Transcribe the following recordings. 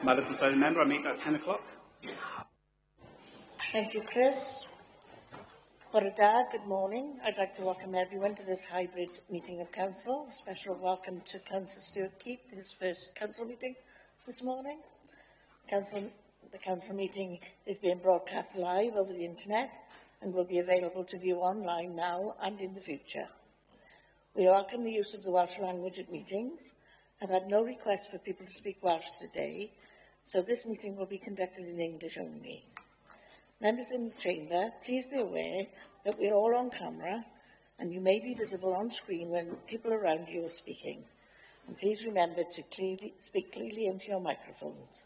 Madam Presiding Member, I make that 10 o'clock. Thank you, Chris. Bore good morning. I'd like to welcome everyone to this hybrid meeting of Council. A special welcome to Councillor Stuart Keith, his first Council meeting this morning. The Council meeting is being broadcast live over the internet and will be available to view online now and in the future. We welcome the use of the Welsh language at meetings. I've had no request for people to speak Welsh today, so this meeting will be conducted in English only. Members in the Chamber, please be aware that we're all on camera and you may be visible on screen when people around you are speaking. And please remember to speak clearly into your microphones.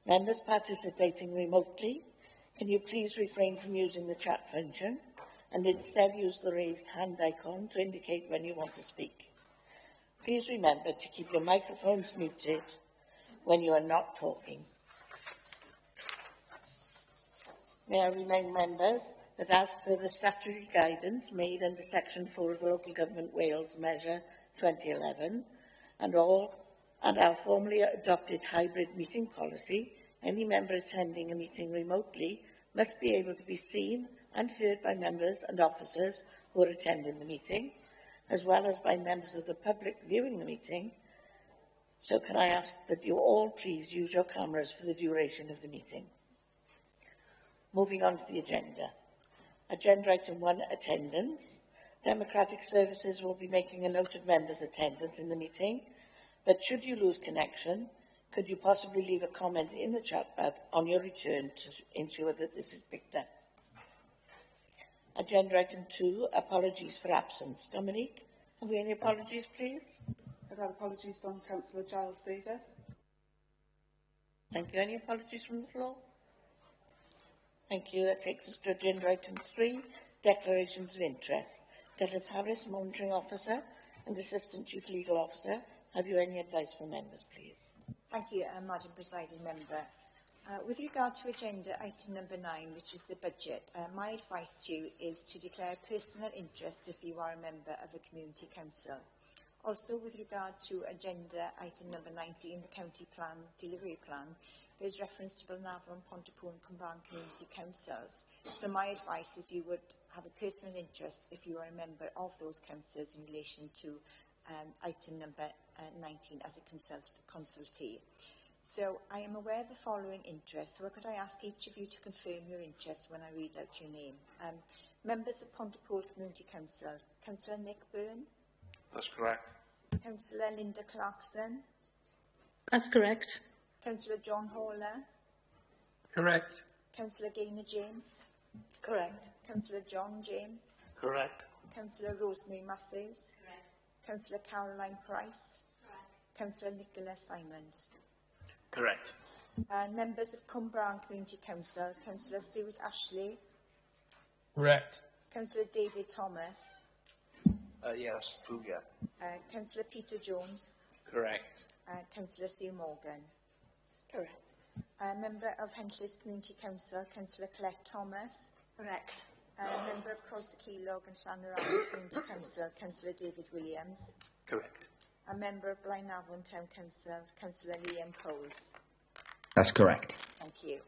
Members participating remotely, can you please refrain from using the chat function and instead use the raised hand icon to indicate when you want to speak. Please remember to keep your microphones muted when you are not talking. May I remind members that as per the statutory guidance made under Section 4 of the Local Government Wales Measure 2011 and our formally adopted hybrid meeting policy, any member attending a meeting remotely must be able to be seen and heard by members and officers who are attending the meeting, as well as by members of the public viewing the meeting. So can I ask that you all please use your cameras for the duration of the meeting. Moving on to the agenda. Agenda item 1, attendance. Democratic Services will be making a note of members' attendance in the meeting, but should you lose connection, could you possibly leave a comment in the chat bar on your return to ensure that this is picked up? Agenda item 2, apologies for absence. Dominique, have we any apologies, please? I've had apologies from Councillor Giles Davis. Thank you. Any apologies from the floor? Thank you. That takes us to agenda item 3, declarations of interest. Delyth Harris, Monitoring Officer and Assistant Chief Legal Officer, have you any advice for members, please? Thank you, Madam Presiding Member. With regard to agenda item number 9, which is the budget, my advice to you is to declare personal interest if you are a member of a community council. Also, with regard to agenda item number 19, the county plan, delivery plan, there's reference to Blaenavon, Pontypool and Cwmbran community councils. So my advice is you would have a personal interest if you are a member of those councils in relation to item number 19 as a consultee. So I am aware of the following interests. So could I ask each of you to confirm your interest when I read out your name? Members of Pontypool Community Council, Councillor Nick Byrne. That's correct. Councillor Linda Clarkson. That's correct. Councillor John Horler. Correct. Councillor Gaynor James. Correct. Councillor John James. Correct. Councillor Rosemary Matthews. Correct. Councillor Caroline Price. Correct. Councillor Nicholas Simons. Correct. Members of Cwmbran Community Council, Councillor Stuart Ashley. Correct. Councillor David Thomas. Yes, true, yeah. Councillor Peter Jones. Correct. Councillor Sue Morgan. Correct. Member of Henllys Community Council, Councillor Colette Thomas. Correct. Member of Crossakilog and Llanrwst Community Council, Councillor David Williams. Correct. A member of Blaenavon Town Council, Councillor Liam Coles. That's correct. Thank you.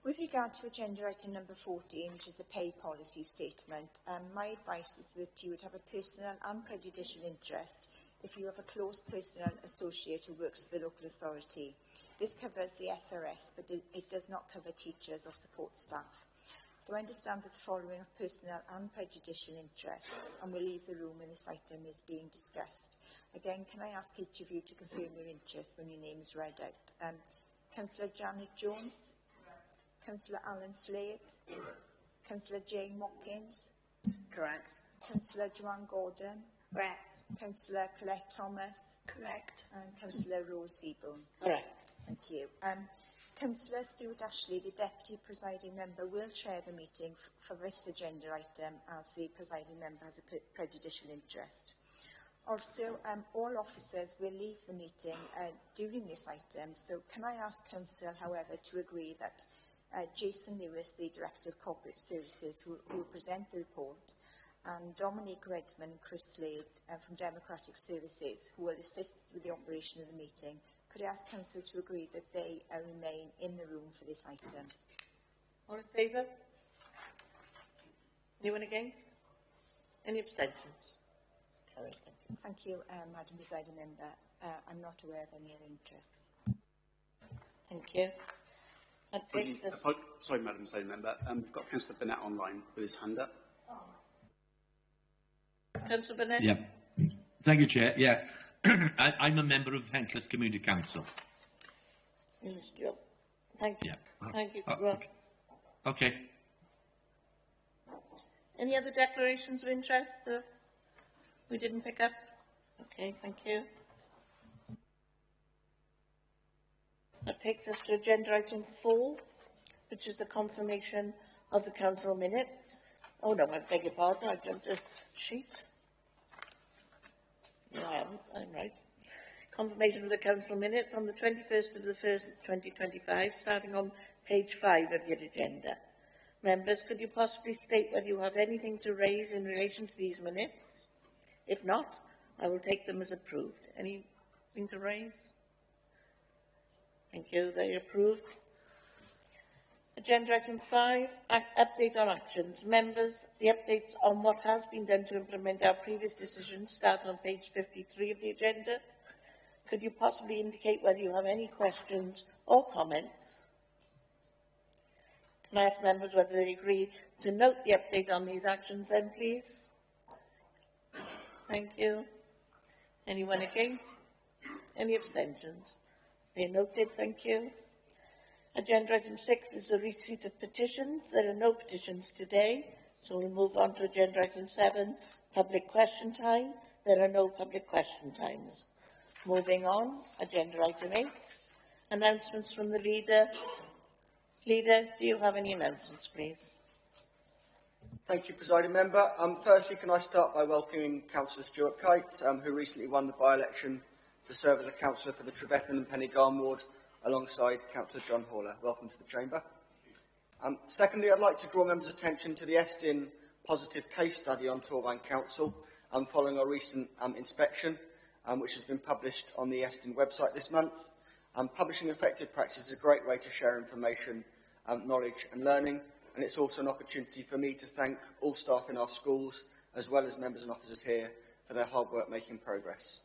With regard to agenda item number 14, which is the pay policy statement, my advice is that you would have a personal and prejudicial interest if you have a close personal associate who works for the local authority. This covers the SRS, but it does not cover teachers or support staff. So I understand that the following are personal and prejudicial interests, and we'll leave the room when this item is being discussed. Again, can I ask each of you to confirm your interest when your name is read out? Councillor Janet Jones. Councillor Alan Slade. Councillor Jane Watkins. Correct. Councillor Joanne Gordon. Correct. Councillor Colette Thomas. Correct. And Councillor Rose Seabourne. Correct. Thank you. Councillor Stuart Ashley, the Deputy Presiding Member, will chair the meeting for this agenda item as the Presiding Member has a prejudicial interest. Also, all officers will leave the meeting during this item, so can I ask Council, however, to agree that Jason Lewis, the Director of Corporate Services, who will present the report, and Dominique Redman and Chris Slade from Democratic Services, who will assist with the operation of the meeting, Could I ask Council to agree that they remain in the room for this item? All in favour? Anyone against? Any abstentions? Carried, thank you. Thank you, Madam Presiding Member. I'm not aware of any other interests. Thank you. That takes us... Sorry, Madam President Member. We've got Councillor Burnett online with his hand up. Councillor Burnett? Yeah. Thank you, Chair. Yes. I'm a member of Henchlas Community Council. Thank you. Yeah. Thank you, Rob. Okay. Any other declarations of interest that we didn't pick up? Okay, thank you. That takes us to agenda item 4, which is the confirmation of the council minutes. Oh no, I beg your pardon, I jumped a sheet. No, I haven't, I'm right. Confirmation of the council minutes on the 21st of the 1st, 2025, starting on page 5 of your agenda. Members, could you possibly state whether you have anything to raise in relation to these minutes? If not, I will take them as approved. Anything to raise? Thank you, they are approved. Agenda item 5, update on actions. Members, the updates on what has been done to implement our previous decisions start on page 53 of the agenda. Could you possibly indicate whether you have any questions or comments? Can I ask members whether they agree to note the update on these actions then, please? Thank you. Anyone against? Any abstentions? They are noted, thank you. Agenda item 6 is the receipt of petitions. There are no petitions today, so we'll move on to agenda item 7, public question time. There are no public question times. Moving on, agenda item 8, announcements from the leader. Leader, do you have any announcements, please? Thank you, Presiding Member. Firstly, can I start by welcoming Councillor Stuart Kite, who recently won the by-election to serve as a councillor for the Trevethan and Penygarm ward, alongside Councillor John Haller. Welcome to the Chamber. Secondly, I'd like to draw members' attention to the Estin positive case study on Torvine Council, following our recent inspection, which has been published on the Estin website this month. Publishing effective practice is a great way to share information, knowledge and learning, and it's also an opportunity for me to thank all staff in our schools, as well as members and officers here, for their hard work making progress.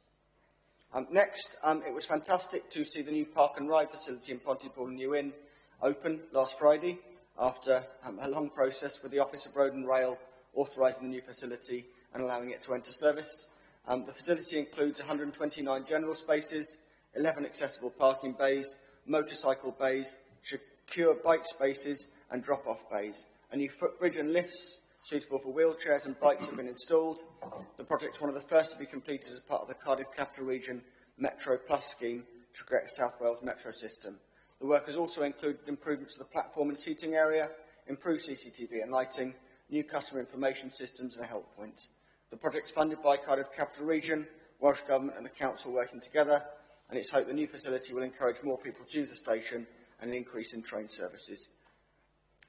Next, it was fantastic to see the new Park and Ride facility in Pontypool and New Inn open last Friday, after a long process with the Office of Road and Rail authorising the new facility and allowing it to enter service. The facility includes 129 general spaces, 11 accessible parking bays, motorcycle bays, secure bike spaces and drop-off bays. A new footbridge and lifts suitable for wheelchairs and bikes have been installed. The project is one of the first to be completed as part of the Cardiff Capital Region Metro Plus scheme to create a South Wales metro system. The work has also included improvements to the platform and seating area, improved CCTV and lighting, new customer information systems and a help point. The project is funded by Cardiff Capital Region, Welsh Government and the Council working together, and it's hoped the new facility will encourage more people to use the station and an increase in train services.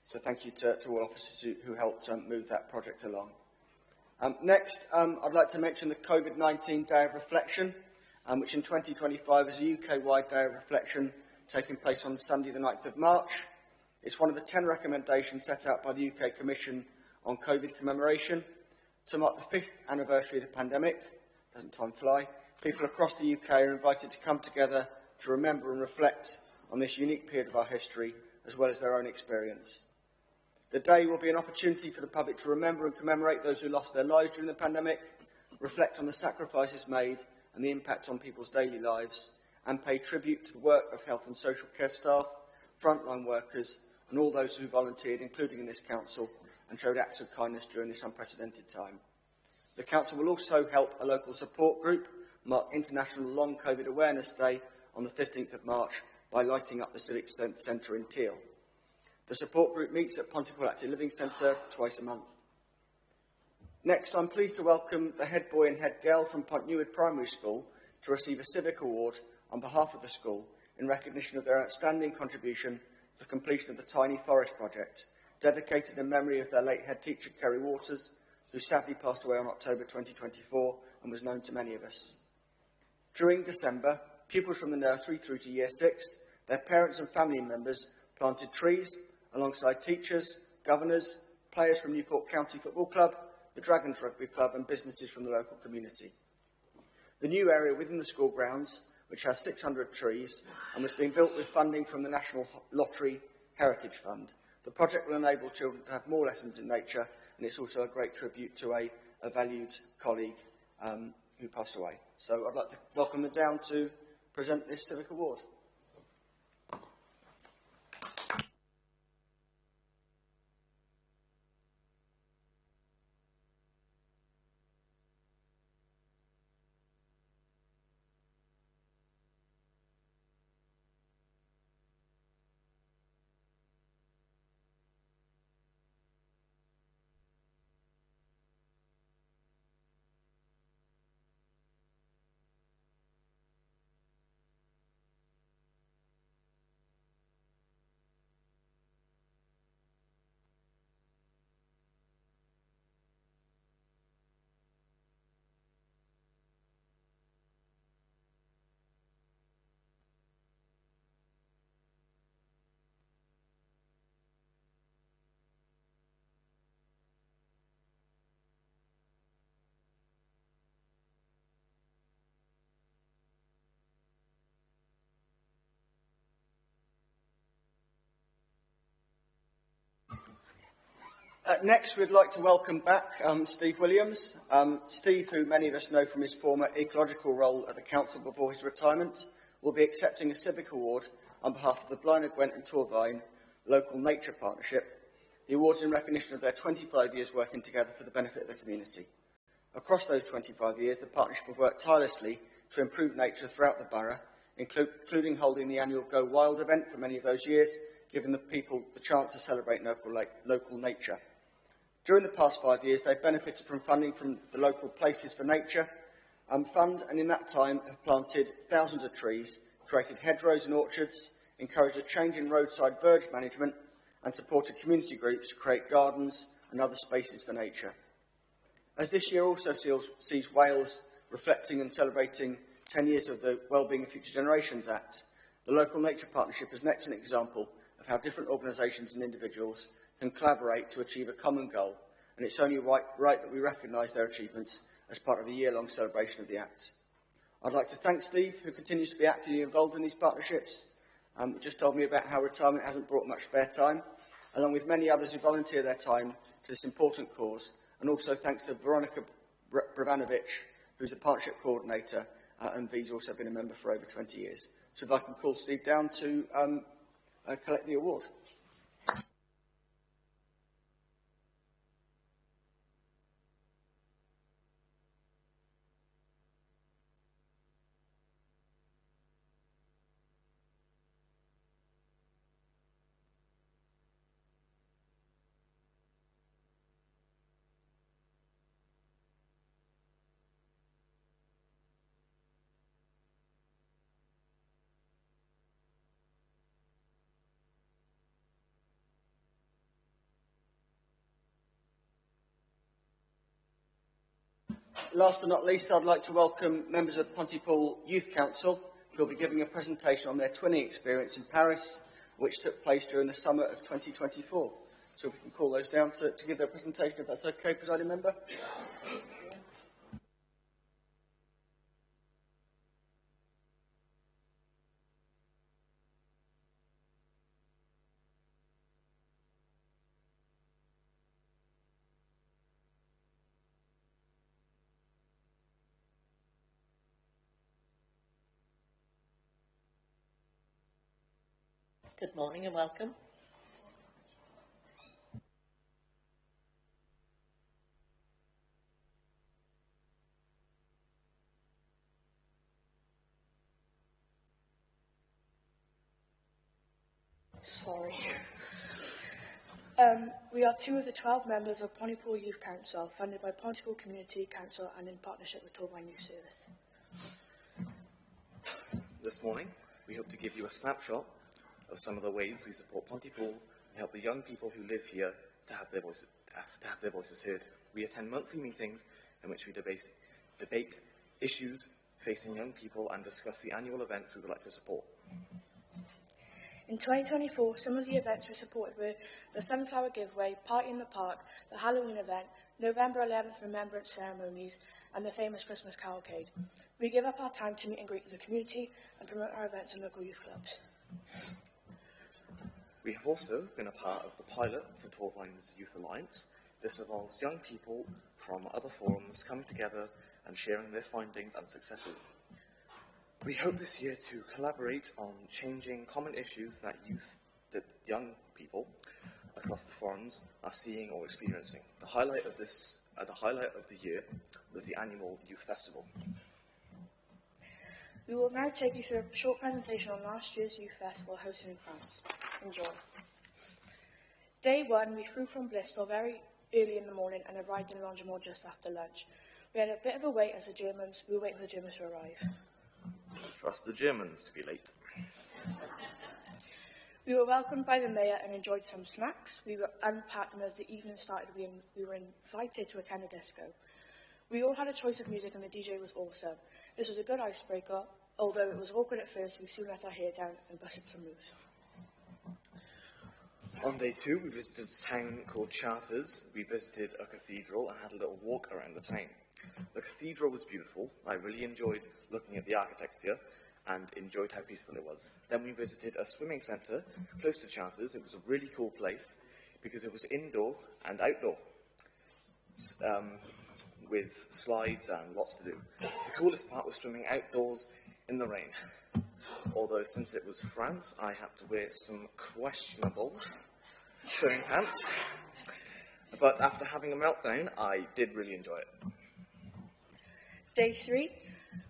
So thank you to all officers who helped move that project along. Next, I'd like to mention the COVID-19 Day of Reflection, which in 2025 is a UK-wide Day of Reflection taking place on Sunday the 9th of March. It's one of the 10 recommendations set out by the UK Commission on COVID commemoration. To mark the 5th anniversary of the pandemic, doesn't time fly, people across the UK are invited to come together to remember and reflect on this unique period of our history, as well as their own experience. The day will be an opportunity for the public to remember and commemorate those who lost their lives during the pandemic, reflect on the sacrifices made and the impact on people's daily lives, and pay tribute to the work of health and social care staff, frontline workers, and all those who volunteered, including in this council, and showed acts of kindness during this unprecedented time. The council will also help a local support group mark International Long COVID Awareness Day on the 15th of March by lighting up the Civic Centre in Teal. The support group meets at Pontypool Active Living Centre twice a month. Next, I'm pleased to welcome the head boy and head girl from Pontnewid Primary School to receive a civic award on behalf of the school in recognition of their outstanding contribution to the completion of the Tiny Forest project, dedicated in memory of their late head teacher Kerry Waters, who sadly passed away on October 2024 and was known to many of us. During December, pupils from the nursery through to Year 6, their parents and family members planted trees alongside teachers, governors, players from Newport County Football Club, the Dragons Rugby Club and businesses from the local community. The new area within the school grounds, which has 600 trees and was being built with funding from the National Lottery Heritage Fund. The project will enable children to have more lessons in nature, and it's also a great tribute to a valued colleague who passed away. So I'd like to welcome them down to present this Civic Award. Next, we'd like to welcome back Steve Williams. Steve, who many of us know from his former ecological role at the council before his retirement, will be accepting a Civic Award on behalf of the Blaenau Gwent and Torfaen Local Nature Partnership. The award's in recognition of their 25 years working together for the benefit of the community. Across those 25 years, the partnership have worked tirelessly to improve nature throughout the borough, including holding the annual Go Wild event for many of those years, giving the people the chance to celebrate local nature. During the past 5 years, they've benefited from funding from the local Places for Nature fund, and in that time have planted thousands of trees, created hedgerows and orchards, encouraged a change in roadside verge management, and supported community groups to create gardens and other spaces for nature. As this year also sees Wales reflecting and celebrating 10 years of the Wellbeing of Future Generations Act, the Local Nature Partnership is an excellent example of how different organisations and individuals can collaborate to achieve a common goal, and it's only right that we recognise their achievements as part of a year-long celebration of the Act. I'd like to thank Steve, who continues to be actively involved in these partnerships. He just told me about how retirement hasn't brought much spare time, along with many others who volunteer their time to this important cause, and also thanks to Veronica Bravanovic, who's the partnership coordinator, and V's also been a member for over 20 years. So if I can call Steve down to collect the award. Last but not least, I'd like to welcome members of Pontypool Youth Council, who will be giving a presentation on their twinning experience in Paris, which took place during the summer of 2024. So we can call those down to give their presentation, if that's okay, presiding member. Good morning and welcome. Sorry. We are two of the 12 members of Pontypool Youth Council, funded by Pontypool Community Council and in partnership with Torfaen Youth Service. This morning, we hope to give you a snapshot of some of the ways we support Pontypool and help the young people who live here to have their voices heard. We attend monthly meetings in which we debate issues facing young people and discuss the annual events we would like to support. In 2024, some of the events we supported were the Sunflower Giveaway, Party in the Park, the Halloween event, November 11th Remembrance Ceremonies, and the famous Christmas Cavalcade. We give up our time to meet and greet with the community and promote our events in local youth clubs. We have also been a part of the pilot for Torvine's Youth Alliance. This involves young people from other forums coming together and sharing their findings and successes. We hope this year to collaborate on changing common issues that young people across the forums are seeing or experiencing. The highlight of the year was the annual Youth Festival. We will now take you through a short presentation on last year's Youth Festival hosted in France. Enjoy. Day 1, we flew from Bristol very early in the morning and arrived in Longjumeau just after lunch. We had a bit of a wait as we were waiting for the Germans to arrive. Trust the Germans to be late. We were welcomed by the mayor and enjoyed some snacks. We were unpacked, and as the evening started, we were invited to attend a disco. We all had a choice of music and the DJ was awesome. This was a good icebreaker. Although it was awkward at first, we soon let our hair down and busted some moves. On day 2, we visited a town called Chartres. We visited a cathedral and had a little walk around the town. The cathedral was beautiful. I really enjoyed looking at the architecture and enjoyed how peaceful it was. Then we visited a swimming centre close to Chartres. It was a really cool place because it was indoor and outdoor, with slides and lots to do. The coolest part was swimming outdoors in the rain. Although since it was France, I had to wear some questionable swimming pants. But after having a meltdown, I did really enjoy it. Day 3,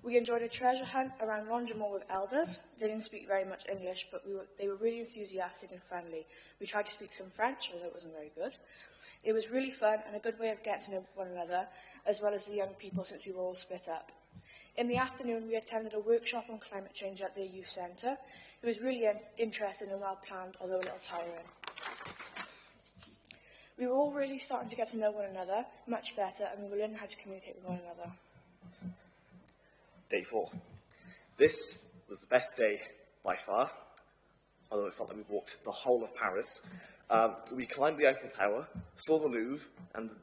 we enjoyed a treasure hunt around Longjumeau with elders. They didn't speak very much English, but they were really enthusiastic and friendly. We tried to speak some French, although it wasn't very good. It was really fun and a good way of getting to know one another, as well as the young people since we were all split up. In the afternoon, we attended a workshop on climate change at the youth centre. It was really interesting and well planned, although a little tiring. We were all really starting to get to know one another much better, and we were learning how to communicate with one another. Day 4. This was the best day by far, although it felt like we walked the whole of Paris. We climbed the Eiffel Tower, saw the Louvre, and the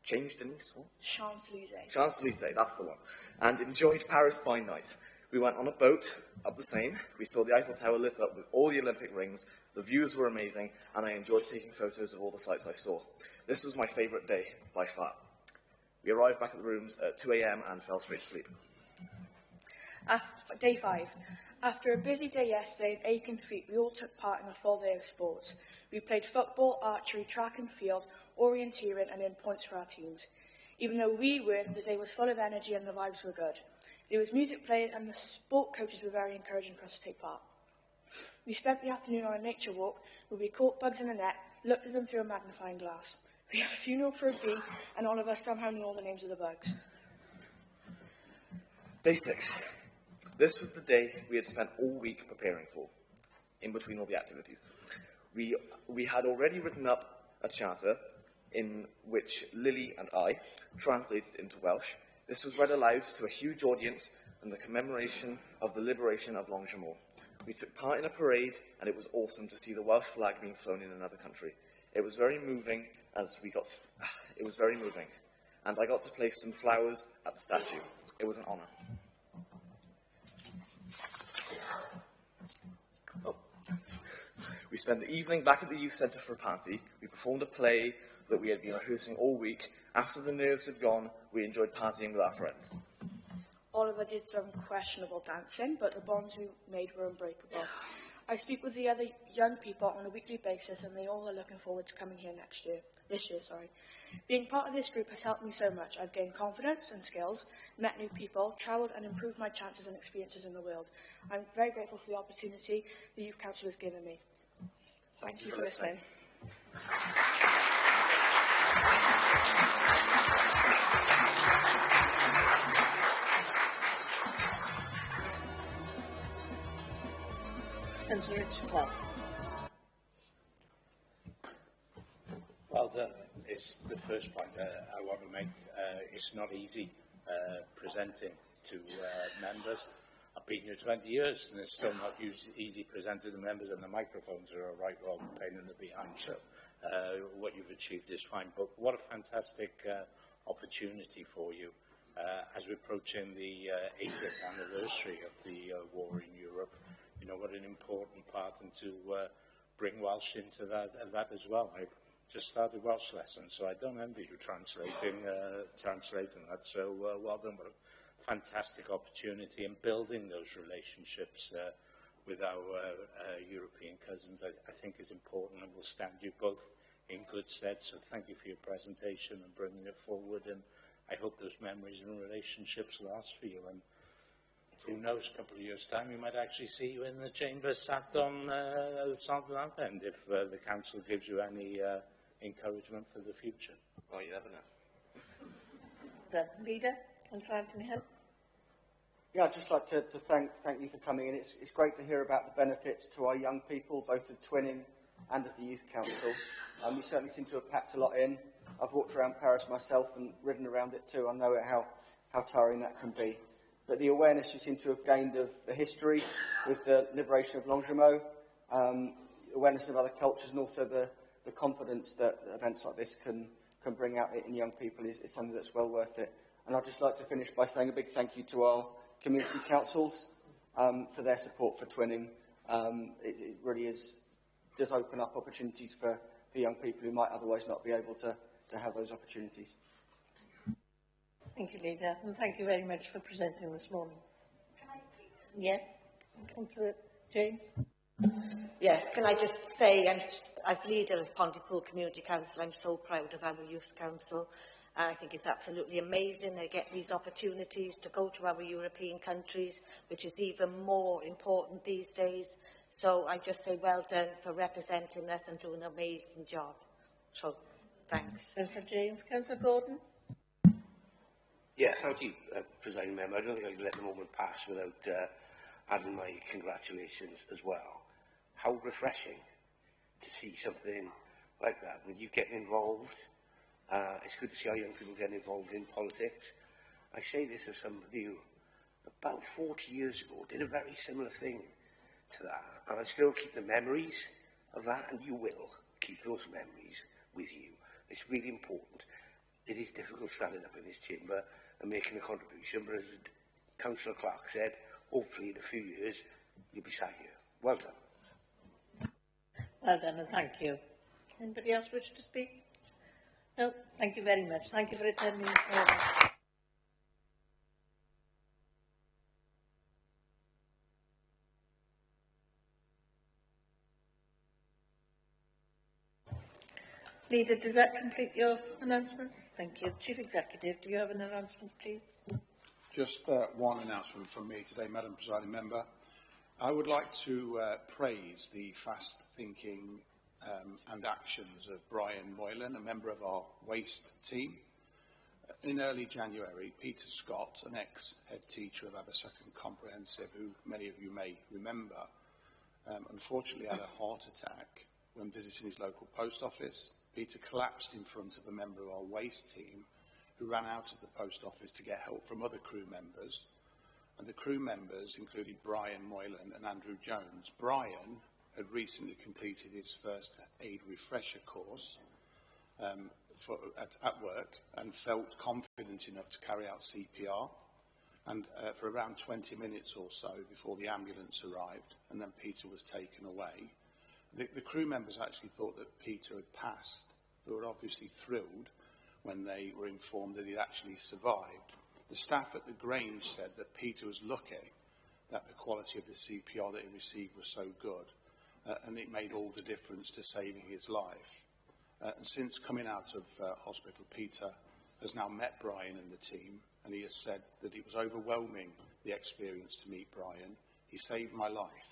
Champs-Élysées. Champs-Élysées, that's the one. And enjoyed Paris by night. We went on a boat up the Seine. We saw the Eiffel Tower lit up with all the Olympic rings. The views were amazing, and I enjoyed taking photos of all the sights I saw. This was my favourite day by far. We arrived back at the rooms at 2 a.m. and fell straight to sleep. Day 5. After a busy day yesterday and aching feet, we all took part in a full day of sports. We played football, archery, track and field, orienteering, and earned points for our teams. Even though we weren't, the day was full of energy and the vibes were good. There was music playing and the sport coaches were very encouraging for us to take part. We spent the afternoon on a nature walk where we caught bugs in a net, looked at them through a magnifying glass. We had a funeral for a bee, and all of us somehow knew all the names of the bugs. Day 6. This was the day we had spent all week preparing for, in between all the activities. We had already written up a charter in which Lily and I translated into Welsh. This was read aloud to a huge audience in the commemoration of the liberation of Longjumeau. We took part in a parade, and it was awesome to see the Welsh flag being flown in another country. It was very moving and I got to place some flowers at the statue. It was an honour. We spent the evening back at the youth centre for a party. We performed a play that we had been rehearsing all week. After the nerves had gone, we enjoyed partying with our friends. Oliver did some questionable dancing, but the bonds we made were unbreakable. I speak with the other young people on a weekly basis, and they all are looking forward to coming here this year. Being part of this group has helped me so much. I've gained confidence and skills, met new people, travelled and improved my chances and experiences in the world. I'm very grateful for the opportunity the Youth Council has given me. Thank you for listening. Well, is the first point I want to make. It's not easy presenting to members. I've been here 20 years and it's still not easy presenting to members, and the microphones are a right wrong pain in the behind. So what you've achieved is fine. But what a fantastic opportunity for you as we're approaching the 80th anniversary of the war in Europe. You know, what an important part, and to bring Welsh into that as well. I've just started Welsh lessons, so I don't envy you translating that. So well done. What a fantastic opportunity, and building those relationships with our European cousins, I think is important, and will stand you both in good stead. So thank you for your presentation and bringing it forward, and I hope those memories and relationships last for you. And who knows, a couple of years' time, we might actually see you in the chamber sat on the that end, if the council gives you any encouragement for the future. Oh, you never know. The leader, Councillor Anthony Hunt. Yeah, I'd just like to thank you for coming in. It's great to hear about the benefits to our young people, both of Twinning and of the Youth Council. We certainly seem to have packed a lot in. I've walked around Paris myself and ridden around it too. I know how tiring that can be. But the awareness you seem to have gained of the history with the liberation of Longjumeau, awareness of other cultures, and also the confidence that events like this can bring out in young people is something that's well worth it. And I'd just like to finish by saying a big thank you to our community councils for their support for Twinning. It really does open up opportunities for young people who might otherwise not be able to have those opportunities. Thank you, Leader, and thank you very much for presenting this morning. Can I speak? Yes, Councillor James. Yes, can I just say, and as leader of Pontypool Community Council, I'm so proud of our Youth Council. I think it's absolutely amazing they get these opportunities to go to our European countries, which is even more important these days. So I just say well done for representing us and doing an amazing job. So, thanks. Councillor James. Councillor Gordon. Yeah, thank you, Presiding Member. I don't think I can let the moment pass without adding my congratulations as well. How refreshing to see something like that. When you get involved, it's good to see our young people get involved in politics. I say this as somebody who, about 40 years ago, did a very similar thing to that. And I still keep the memories of that, and you will keep those memories with you. It's really important. It is difficult standing up in this chamber and making a contribution, but as Councillor Clark said, hopefully in a few years you'll be sat here. Well done. Well done, and thank you. Anybody else wish to speak? No, thank you very much. Thank you for attending this morning. Leader, does that complete your announcements? Thank you. Chief Executive, do you have an announcement, please? Just one announcement from me today, Madam Presiding Member. I would like to praise the fast thinking and actions of Brian Moylan, a member of our waste team. In early January, Peter Scott, an ex-head teacher of Aberystwyth Comprehensive, who many of you may remember, unfortunately had a heart attack when visiting his local post office. Peter collapsed in front of a member of our waste team who ran out of the post office to get help from other crew members. And the crew members included Brian Moylan and Andrew Jones. Brian had recently completed his first aid refresher course at work and felt confident enough to carry out CPR. And for around 20 minutes or so before the ambulance arrived, and then Peter was taken away. The crew members actually thought that Peter had passed. They were obviously thrilled when they were informed that he'd actually survived. The staff at the Grange said that Peter was lucky that the quality of the CPR that he received was so good, and it made all the difference to saving his life. And since coming out of hospital, Peter has now met Brian and the team, and he has said that it was overwhelming, the experience to meet Brian. He saved my life.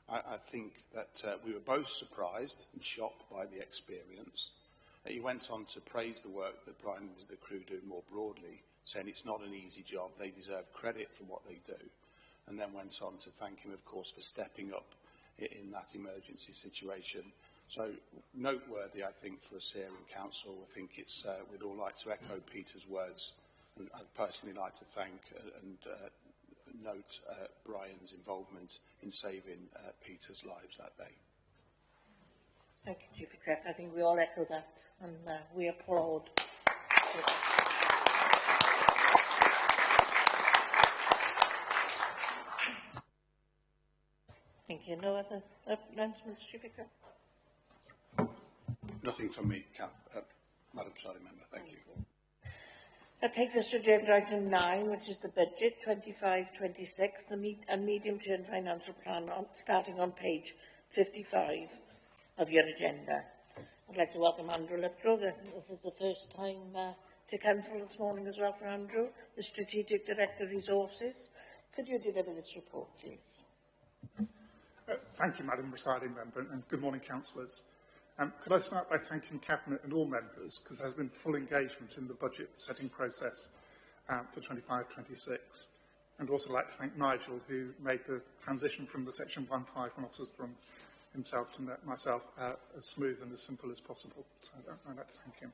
I think that we were both surprised and shocked by the experience. He went on to praise the work that Brian and the crew do more broadly, saying it's not an easy job, they deserve credit for what they do, and then went on to thank him, of course, for stepping up in that emergency situation. So noteworthy, I think, for us here in Council. I think it's, we'd all like to echo Peter's words And I'd personally like to thank and note Brian's involvement in saving Peter's lives that day. Thank you, Chief Exec. I think we all echo that, and we applaud. Thank you. No other announcements, Chief Exec? Nothing from me, Madam Presiding Member. Thank you. That takes us to agenda item 9, which is the budget 25-26, the medium-term financial plan, starting on page 55 of your agenda. I'd like to welcome Andrew Lithgow. I think this is the first time to Council this morning as well for Andrew, the Strategic Director Resources. Could you deliver this report, please? Thank you, Madam Presiding Member, and good morning, Councillors. Could I start by thanking Cabinet and all members, because there has been full engagement in the budget setting process for 25-26. And also like to thank Nigel, who made the transition from the Section 151 officers from himself to myself as smooth and as simple as possible. So I'd like to thank him.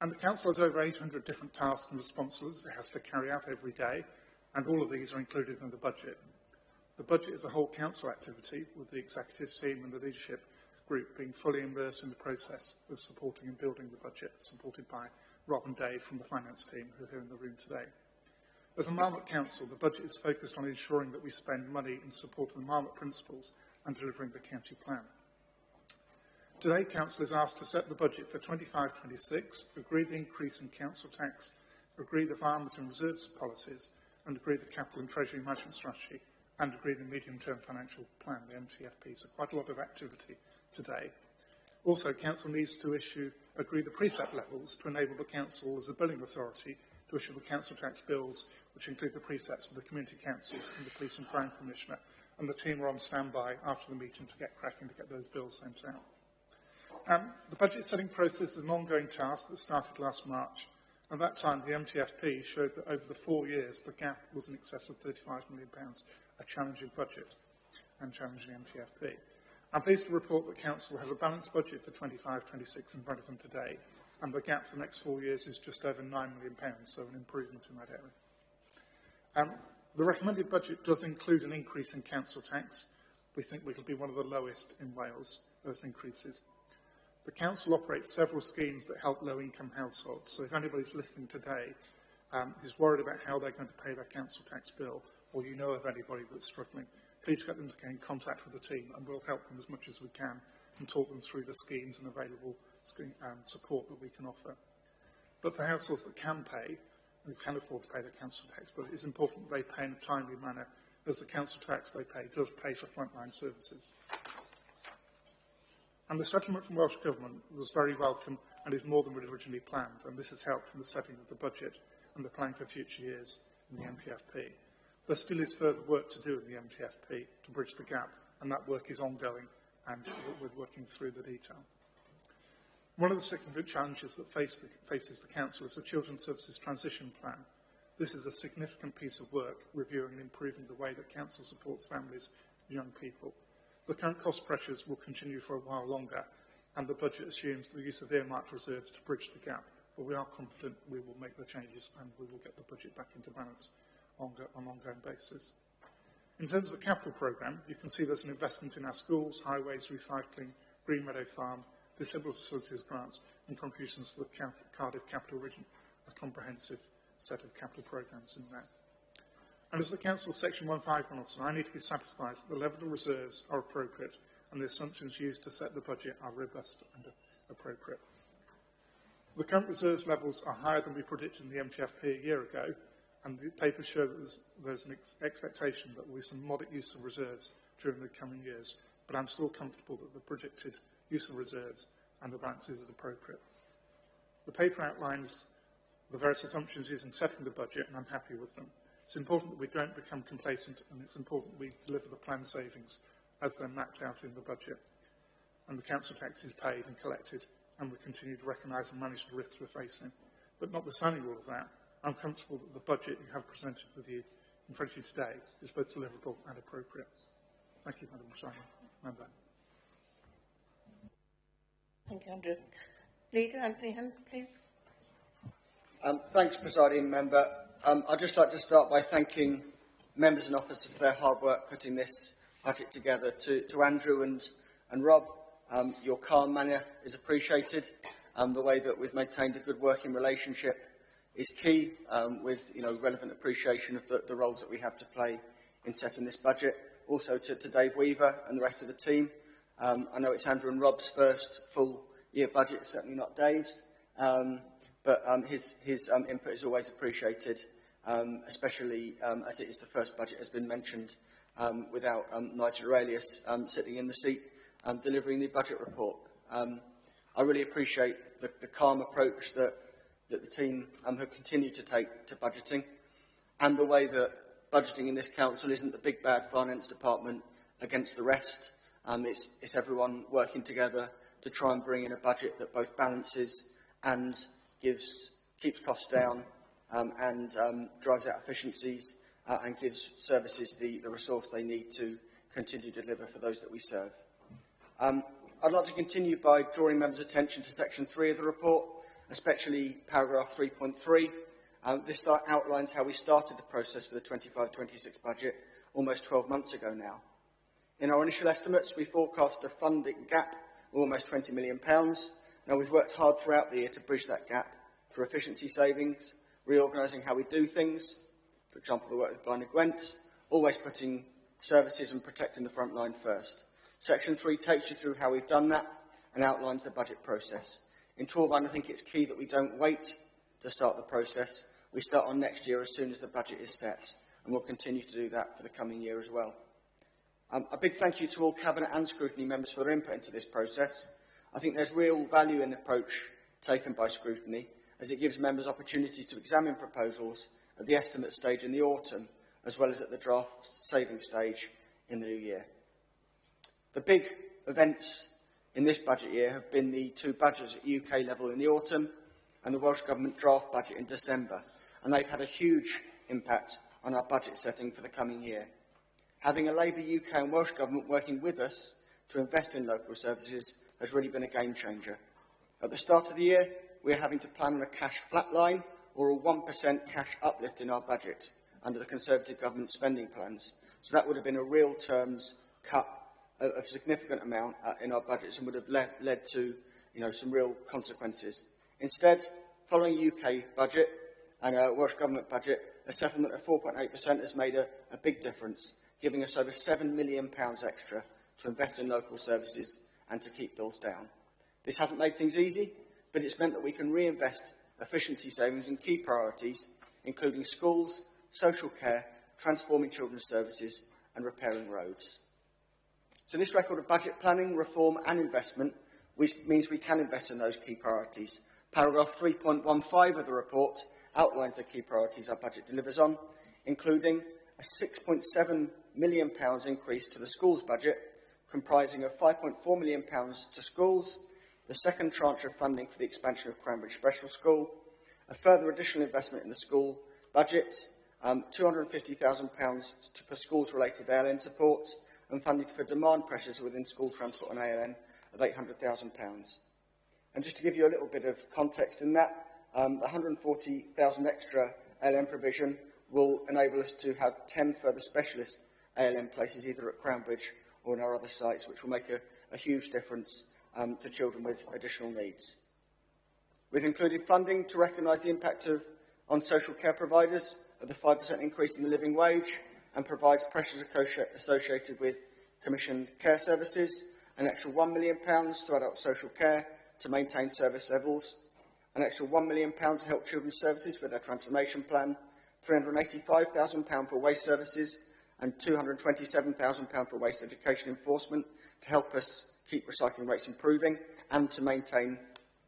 And the Council has over 800 different tasks and responsibilities it has to carry out every day, and all of these are included in the budget. The budget is a whole Council activity, with the executive team and the leadership group being fully immersed in the process of supporting and building the budget, supported by Rob and Dave from the finance team who are here in the room today. As a Marmot Council, the budget is focused on ensuring that we spend money in support of the Marmot principles and delivering the county plan. Today, Council is asked to set the budget for 25-26, agree the increase in council tax, agree the Marmot and reserves policies, and agree the capital and treasury management strategy, and agree the medium-term financial plan, the MTFP. So quite a lot of activity today. Also, Council needs to agree the precept levels to enable the Council as a billing authority to issue the council tax bills, which include the precepts for the community councils and the Police and Crime Commissioner. And the team are on standby after the meeting to get cracking to get those bills sent out. The budget setting process is an ongoing task that started last March. At that time, the MTFP showed that over the 4 years, the gap was in excess of £35 million, a challenging budget and challenging MTFP. I'm pleased to report that Council has a balanced budget for 25-26 in front of them today, and the gap for the next 4 years is just over £9 million, so an improvement in that area. The recommended budget does include an increase in council tax. We think we will be one of the lowest in Wales, those increases. The Council operates several schemes that help low-income households, so if anybody's listening today is worried about how they're going to pay their council tax bill, or you know of anybody that's struggling, please get them to get in contact with the team and we'll help them as much as we can and talk them through the schemes and available support that we can offer. But for households that can pay, and who can afford to pay their council tax, but it is important that they pay in a timely manner, as the council tax they pay does pay for frontline services. And the settlement from Welsh Government was very welcome and is more than we originally planned, and this has helped in the setting of the budget and the planning for future years in the MTFP. There still is further work to do in the MTFP to bridge the gap, and that work is ongoing, and we're working through the detail. One of the significant challenges that faces the Council is the Children's Services Transition Plan. This is a significant piece of work, reviewing and improving the way that Council supports families and young people. The current cost pressures will continue for a while longer, and the budget assumes the use of earmarked reserves to bridge the gap, but we are confident we will make the changes and we will get the budget back into balance on an ongoing basis. In terms of the capital programme, you can see there's an investment in our schools, highways, recycling, Green Meadow Farm, disabled facilities grants and contributions to the Cardiff Capital Region, a comprehensive set of capital programmes in there. And as the Council's Section 151 officer, I need to be satisfied that the level of reserves are appropriate and the assumptions used to set the budget are robust and appropriate. The current reserves levels are higher than we predicted in the MTFP a year ago, and the papers show that there's an expectation that there will be some moderate use of reserves during the coming years, but I'm still comfortable that the projected use of reserves and the balances is appropriate. The paper outlines the various assumptions used in setting the budget, and I'm happy with them. It's important that we don't become complacent, and it's important that we deliver the planned savings as they're mapped out in the budget, and the council tax is paid and collected, and we continue to recognise and manage the risks we're facing. But notwithstanding all of that, I'm comfortable that the budget you have presented with you in front of you today is both deliverable and appropriate. Thank you, Madam Presiding Member. Thank you, Andrew. Leader Anthony Hunt, please. Thanks, Presiding Member. I'd just like to start by thanking members and officers for their hard work putting this budget together. To Andrew and Rob, your calm manner is appreciated. The way that we've maintained a good working relationship is key, with relevant appreciation of the roles that we have to play in setting this budget. Also to Dave Weaver and the rest of the team. I know it's Andrew and Rob's first full year budget, certainly not Dave's, but his input is always appreciated, especially as it is the first budget, has been mentioned, without Nigel Aurelius sitting in the seat delivering the budget report. I really appreciate the calm approach that the team have continued to take to budgeting, and the way that budgeting in this council isn't the big bad finance department against the rest. It's everyone working together to try and bring in a budget that both balances and keeps costs down, and drives out efficiencies, and gives services the resource they need to continue to deliver for those that we serve. I'd like to continue by drawing members' attention to section 3 of the report, especially paragraph 3.3. This outlines how we started the process for the 25-26 budget almost 12 months ago now. In our initial estimates, we forecast a funding gap of almost £20 million. Now, we've worked hard throughout the year to bridge that gap through efficiency savings, reorganising how we do things, for example, the work with Blind and Gwent, always putting services and protecting the front line first. Section 3 takes you through how we've done that and outlines the budget process. In Torvine, I think it's key that we don't wait to start the process. We start on next year as soon as the budget is set, and we'll continue to do that for the coming year as well. A big thank you to all Cabinet and Scrutiny members for their input into this process. I think there's real value in the approach taken by Scrutiny, as it gives members opportunity to examine proposals at the estimate stage in the autumn, as well as at the draft saving stage in the new year. The big events in this budget year have been the two budgets at UK level in the autumn and the Welsh Government draft budget in December, and they've had a huge impact on our budget setting for the coming year. Having a Labour UK and Welsh Government working with us to invest in local services has really been a game changer. At the start of the year, we are having to plan on a cash flatline or a 1% cash uplift in our budget under the Conservative Government spending plans. So that would have been a real terms cut of a significant amount in our budgets and would have led to some real consequences. Instead, following a UK budget and a Welsh Government budget, a settlement of 4.8% has made a big difference, giving us over £7 million extra to invest in local services and to keep bills down. This hasn't made things easy, but it's meant that we can reinvest efficiency savings in key priorities, including schools, social care, transforming children's services and repairing roads. So this record of budget planning, reform and investment means we can invest in those key priorities. Paragraph 3.15 of the report outlines the key priorities our budget delivers on, including a £6.7 million increase to the schools budget, comprising of £5.4 million to schools, the second tranche of funding for the expansion of Cranbridge Special School, a further additional investment in the school budget, £250,000 for schools-related ALN support, and funding for demand pressures within school transport and ALN of £800,000. And just to give you a little bit of context in that, the £140,000 extra ALN provision will enable us to have 10 further specialist ALN places either at Cranbridge or in our other sites, which will make a huge difference to children with additional needs. We've included funding to recognise the impact on social care providers of the 5% increase in the living wage and provides pressures associated with commissioned care services, an extra £1 million to adult social care to maintain service levels, an extra £1 million to help children's services with their transformation plan, £385,000 for waste services and £227,000 for waste education enforcement to help us keep recycling rates improving and to maintain,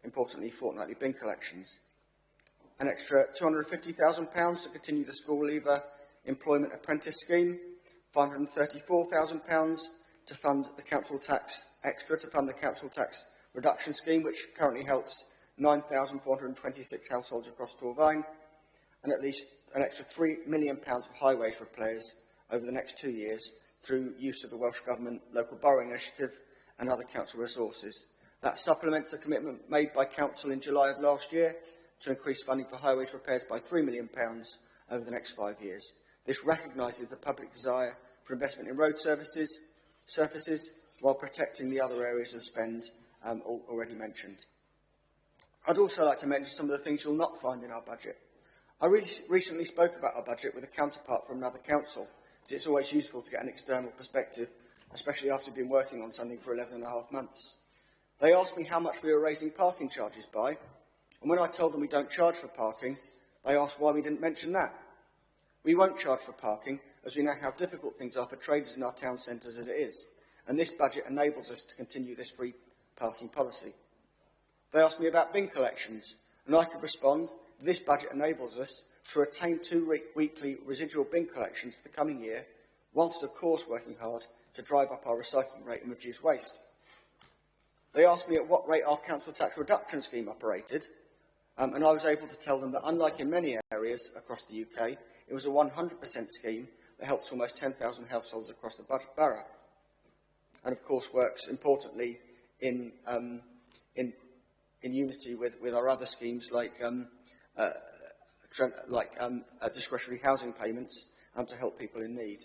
importantly, fortnightly bin collections. An extra £250,000 to continue the school leaver employment apprentice scheme, £534,000 to fund the council tax reduction scheme, which currently helps 9,426 households across Torvine, and at least an extra £3 million for highways repairs over the next 2 years through use of the Welsh Government Local Borrowing Initiative and other council resources. That supplements the commitment made by Council in July of last year to increase funding for highways repairs by £3 million over the next 5 years. This recognises the public desire for investment in road surfaces, while protecting the other areas of spend already mentioned. I'd also like to mention some of the things you'll not find in our budget. I recently spoke about our budget with a counterpart from another council, as it's always useful to get an external perspective, especially after been working on something for 11.5 months. They asked me how much we were raising parking charges by, and when I told them we don't charge for parking, they asked why we didn't mention that. We won't charge for parking, as we know how difficult things are for traders in our town centres as it is, and this budget enables us to continue this free parking policy. They asked me about bin collections, and I could respond, this budget enables us to retain 2 weekly residual bin collections for the coming year, whilst of course working hard to drive up our recycling rate and reduce waste. They asked me at what rate our council tax reduction scheme operated, and I was able to tell them that unlike in many areas across the UK, it was a 100% scheme that helps almost 10,000 households across the borough, and of course works importantly in unity with our other schemes like discretionary housing payments to help people in need.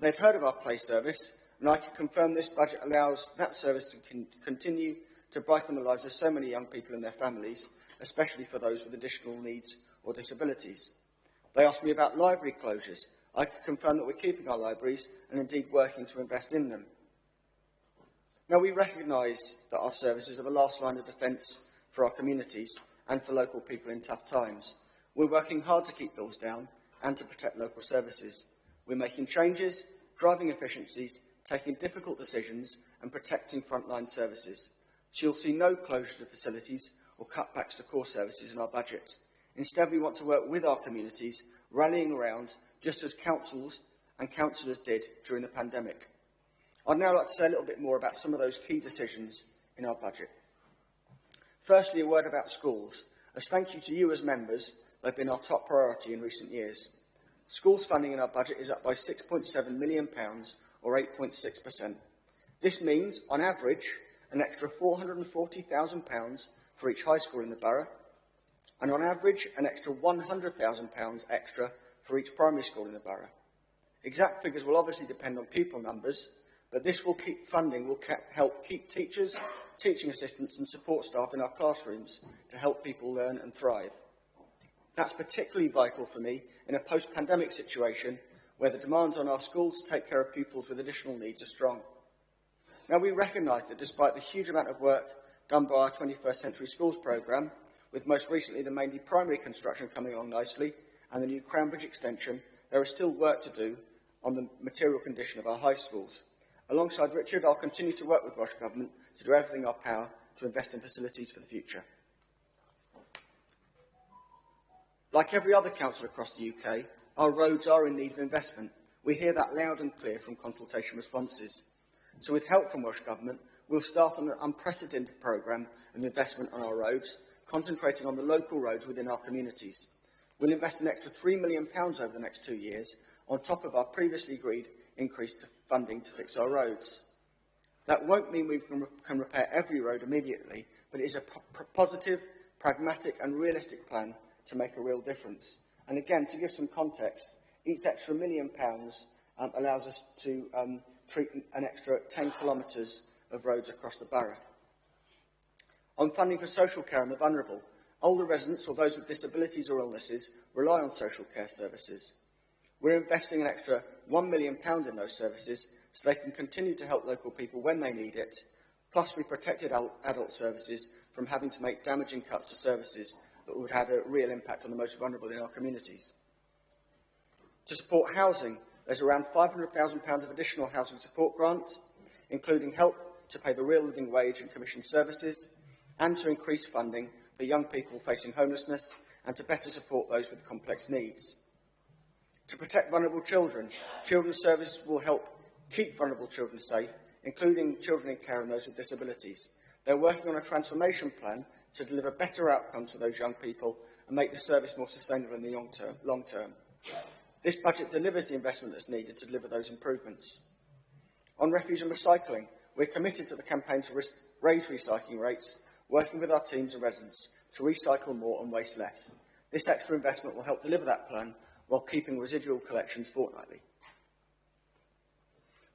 They've heard of our place service, and I can confirm this budget allows that service to continue to brighten the lives of so many young people and their families, especially for those with additional needs or disabilities. They asked me about library closures. I can confirm that we're keeping our libraries and indeed working to invest in them. Now, we recognise that our services are the last line of defence for our communities and for local people in tough times. We're working hard to keep bills down and to protect local services. We're making changes, driving efficiencies, taking difficult decisions and protecting frontline services. So you'll see no closure of facilities or cutbacks to core services in our budget. Instead, we want to work with our communities, rallying around, just as councils and councillors did during the pandemic. I'd now like to say a little bit more about some of those key decisions in our budget. Firstly, a word about schools. As thank you to you as members, they've been our top priority in recent years. Schools funding in our budget is up by £6.7 million, or 8.6%. This means, on average, an extra £440,000 for each high school in the borough, and on average, an extra £100,000 extra for each primary school in the borough. Exact figures will obviously depend on pupil numbers, but this will help keep teachers, teaching assistants and support staff in our classrooms to help people learn and thrive. That's particularly vital for me in a post-pandemic situation where the demands on our schools to take care of pupils with additional needs are strong. Now, we recognise that despite the huge amount of work done by our 21st Century Schools programme, with most recently the mainly primary construction coming along nicely and the new Crown Bridge extension, there is still work to do on the material condition of our high schools. Alongside Richard, I'll continue to work with Welsh Government to do everything in our power to invest in facilities for the future. Like every other council across the UK, our roads are in need of investment. We hear that loud and clear from consultation responses. So with help from Welsh Government, we'll start on an unprecedented programme of investment on our roads, concentrating on the local roads within our communities. We'll invest an extra £3 million over the next 2 years, on top of our previously agreed increase to funding to fix our roads. That won't mean we can repair every road immediately, but it is a positive, pragmatic and realistic plan to make a real difference. And again, to give some context, each extra £1 million allows us to treat an extra 10 kilometres of roads across the borough. On funding for social care and the vulnerable, older residents or those with disabilities or illnesses rely on social care services. We're investing an extra £1 million in those services so they can continue to help local people when they need it. Plus, we protected adult services from having to make damaging cuts to services that would have a real impact on the most vulnerable in our communities. To support housing, there's around £500,000 of additional housing support grants, including help to pay the real living wage and commissioned services, and to increase funding for young people facing homelessness and to better support those with complex needs. To protect vulnerable children, Children's Services will help keep vulnerable children safe, including children in care and those with disabilities. They're working on a transformation plan to deliver better outcomes for those young people and make the service more sustainable in the long term. This budget delivers the investment that's needed to deliver those improvements. On refuse and recycling, we're committed to the campaign to raise recycling rates, working with our teams and residents to recycle more and waste less. This extra investment will help deliver that plan while keeping residual collections fortnightly.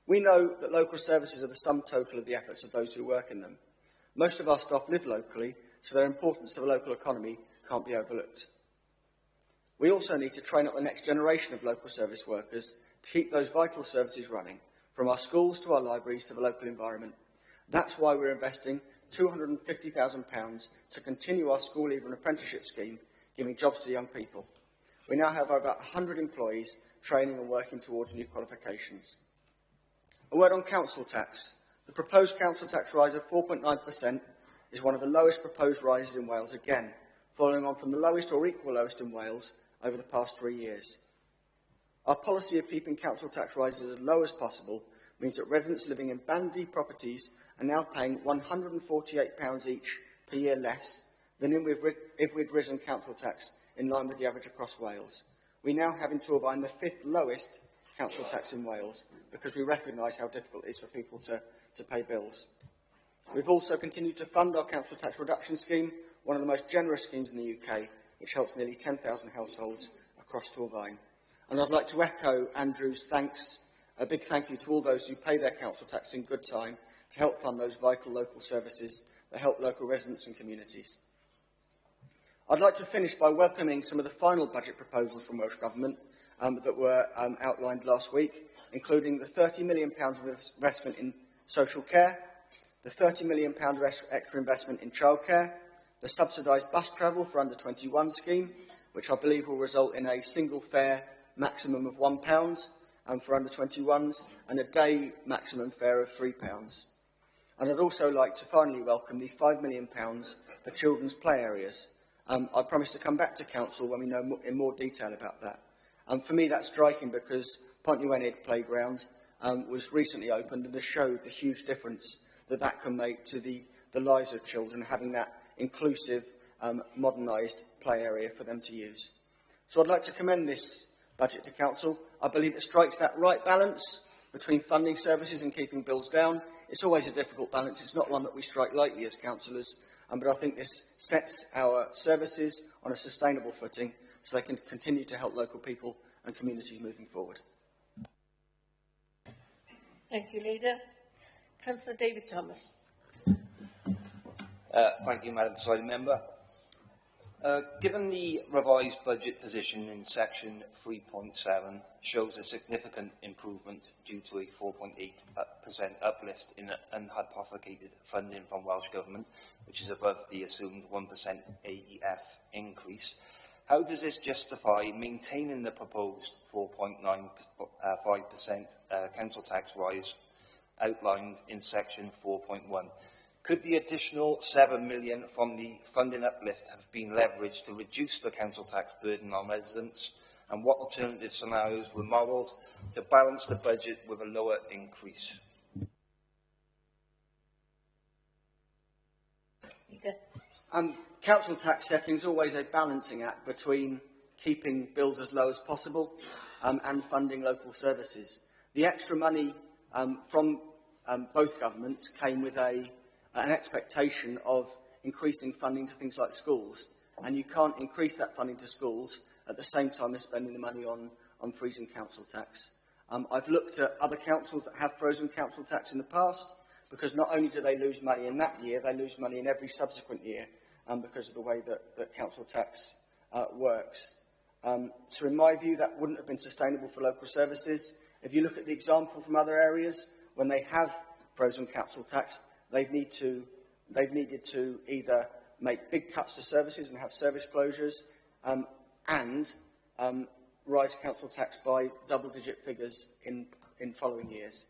We know that local services are the sum total of the efforts of those who work in them. Most of our staff live locally, so their importance to the local economy can't be overlooked. We also need to train up the next generation of local service workers to keep those vital services running, from our schools to our libraries to the local environment. That's why we're investing £250,000 to continue our school leaver and apprenticeship scheme, giving jobs to young people. We now have about 100 employees training and working towards new qualifications. A word on council tax. The proposed council tax rise of 4.9% is one of the lowest proposed rises in Wales again, following on from the lowest or equal lowest in Wales over the past 3 years. Our policy of keeping council tax rises as low as possible means that residents living in Band-D properties are now paying £148 each per year less than if we'd risen council tax in line with the average across Wales. We now have in Torfaen the 5th lowest council tax in Wales because we recognise how difficult it is for people to pay bills. We've also continued to fund our council tax reduction scheme, one of the most generous schemes in the UK, which helps nearly 10,000 households across Torfaen. And I'd like to echo Andrew's thanks, a big thank you to all those who pay their council tax in good time to help fund those vital local services that help local residents and communities. I'd like to finish by welcoming some of the final budget proposals from Welsh Government that were outlined last week, including the £30 million of investment in social care, the £30 million of extra investment in childcare, the subsidised bus travel for under-21 scheme, which I believe will result in a single fare maximum of £1 for under-21s and a day maximum fare of £3. And I'd also like to finally welcome the £5 million for children's play areas. I promise to come back to Council when we know in more detail about that. For me, that's striking because Pont Newydd Playground was recently opened and has showed the huge difference that can make to the lives of children, having that inclusive, modernised play area for them to use. So I'd like to commend this budget to Council. I believe it strikes that right balance between funding services and keeping bills down. It's always a difficult balance. It's not one that we strike lightly as councillors, but I think this sets our services on a sustainable footing so they can continue to help local people and communities moving forward. Thank you, Leader. Councillor David Thomas. Thank you, Madam Presiding Member. Given the revised budget position in section 3.7 shows a significant improvement due to a 4.8% uplift in unhypothecated funding from Welsh Government, which is above the assumed 1% AEF increase, how does this justify maintaining the proposed 4.95% council tax rise outlined in section 4.1? Could the additional £7 million from the funding uplift have been leveraged to reduce the council tax burden on residents? And what alternative scenarios were modelled to balance the budget with a lower increase? Council tax setting is always a balancing act between keeping bills as low as possible and funding local services. The extra money from both governments came with an expectation of increasing funding to things like schools, and you can't increase that funding to schools at the same time as spending the money on freezing council tax. I've looked at other councils that have frozen council tax in the past, because not only do they lose money in that year, they lose money in every subsequent year because of the way that council tax works. So in my view, that wouldn't have been sustainable for local services. If you look at the example from other areas, when they have frozen council tax, they've needed to either make big cuts to services and have service closures and rise council tax by double-digit figures in following years.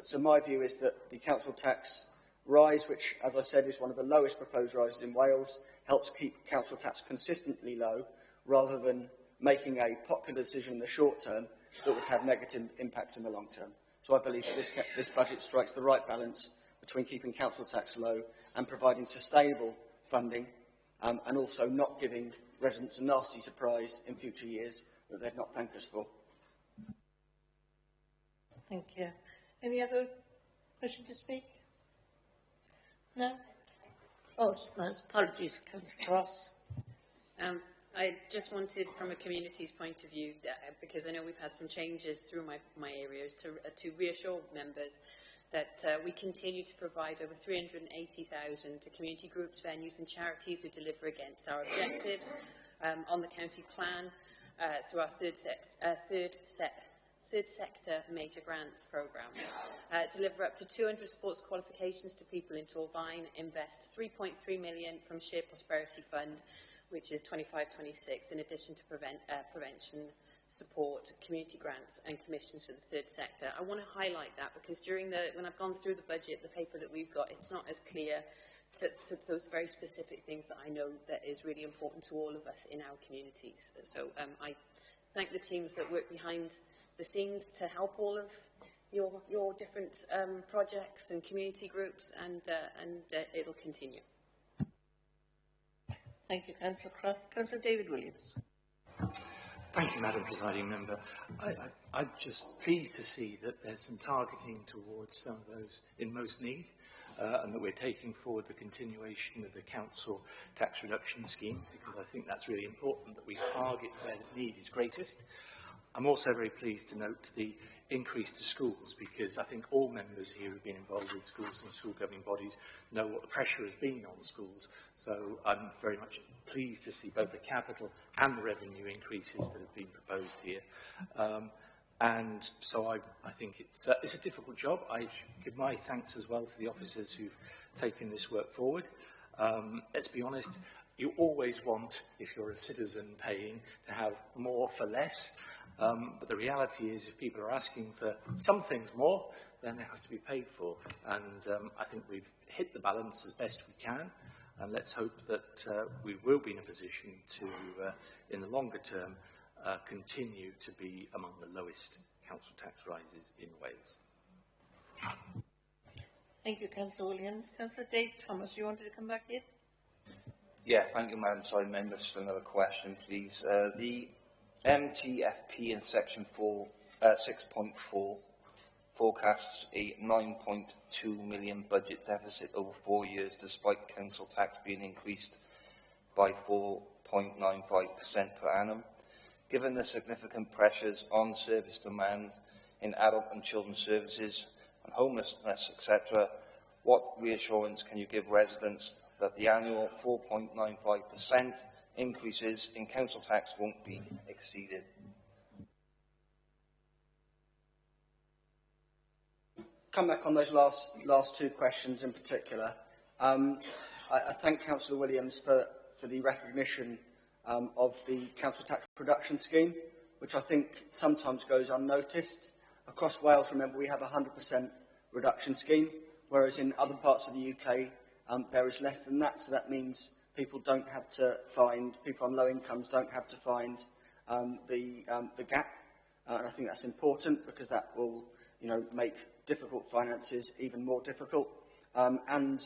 So my view is that the council tax rise, which, as I said, is one of the lowest proposed rises in Wales, helps keep council tax consistently low, rather than making a popular decision in the short term that would have negative impacts in the long term. So I believe that this budget strikes the right balance between keeping council tax low and providing sustainable funding, and also not giving residents a nasty surprise in future years that they'd not thank us for. Thank you. Any other question to speak? No? Oh, apologies, Councillor Cross. I just wanted, from a community's point of view, because I know we've had some changes through my areas, to reassure members that we continue to provide over 380,000 to community groups, venues and charities who deliver against our objectives on the county plan through our third sector major grants programme. Deliver up to 200 sports qualifications to people in Torvine, invest 3.3 million from Shared Prosperity Fund, which is 25-26, in addition to prevention, support, community grants and commissions for the third sector. I want to highlight that because when I've gone through the budget, the paper that we've got, it's not as clear to those very specific things that I know that is really important to all of us in our communities. So I thank the teams that work behind the scenes to help all of your different projects and community groups, and it'll continue. Thank you, Councillor Cross. Councillor David Williams. Thank you, Madam Presiding Member. I'm just pleased to see that there's some targeting towards some of those in most need, and that we're taking forward the continuation of the council tax reduction scheme, because I think that's really important that we target where the need is greatest. I'm also very pleased to note the increase to schools, because I think all members here who've been involved with schools and school governing bodies know what the pressure has been on schools. So I'm very much pleased to see both the capital and the revenue increases that have been proposed here. And so I think it's a difficult job. I give my thanks as well to the officers who've taken this work forward. Let's be honest, you always want, if you're a citizen paying, to have more for less. But the reality is, if people are asking for some things more, then it has to be paid for. And I think we've hit the balance as best we can. And let's hope that we will be in a position to, in the longer term, continue to be among the lowest council tax rises in Wales. Thank you, Councillor Williams. Councillor Dave Thomas, you wanted to come back in? Yeah, thank you, Madam Presiding Member. Just another question, please. The MTFP in section 6.4 forecasts a 9.2 million budget deficit over 4 years, despite council tax being increased by 4.95% per annum. Given the significant pressures on service demand in adult and children's services and homelessness, etc., what reassurance can you give residents that the annual 4.95% increases in council tax won't be exceeded? Come back on those last two questions in particular. I thank Councillor Williams for the recognition of the council tax reduction scheme, which I think sometimes goes unnoticed. Across Wales, remember, we have a 100% reduction scheme, whereas in other parts of the UK, there is less than that. So that means people don't have to find, people on low incomes don't have to find the gap. And I think that's important because that will, make difficult finances even more difficult. And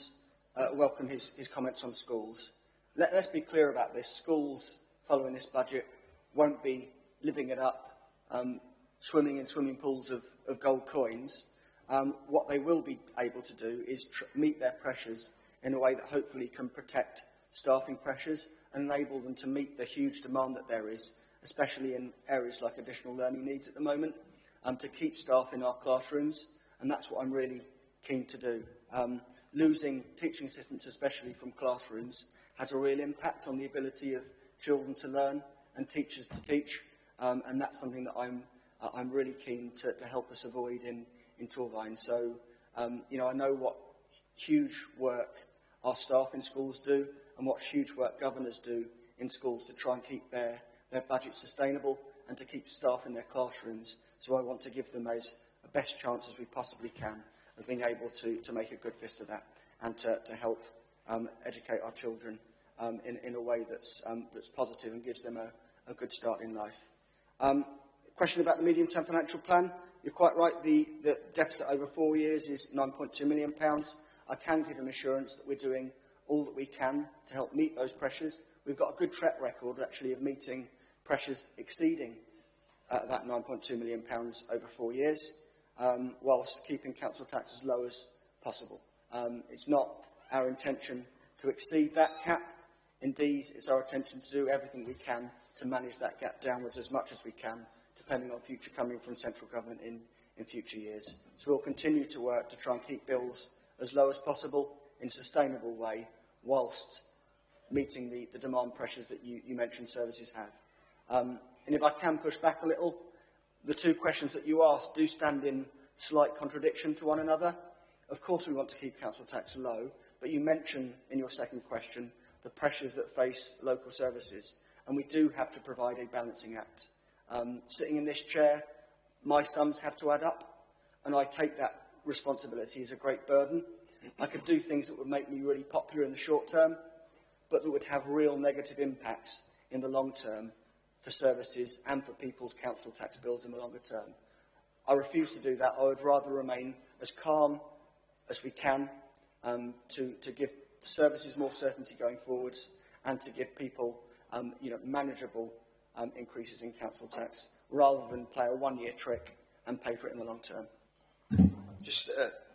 welcome his comments on schools. Let's be clear about this. Schools, following this budget, won't be living it up, swimming in swimming pools of gold coins. What they will be able to do is meet their pressures in a way that hopefully can protect staffing pressures and enable them to meet the huge demand that there is, especially in areas like additional learning needs at the moment, to keep staff in our classrooms. And that's what I'm really keen to do. Losing teaching assistants, especially from classrooms, has a real impact on the ability of children to learn and teachers to teach. And that's something that I'm really keen to help us avoid in Torvine. So, I know what huge work our staff in schools do and what huge work governors do in schools to try and keep their budget sustainable and to keep staff in their classrooms. So I want to give them as the best chance as we possibly can of being able to make a good fist of that and to help educate our children in a way that's positive and gives them a good start in life. Question about the medium-term financial plan. You're quite right, the deficit over 4 years is £9.2 million. I can give an assurance that we're doing all that we can to help meet those pressures. We've got a good track record, actually, of meeting pressures exceeding that £9.2 million over 4 years, whilst keeping council tax as low as possible. It's not our intention to exceed that cap Indeed, it's our intention to do everything we can to manage that gap downwards as much as we can, depending on future coming from central government in future years. So we'll continue to work to try and keep bills as low as possible in a sustainable way, whilst meeting the demand pressures that you mentioned services have. And if I can push back a little, the two questions that you asked do stand in slight contradiction to one another. Of course we want to keep council tax low, but you mention in your second question the pressures that face local services, and we do have to provide a balancing act. Sitting in this chair, my sums have to add up, and I take that responsibility as a great burden. I could do things that would make me really popular in the short term, but that would have real negative impacts in the long term for services and for people's council tax bills in the longer term. I refuse to do that. I would rather remain as calm as we can to give services more certainty going forwards and to give people manageable increases in council tax, rather than play a one-year trick and pay for it in the long term. Just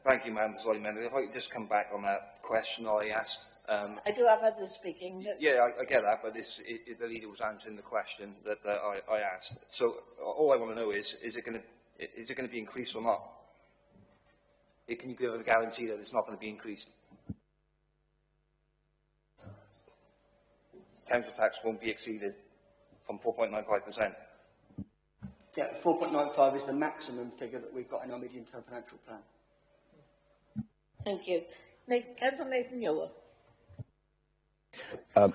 thank you, Madam Presiding Member. If I could just come back on that question I asked. I do have others speaking. Yeah, I get that, but the leader was answering the question that I asked. So all I want to know is it going to be increased or not? Can you give a guarantee that it's not going to be increased? Council tax won't be exceeded from 4.95%. Yeah, 4.95 is the maximum figure that we've got in our medium-term financial plan. Thank you. Councillor Nathan Yower.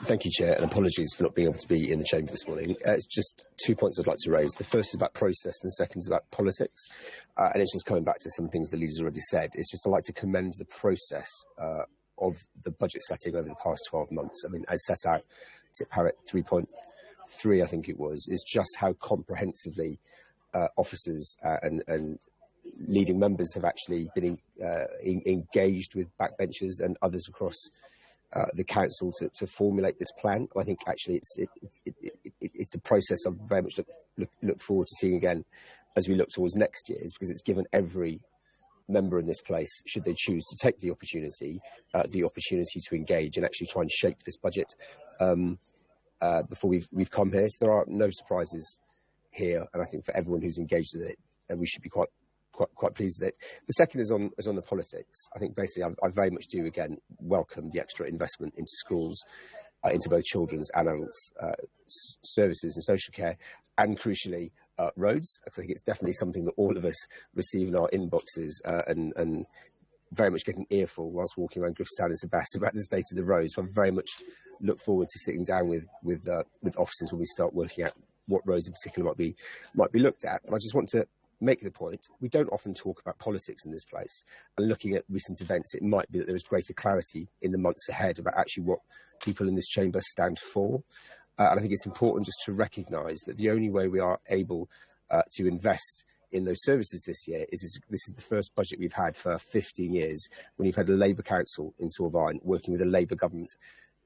Thank you, Chair, and apologies for not being able to be in the chamber this morning. It's just 2 points I'd like to raise. The first is about process and the second is about politics. And it's just coming back to some things the leaders already said. It's just I'd like to commend the process of the budget setting over the past 12 months. I mean, as set out, Tip Harriet 3.3, I think it was, is just how comprehensively officers and leading members have actually been engaged with backbenchers and others across the council to formulate this plan. I think actually it's a process I very much look forward to seeing again as we look towards next year, because it's given every member in this place, should they choose to take the opportunity to engage and actually try and shape this budget before we've come here. So there are no surprises here, and I think for everyone who's engaged with it, we should be quite pleased with it. The second is on the politics. I think basically I very much do again welcome the extra investment into schools, into both children's and adults services and social care, and crucially roads. I think it's definitely something that all of us receive in our inboxes and very much get an earful whilst walking around Griffstown and Sebastian about the state of the roads. So I very much look forward to sitting down with officers when we start working out what roads in particular might be looked at. And I just want to make the point, we don't often talk about politics in this place, and looking at recent events, it might be that there is greater clarity in the months ahead about actually what people in this chamber stand for. And I think it's important just to recognise that the only way we are able to invest in those services this year is this is the first budget we've had for 15 years, when you've had a Labour council in Torfaen working with a Labour government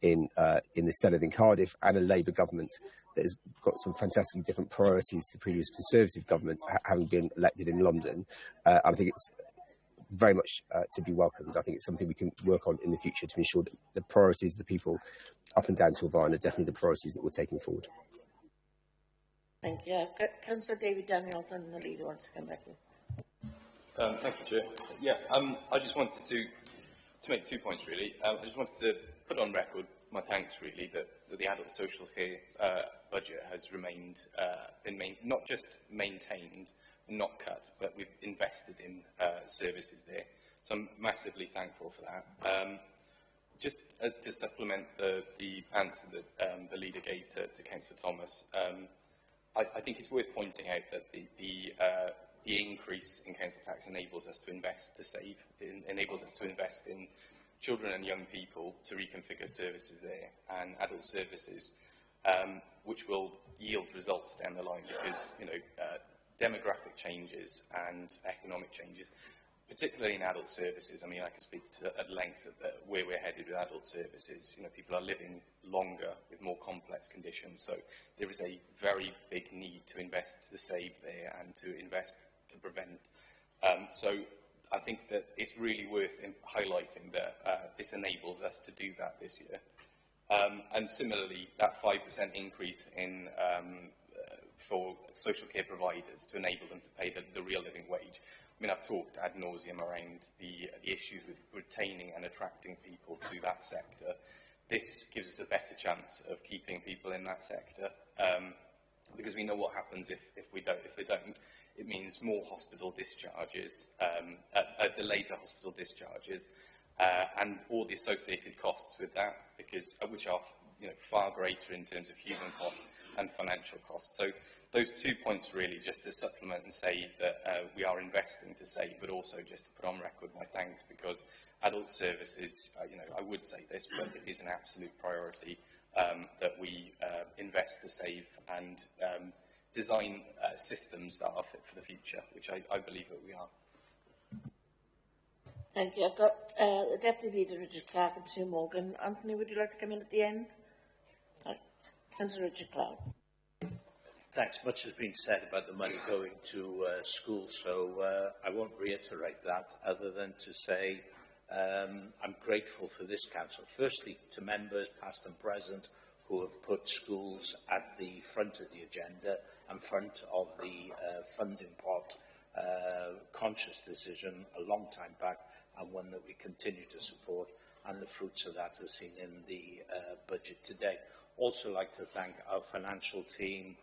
in the Senedd in Cardiff, and a Labour government that has got some fantastically different priorities to the previous Conservative government, having been elected in London. I think it's very much to be welcomed. I think it's something we can work on in the future to ensure that the priorities of the people up and down Torfaen are definitely the priorities that we're taking forward. Thank you. Councillor David Danielson, the leader, wants to come back in. Thank you, Chair. Yeah, I just wanted to make 2 points, really. I just wanted to put on record my thanks, really, that the adult social care budget has been not just maintained, not cut, but we've invested in services there. So I'm massively thankful for that. Just to supplement the answer that the leader gave to Councillor Thomas, I think it's worth pointing out that the increase in council tax enables us to invest to save, enables us to invest in children and young people to reconfigure services there and adult services, which will yield results down the line, because demographic changes and economic changes, particularly in adult services. I mean, I can speak at length at where we're headed with adult services. People are living longer with more complex conditions, so there is a very big need to invest to save there and to invest to prevent. So I think that it's really worth highlighting that this enables us to do that this year. And similarly, that 5% increase in for social care providers to enable them to pay the real living wage. I mean, I've talked ad nauseum around the issues with retaining and attracting people to that sector. This gives us a better chance of keeping people in that sector, because we know what happens if they don't. It means more hospital discharges, delayed hospital discharges, and all the associated costs with that, because which are far greater in terms of human cost and financial costs. So those 2 points really just to supplement and say that we are investing to save, but also just to put on record my thanks, because adult services, I would say this, but it is an absolute priority that we invest to save and design systems that are fit for the future, which I believe that we are. Thank you. I've got the Deputy Leader, Richard Clark, and Sue Morgan. Anthony, would you like to come in at the end? Councillor Richard Clark. Thanks. Much has been said about the money going to schools, so I won't reiterate that, other than to say I'm grateful for this council. Firstly, to members, past and present, who have put schools at the front of the agenda and front of the funding pot. Conscious decision a long time back, and one that we continue to support, and the fruits of that are seen in the budget today. Also like to thank our financial team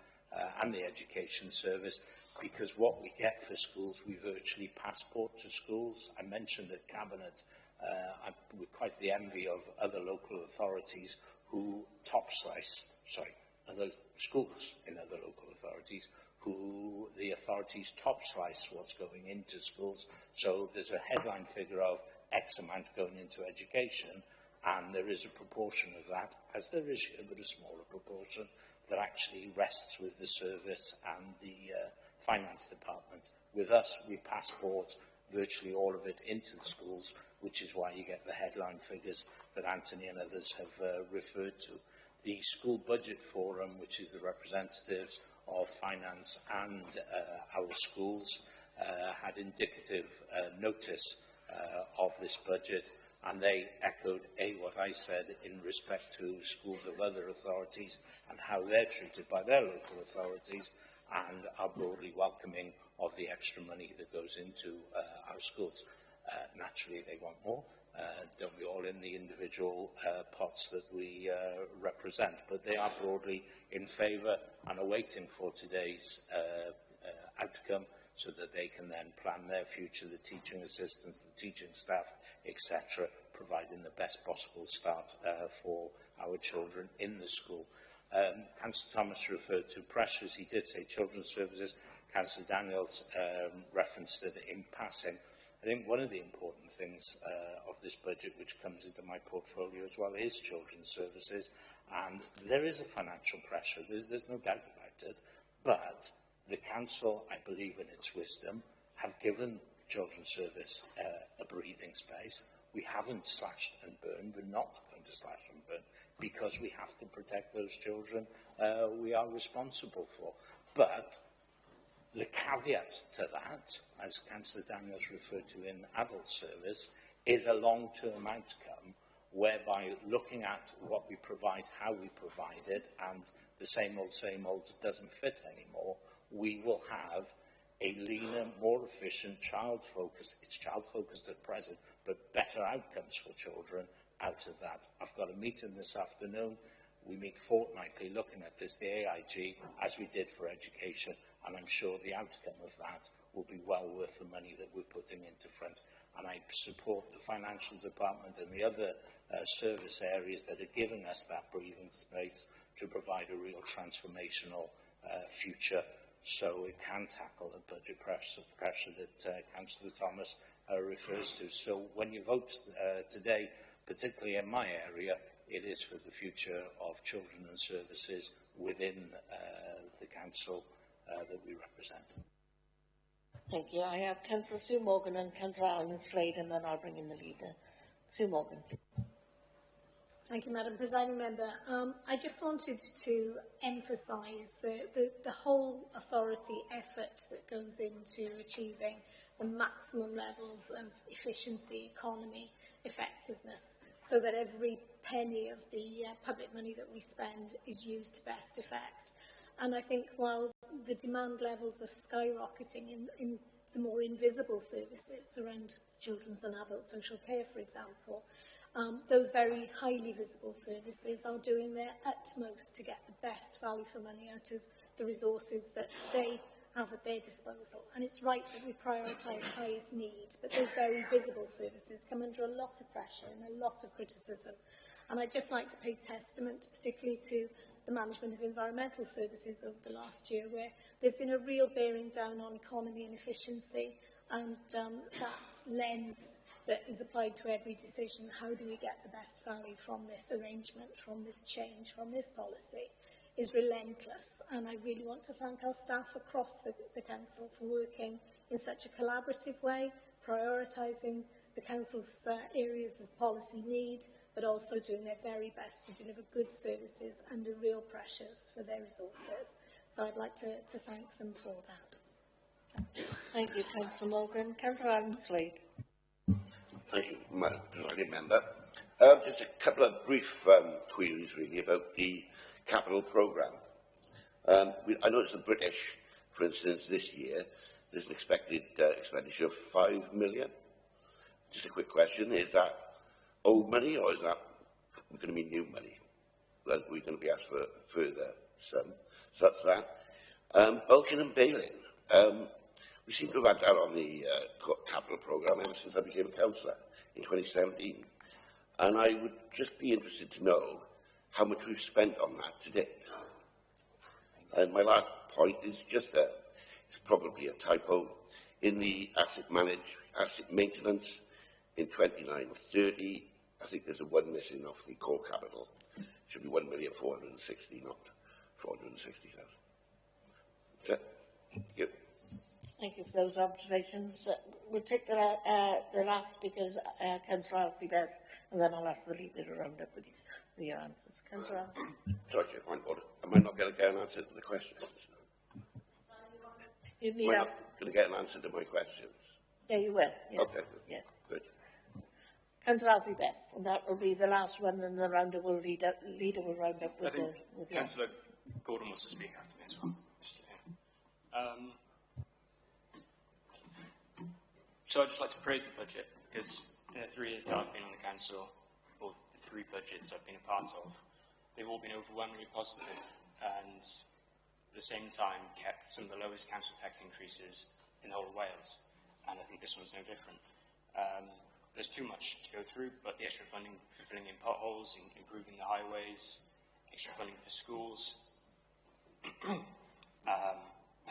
and the education service, because what we get for schools, we virtually passport to schools. I mentioned at Cabinet, we're quite the envy of other local authorities who other schools in other local authorities, who the authorities top slice what's going into schools. So there's a headline figure of X amount going into education, and there is a proportion of that, as there is here, but a smaller proportion, that actually rests with the service and the finance department. With us, we passport virtually all of it into the schools, which is why you get the headline figures that Anthony and others have referred to. The School Budget Forum, which is the representatives of finance and our schools, had indicative notice of this budget, and they echoed what I said in respect to schools of other authorities and how they're treated by their local authorities, and are broadly welcoming of the extra money that goes into our schools. Naturally, they want more. Don't we all in the individual pots that we represent, but they are broadly in favour and are waiting for today's outcome, so that they can then plan their future, the teaching assistants, the teaching staff, etc., providing the best possible start for our children in the school. Councillor Thomas referred to pressures. He did say children's services. Councillor Daniels referenced it in passing. I think one of the important things of this budget, which comes into my portfolio as well, is children's services. And there is a financial pressure, there's no doubt about it, but the council, I believe in its wisdom, have given children's service a breathing space. We haven't slashed and burned, we're not going to slash and burn, because we have to protect those children we are responsible for. But the caveat to that, as Councillor Daniels referred to in adult service, is a long-term outcome whereby looking at what we provide, how we provide it, and the same old doesn't fit anymore, we will have a leaner, more efficient, child-focused, it's child-focused at present, but better outcomes for children out of that. I've got a meeting this afternoon. We meet fortnightly looking at this, the AIG, as we did for education, and I'm sure the outcome of that will be well worth the money that we're putting into front. And I support the financial department and the other service areas that are giving us that breathing space to provide a real transformational future, so it can tackle the budget pressure that Councillor Thomas refers to. So when you vote today, particularly in my area, it is for the future of children and services within the council that we represent. Thank you. I have Councillor Sue Morgan and Councillor Alan Slade, and then I'll bring in the leader. Sue Morgan. Thank you, Madam Presiding Member. I just wanted to emphasise the whole authority effort that goes into achieving the maximum levels of efficiency, economy, effectiveness. so that every penny of the public money that we spend is used to best effect. And I think while the demand levels are skyrocketing in the more invisible services around children's and adult social care, for example, those very highly visible services are doing their utmost to get the best value for money out of the resources that they have at their disposal. And it's right that we prioritise highest need, but those very visible services come under a lot of pressure and a lot of criticism. And I'd just like to pay testament, particularly to the management of environmental services over the last year, where there's been a real bearing down on economy and efficiency, and that lens that is applied to every decision. How do we get the best value from this arrangement, from this change, from this policy, is relentless. And I really want to thank our staff across the Council for working in such a collaborative way, prioritising the Council's areas of policy need, but also doing their very best to deliver good services under real pressures for their resources. So I'd like to thank them for that. Thank you, Councillor Morgan. Councillor Alan Slade. Thank you, Madam Presiding Member. Just a couple of brief queries, really, about the capital programme. I noticed the British, for instance, this year, there's an expected expenditure of £5 million. Just a quick question, is that old money, or is that going to be new money? Are we going to be asked for a further sum? So that's that. Bulking and bailing. We seem to have had that on the capital programme ever since I became a councillor in 2017. And I would just be interested to know how much we've spent on that to date. And my last point is just it's probably a typo. In the asset maintenance in 2930, I think there's a 1 missing off the core capital. It should be 1,460,000, not 460,000. That's it. Thank you. Thank you for those observations. We'll take the last speakers, Councillor Alfie Best, and then I'll ask the leader to round up with your answers. Councillor Alfie. Sorry, Chair, point of order. Am I not going to get an answer to the questions? You need Am I not going to get an answer to my questions? Yeah, you will. Yeah. Okay. Yeah. Good. Councillor Alfie Best, and that will be the last one, and the leader will round up with the Councillor Gordon wants to speak after me as well. So I'd just like to praise the budget, because in the 3 years that I've been on the council, or the 3 budgets I've been a part of, they've all been overwhelmingly positive, and at the same time kept some of the lowest council tax increases in the whole of Wales, and I think this one's no different. There's too much to go through, but the extra funding for filling in potholes, improving the highways, extra funding for schools, I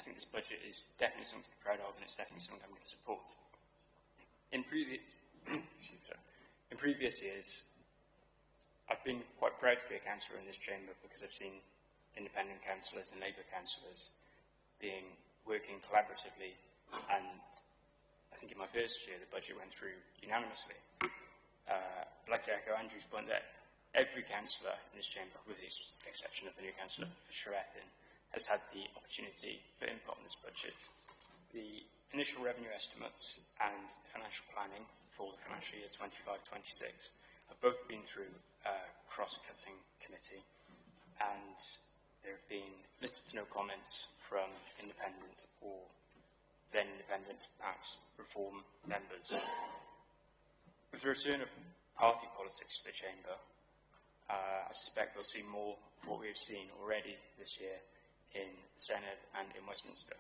think this budget is definitely something to be proud of, and it's definitely something I'm going to support. In previous years, I've been quite proud to be a councillor in this chamber, because I've seen independent councillors and Labour councillors working collaboratively, and I think in my first year the budget went through unanimously. I'd like to echo Andrew's point that every councillor in this chamber, with the exception of the new councillor for Shrewethin, has had the opportunity for input on this budget. The initial revenue estimates and financial planning for the financial year 25-26 have both been through a cross-cutting committee, and there have been little to no comments from independent or then independent, perhaps, reform members. With the return of party politics to the chamber, I suspect we'll see more of what we've seen already this year in the Senedd and in Westminster,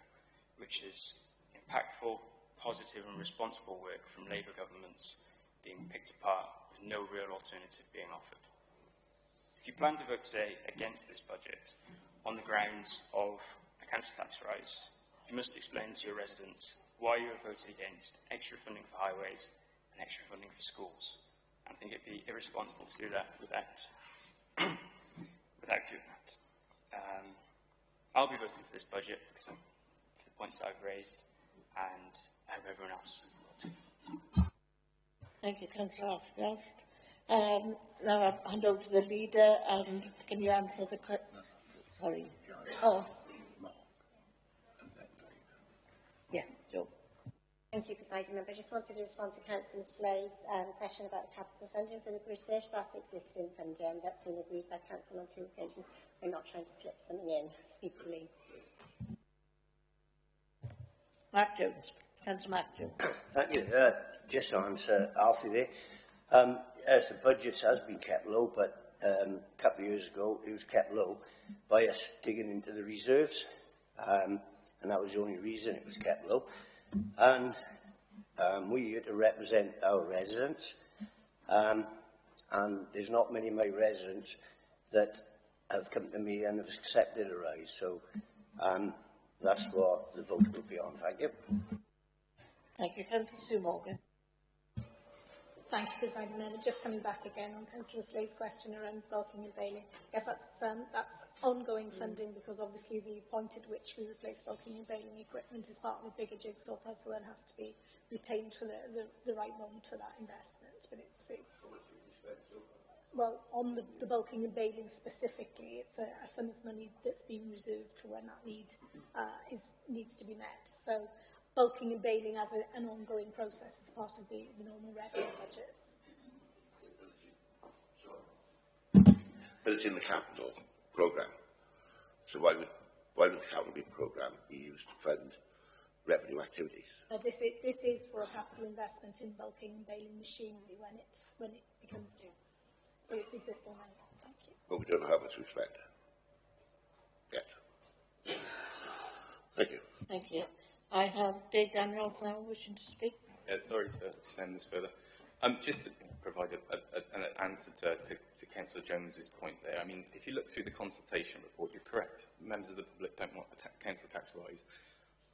which is impactful, positive and responsible work from Labour governments being picked apart with no real alternative being offered. If you plan to vote today against this budget on the grounds of a council tax rise, you must explain to your residents why you have voted against extra funding for highways and extra funding for schools. I think it'd be irresponsible to do that without doing that. I'll be voting for this budget because of the points that I've raised, and I hope everyone else will too. Thank you, Councillor Alfie. Now I'll hand over to the leader, and can you answer the question? Sorry. Oh. Yeah, Joe. Thank you, Presiding Member. I just wanted to respond to Councillor Slade's question about the capital funding for the British. That's existing funding that's been agreed by Council on 2 occasions. We're not trying to slip something in sneakily. Mark Jones. Councillor Mark Jones. Thank you. Just to answer Alfie there. As the budget has been kept low, but a couple of years ago it was kept low by us digging into the reserves, and that was the only reason it was kept low. And we're here to represent our residents, and there's not many of my residents that have come to me and have accepted a rise. So that's what the vote will be on. Thank you. Thank you. Councillor Sue Morgan. Thank you, Presiding Member. Just coming back again on Councillor Slade's question around bulking and baling. Yes, that's ongoing funding, because obviously the point at which we replace bulking and baling equipment is part of a bigger jigsaw puzzle and has to be retained for the right moment for that investment. But it's well, on the bulking and baling specifically, it's a sum of money that's been reserved for when that need needs to be met. So bulking and baling as an ongoing process is part of the normal revenue budgets. But it's in the capital programme. So why would the capital programme be used to fund revenue activities? This is for a capital investment in bulking and baling machinery when it becomes due. So it's existing money. Thank you. But we don't know how much we spent yet. Thank you. Thank you. I have Dave Daniels now wishing to speak. Yeah, sorry to extend this further. Just to provide an answer to Councillor Jones's point there. I mean, if you look through the consultation report, you're correct. Members of the public don't want a council tax rise.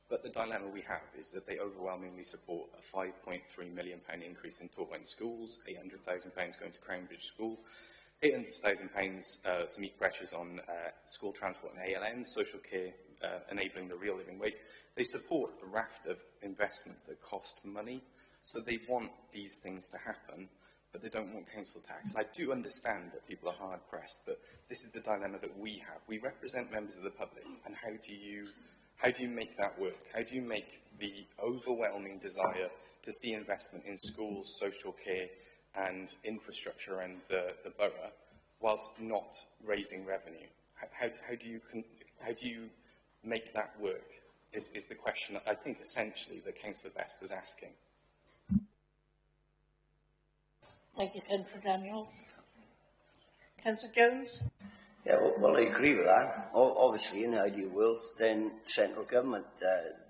But the dilemma we have is that they overwhelmingly support a £5.3 million increase in Torrent schools, £800,000 going to Cranbridge School, £800,000 to meet pressures on school transport and ALN, social care, enabling the real living wage. They support a raft of investments that cost money, so they want these things to happen, but they don't want council tax. And I do understand that people are hard-pressed, but this is the dilemma that we have. We represent members of the public, and how do you make that work? How do you make the overwhelming desire to see investment in schools, social care, and infrastructure and the borough, whilst not raising revenue? How do you make that work? Is the question, I think, essentially, that Councillor Best was asking. Thank you, Councillor Daniels. Councillor Jones? Yeah, well, I agree with that. Obviously, in the ideal world, then central government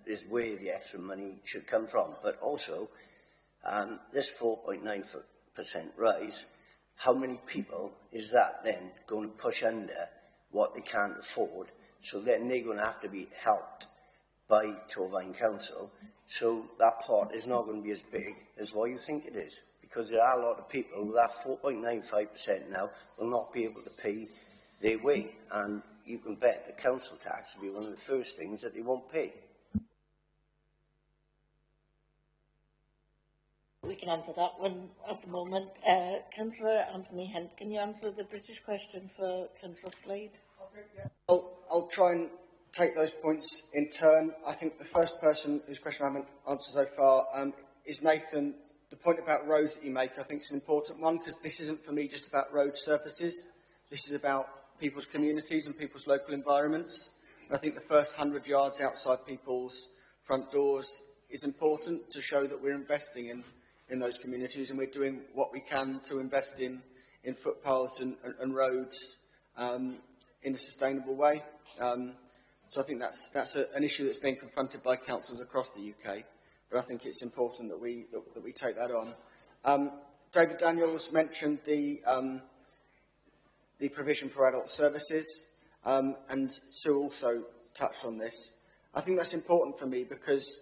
is where the extra money should come from. But also, this 4.9% rise, how many people is that then going to push under what they can't afford? So then they're going to have to be helped by Torvine Council. So that pot is not going to be as big as what you think it is. Because there are a lot of people with that 4.95% now will not be able to pay their way. And you can bet the council tax will be one of the first things that they won't pay. We can answer that one at the moment. Councillor Anthony Hent, can you answer the British question for Councillor Slade? I'll try and take those points in turn. I think the first person whose question I haven't answered so far is Nathan. The point about roads that you make, I think, is an important one, because this isn't for me just about road surfaces. This is about people's communities and people's local environments. And I think the first 100 yards outside people's front doors is important to show that we're investing in those communities, and we're doing what we can to invest in footpaths and roads in a sustainable way. So I think that's an issue that's being confronted by councils across the UK. But I think it's important that we take that on. David Daniels mentioned the provision for adult services, and Sue also touched on this. I think that's important for me because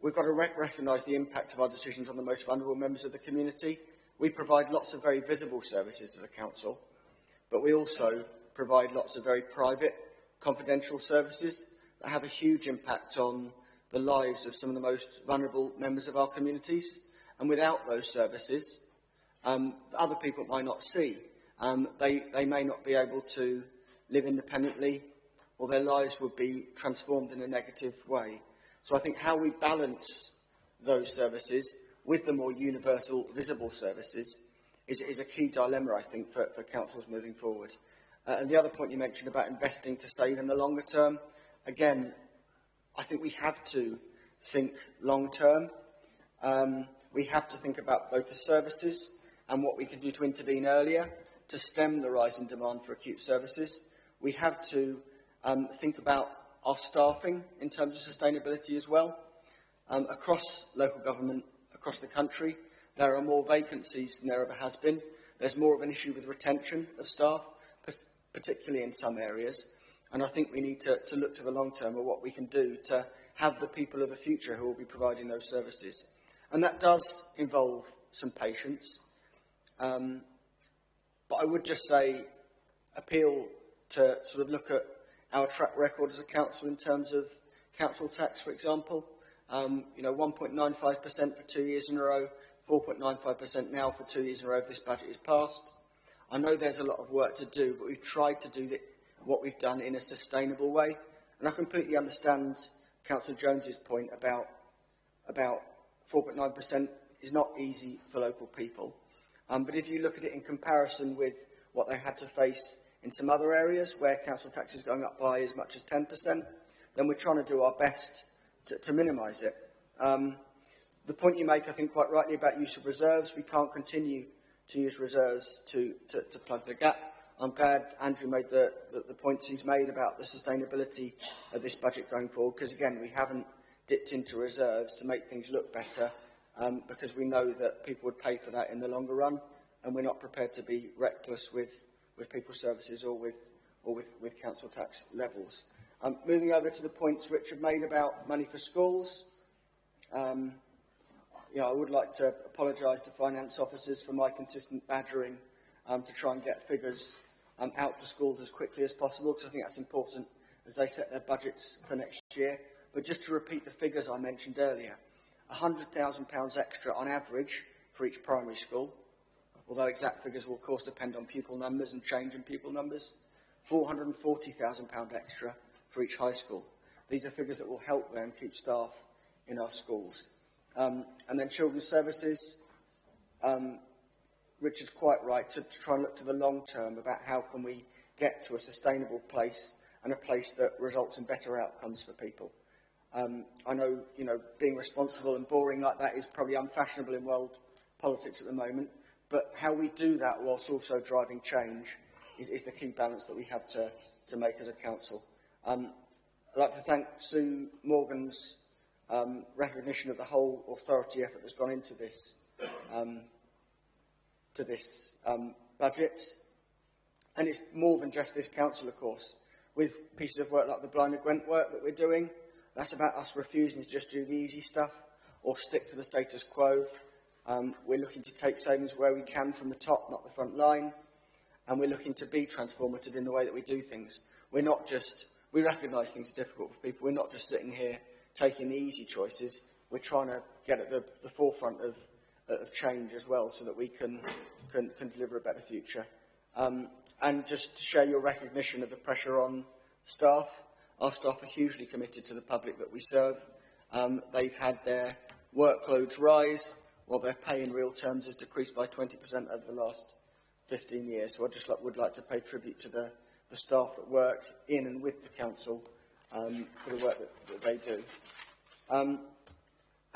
we've got to recognise the impact of our decisions on the most vulnerable members of the community. We provide lots of very visible services as a council, but we also provide lots of very private, confidential services that have a huge impact on the lives of some of the most vulnerable members of our communities. And without those services, other people might not see. They may not be able to live independently, or their lives would be transformed in a negative way. So I think how we balance those services with the more universal, visible services is a key dilemma, I think, for councils moving forward. And the other point you mentioned about investing to save in the longer term, again, I think we have to think long term. We have to think about both the services and what we can do to intervene earlier to stem the rise in demand for acute services. We have to think about our staffing in terms of sustainability as well. Across local government, across the country, there are more vacancies than there ever has been. There's more of an issue with retention of staff, particularly in some areas. And I think we need to look to the long term of what we can do to have the people of the future who will be providing those services. And that does involve some patience. But I would just say, appeal to sort of look at our track record as a council in terms of council tax, for example. 1.95% for 2 years in a row, 4.95% now for 2 years in a row if this budget is passed. I know there's a lot of work to do, but we've tried to do what we've done in a sustainable way. And I completely understand Councillor Jones's point about 4.9% is not easy for local people. But if you look at it in comparison with what they had to face in some other areas where council tax is going up by as much as 10%, then we're trying to do our best to minimise it. The point you make, I think, quite rightly about use of reserves, we can't continue to use reserves to plug the gap. I'm glad Andrew made the points he's made about the sustainability of this budget going forward, because, again, we haven't dipped into reserves to make things look better, because we know that people would pay for that in the longer run, and we're not prepared to be reckless with people's services or with council tax levels. Moving over to the points Richard made about money for schools, I would like to apologise to finance officers for my consistent badgering to try and get figures out to schools as quickly as possible, because I think that's important as they set their budgets for next year. But just to repeat the figures I mentioned earlier, £100,000 extra on average for each primary school, although exact figures will of course depend on pupil numbers and change in pupil numbers, £440,000 extra for each high school. These are figures that will help them keep staff in our schools. And then children's services, Richard's quite right to try and look to the long term about how can we get to a sustainable place and a place that results in better outcomes for people. I know, being responsible and boring like that is probably unfashionable in world politics at the moment, but how we do that whilst also driving change is the key balance that we have to make as a council. I'd like to thank Sue Morgan's recognition of the whole authority effort that's gone into this budget. And it's more than just this council, of course. With pieces of work like the Blind and Gwent work that we're doing, that's about us refusing to just do the easy stuff or stick to the status quo. We're looking to take savings where we can from the top, not the front line. And we're looking to be transformative in the way that we do things. We recognise things are difficult for people. We're not just sitting here taking the easy choices. We're trying to get at the forefront of change as well, so that we can deliver a better future. And just to share your recognition of the pressure on staff, our staff are hugely committed to the public that we serve. They've had their workloads rise, while their pay in real terms has decreased by 20% over the last 15 years. So I just would like to pay tribute to the staff that work in and with the council for the work that they do.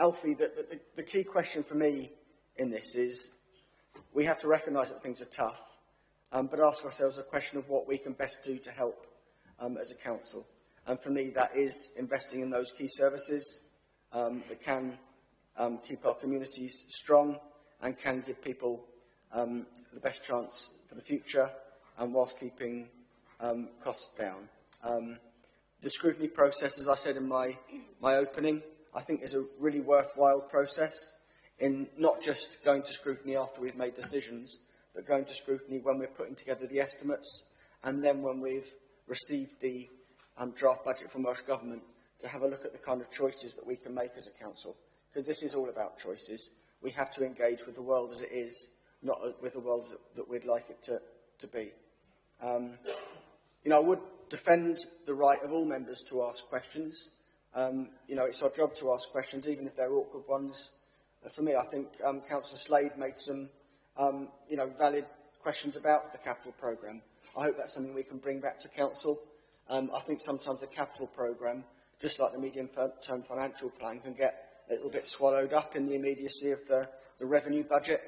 Alfie, the key question for me in this is we have to recognise that things are tough, but ask ourselves a question of what we can best do to help as a council. And for me, that is investing in those key services that can keep our communities strong and can give people the best chance for the future, and whilst keeping costs down. The scrutiny process, as I said in my opening, I think is a really worthwhile process in not just going to scrutiny after we've made decisions, but going to scrutiny when we're putting together the estimates, and then when we've received the draft budget from Welsh Government, to have a look at the kind of choices that we can make as a council. Because this is all about choices. We have to engage with the world as it is, not with the world that we'd like it to be. I would defend the right of all members to ask questions. You know, it's our job to ask questions, even if they're awkward ones. For me, I think Councillor Slade made some, you know, valid questions about the capital programme. I hope that's something we can bring back to Council. I think sometimes the capital programme, just like the medium-term financial plan, can get a little bit swallowed up in the immediacy of the revenue budget.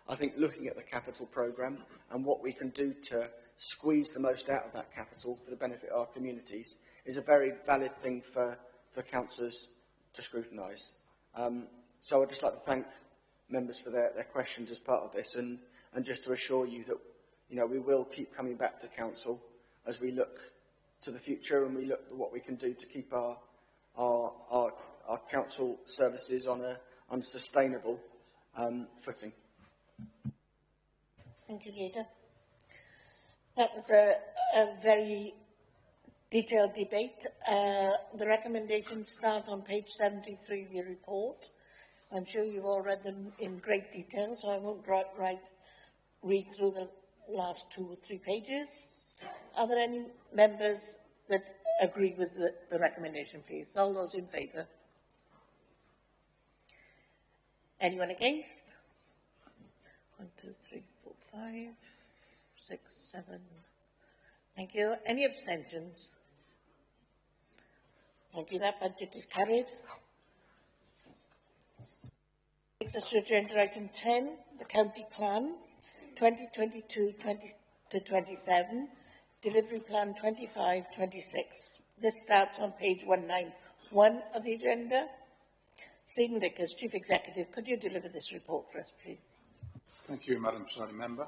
I think looking at the capital programme and what we can do to squeeze the most out of that capital for the benefit of our communities is a very valid thing for councillors to scrutinise. So I'd just like to thank members for their questions as part of this, and just to assure you that, you know, we will keep coming back to Council as we look to the future and we look at what we can do to keep our Council services on a sustainable footing. Thank you, Leader. That was a very detailed debate. The recommendations start on page 73 of your report. I'm sure you've all read them in great detail, so I won't read through the last 2 or 3 pages. Are there any members that agree with the recommendation, please? All those in favour? Anyone against? 1, 2, 3, 4, 5, 6, 7. Thank you. Any abstentions? Thank you. That budget is carried. Takes us to agenda item 10, the County Plan 2022-2027, Delivery Plan 25-26. This starts on page 191 of the agenda. Stephen Vickers, Chief Executive, could you deliver this report for us, please? Thank you, Madam Presiding Member.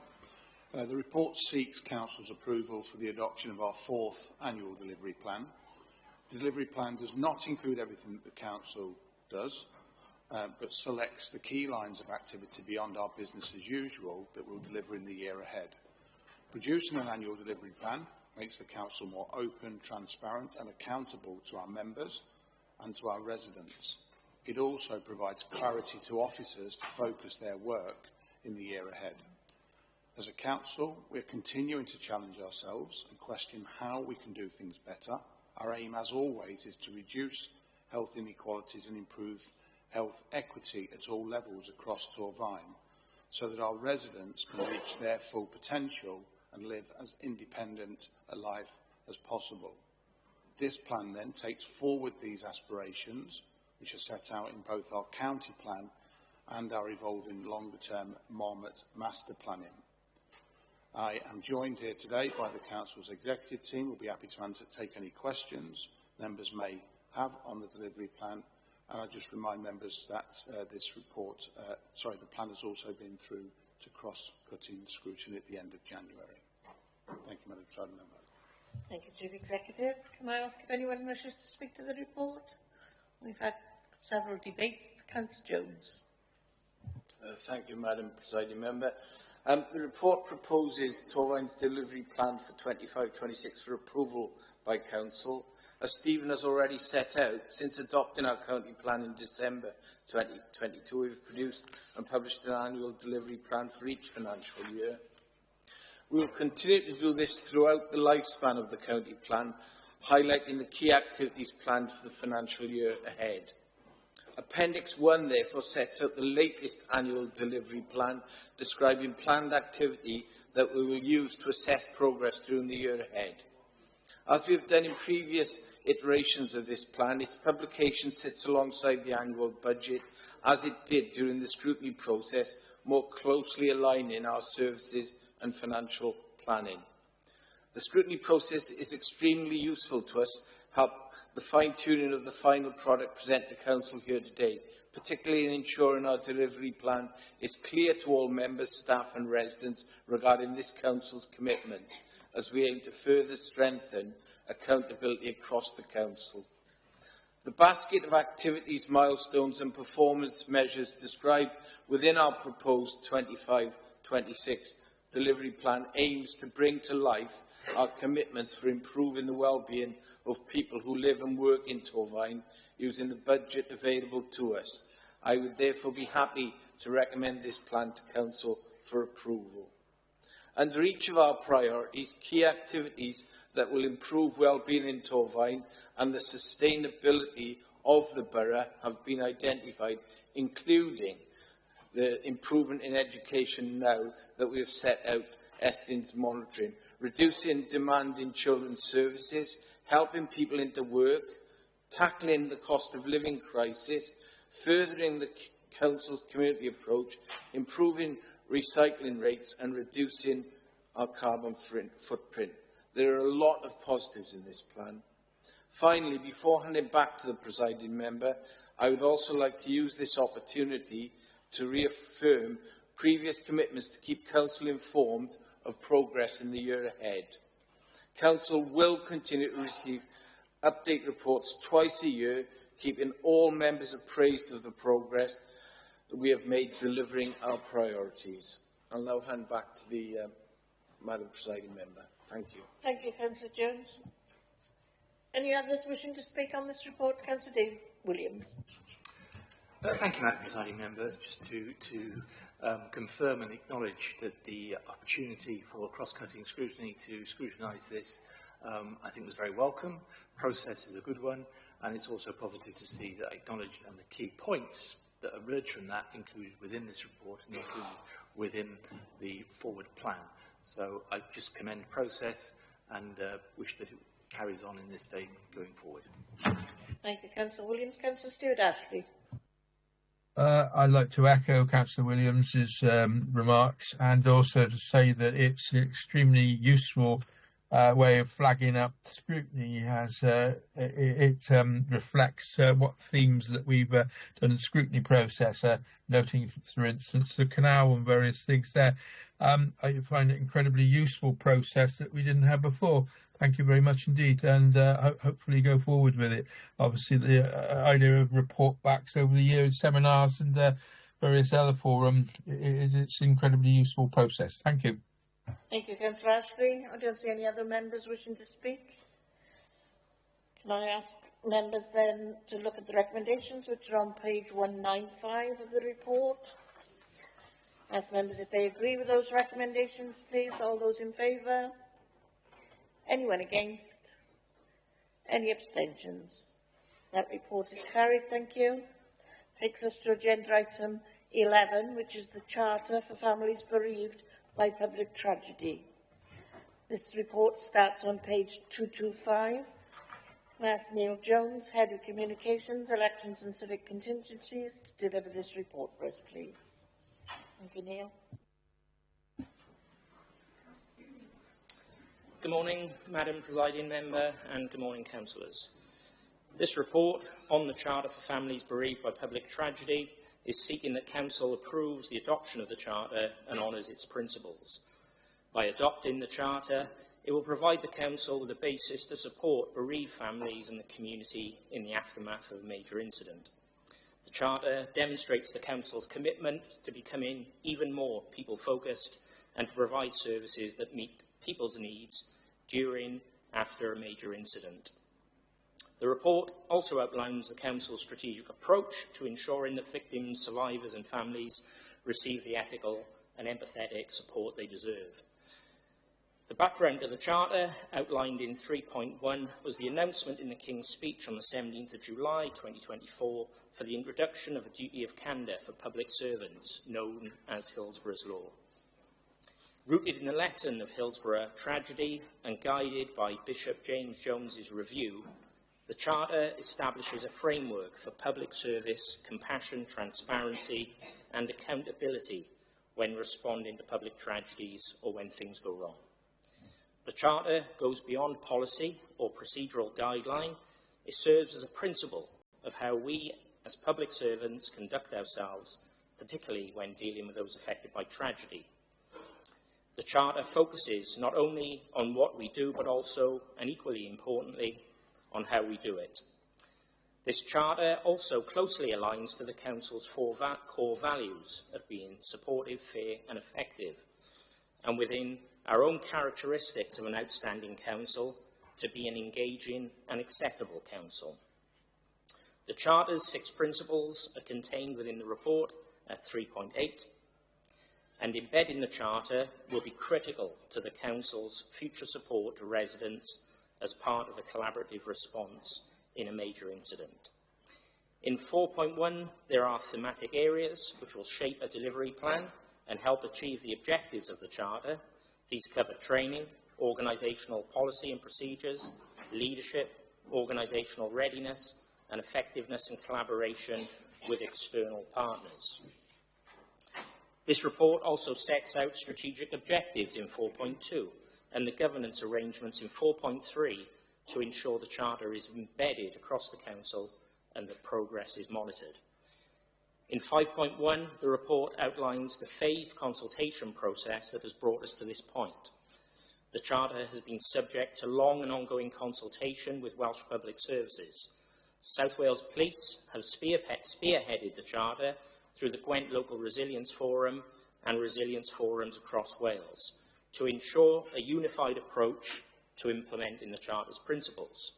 The report seeks Council's approval for the adoption of our 4th annual delivery plan. The delivery plan does not include everything that the Council does, but selects the key lines of activity beyond our business as usual that we'll deliver in the year ahead. Producing an annual delivery plan makes the Council more open, transparent and accountable to our members and to our residents. It also provides clarity to officers to focus their work in the year ahead. As a Council, we're continuing to challenge ourselves and question how we can do things better. Our aim, as always, is to reduce health inequalities and improve health equity at all levels across Torfaen, so that our residents can reach their full potential and live as independent a life as possible. This plan then takes forward these aspirations, which are set out in both our county plan and our evolving longer-term Marmot master planning. I am joined here today by the Council's executive team. We'll be happy to take any questions members may have on the delivery plan. And I just remind members that this report, the plan has also been through to cross-cutting scrutiny at the end of January. Thank you, Madam Presiding Member. Thank you, Chief Executive. Can I ask if anyone wishes to speak to the report? We've had several debates. Councillor Jones. Thank you, Madam Presiding Member. The report proposes Torfaen's delivery plan for 25-26 for approval by Council. As Stephen has already set out, since adopting our county plan in December 2022, we have produced and published an annual delivery plan for each financial year. We will continue to do this throughout the lifespan of the county plan, highlighting the key activities planned for the financial year ahead. Appendix 1, therefore, sets out the latest annual delivery plan, describing planned activity that we will use to assess progress during the year ahead. As we have done in previous iterations of this plan, its publication sits alongside the annual budget, as it did during the scrutiny process, more closely aligning our services and financial planning. The scrutiny process is extremely useful to us, help the fine-tuning of the final product presented to Council here today, particularly in ensuring our delivery plan is clear to all members, staff and residents regarding this Council's commitment, as we aim to further strengthen accountability across the Council. The basket of activities, milestones and performance measures described within our proposed 25-26 delivery plan aims to bring to life our commitments for improving the well-being of people who live and work in Torfaen using the budget available to us. I would therefore be happy to recommend this plan to Council for approval. Under each of our priorities, key activities that will improve well-being in Torfaen and the sustainability of the borough have been identified, including the improvement in education now that we have set out Estin's monitoring, reducing demand in children's services, helping people into work, tackling the cost of living crisis, furthering the Council's community approach, improving recycling rates and reducing our carbon footprint. There are a lot of positives in this plan. Finally, before handing back to the presiding member, I would also like to use this opportunity to reaffirm previous commitments to keep Council informed of progress in the year ahead. Council will continue to receive update reports twice a year, keeping all members appraised of the progress that we have made delivering our priorities. I'll now hand back to the Madam Presiding Member. Thank you. Thank you, Councillor Jones. Any others wishing to speak on this report? Councillor Dave Williams. Thank you, Madam Presiding Member. Just to confirm and acknowledge that the opportunity for cross-cutting scrutiny to scrutinise this, I think was very welcome. Process is a good one, and it's also positive to see that acknowledged and the key points that emerge from that included within this report and included within the forward plan. So I just commend the process and wish that it carries on in this vein going forward. Thank you, Councillor Williams. Councillor Stewart Ashley. I'd like to echo Councillor Williams's remarks and also to say that it's an extremely useful way of flagging up scrutiny. It reflects what themes that we've done in the scrutiny process, noting, for instance, the canal and various things there. I find it an incredibly useful process that we didn't have before. Thank you very much indeed, and hopefully go forward with it. Obviously, the idea of report backs over the years, seminars and various other forums, it's an incredibly useful process. Thank you. Thank you, Councillor Ashley. I don't see any other members wishing to speak. Can I ask members then to look at the recommendations, which are on page 195 of the report? Ask members if they agree with those recommendations, please. All those in favour? Anyone against? Any abstentions? That report is carried, thank you. Takes us to agenda item 11, which is the Charter for Families Bereaved by Public Tragedy. This report starts on page 225. I ask Neil Jones, Head of Communications, Elections and Civic Contingencies, to deliver this report for us, please. Thank you, Neil. Good morning, Madam Presiding Member, and good morning, Councillors. This report on the Charter for Families Bereaved by Public Tragedy is seeking that Council approves the adoption of the Charter and honours its principles. By adopting the Charter, it will provide the Council with a basis to support bereaved families and the community in the aftermath of a major incident. The Charter demonstrates the Council's commitment to becoming even more people-focused and to provide services that meet people's needs during, after a major incident. The report also outlines the Council's strategic approach to ensuring that victims, survivors and families receive the ethical and empathetic support they deserve. The background to the Charter, outlined in 3.1, was the announcement in the King's Speech on the 17th of July 2024 for the introduction of a duty of candour for public servants, known as Hillsborough's Law. Rooted in the lesson of Hillsborough tragedy and guided by Bishop James Jones's review, the Charter establishes a framework for public service, compassion, transparency and accountability when responding to public tragedies or when things go wrong. The Charter goes beyond policy or procedural guideline. It serves as a principle of how we, as public servants, conduct ourselves, particularly when dealing with those affected by tragedy. The Charter focuses not only on what we do, but also, and equally importantly, on how we do it. This Charter also closely aligns to the Council's four core values of being supportive, fair and effective, and within our own characteristics of an outstanding Council, to be an engaging and accessible Council. The Charter's 6 principles are contained within the report at 3.8, and embedding the Charter will be critical to the Council's future support to residents as part of a collaborative response in a major incident. In 4.1, there are thematic areas which will shape a delivery plan and help achieve the objectives of the Charter. These cover training, organisational policy and procedures, leadership, organisational readiness, and effectiveness and collaboration with external partners. This report also sets out strategic objectives in 4.2 and the governance arrangements in 4.3 to ensure the Charter is embedded across the Council and that progress is monitored. In 5.1, the report outlines the phased consultation process that has brought us to this point. The Charter has been subject to long and ongoing consultation with Welsh Public Services. South Wales Police have spearheaded the Charter through the Gwent Local Resilience Forum and resilience forums across Wales to ensure a unified approach to implementing the Charter's principles.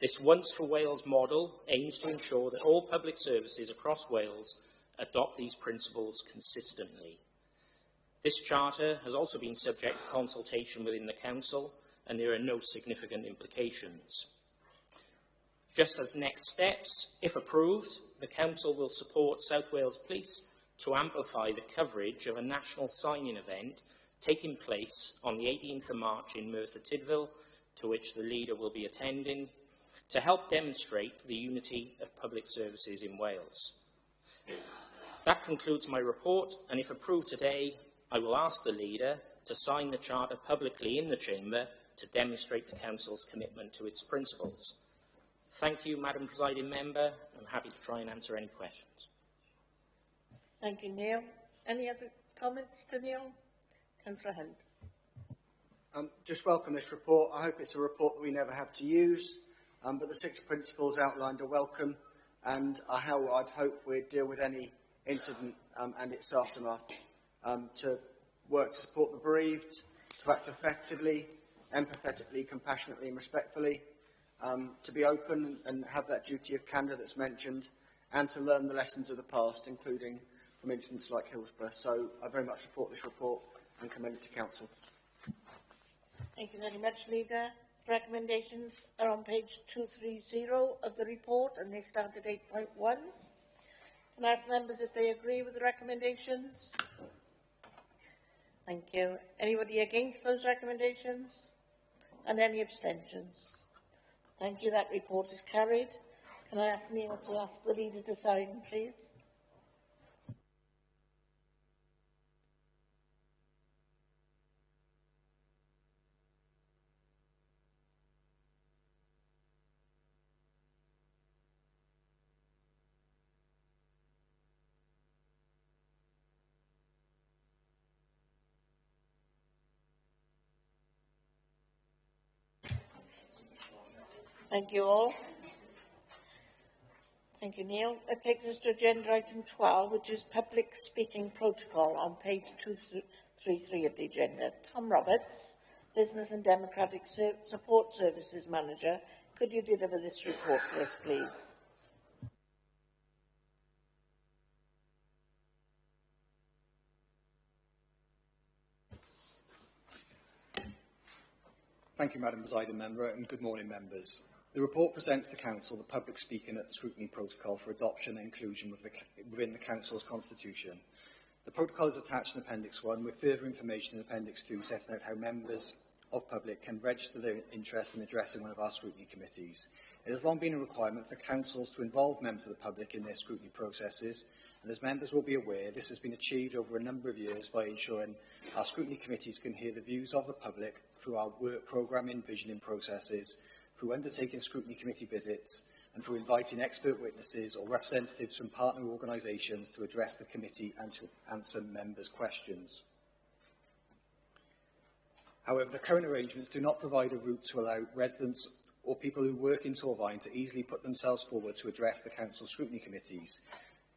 This Once for Wales model aims to ensure that all public services across Wales adopt these principles consistently. This Charter has also been subject to consultation within the Council, and there are no significant implications. Just as next steps, if approved, the Council will support South Wales Police to amplify the coverage of a national signing event taking place on the 18th of March in Merthyr Tydfil, to which the leader will be attending, to help demonstrate the unity of public services in Wales. That concludes my report, and if approved today, I will ask the leader to sign the Charter publicly in the Chamber to demonstrate the Council's commitment to its principles. Thank you, Madam Presiding Member. I'm happy to try and answer any questions. Thank you, Neil. Any other comments to Neil? Councillor Hunt. Just welcome this report. I hope it's a report that we never have to use, but the 6 principles outlined are welcome, and I'd hope we'd deal with any incident and its aftermath, to work to support the bereaved, to act effectively, empathetically, compassionately and respectfully, to be open and have that duty of candour that's mentioned, and to learn the lessons of the past, including from incidents like Hillsborough. So I very much support this report and commend it to Council. Thank you very much, Leader. Recommendations are on page 230 of the report, and they start at 8.1. Can I ask members if they agree with the recommendations? Thank you. Anybody against those recommendations? And any abstentions? Thank you. That report is carried. Can I ask Neil to ask the Leader to sign, please? Thank you all. Thank you, Neil. That takes us to agenda item 12, which is public speaking protocol on page 233 of the agenda. Tom Roberts, Business and Democratic Support Services Manager. Could you deliver this report for us, please? Thank you, Madam Presiding Member, and good morning, members. The report presents to Council the public speaking at scrutiny protocol for adoption and inclusion within the Council's constitution. The protocol is attached in Appendix 1 with further information in Appendix 2 setting out how members of public can register their interest in addressing one of our scrutiny committees. It has long been a requirement for councils to involve members of the public in their scrutiny processes, and as members will be aware, this has been achieved over a number of years by ensuring our scrutiny committees can hear the views of the public through our work programming, visioning processes, through undertaking scrutiny committee visits, and through inviting expert witnesses or representatives from partner organisations to address the committee and to answer members' questions. However, the current arrangements do not provide a route to allow residents or people who work in Torfaen to easily put themselves forward to address the Council scrutiny committees.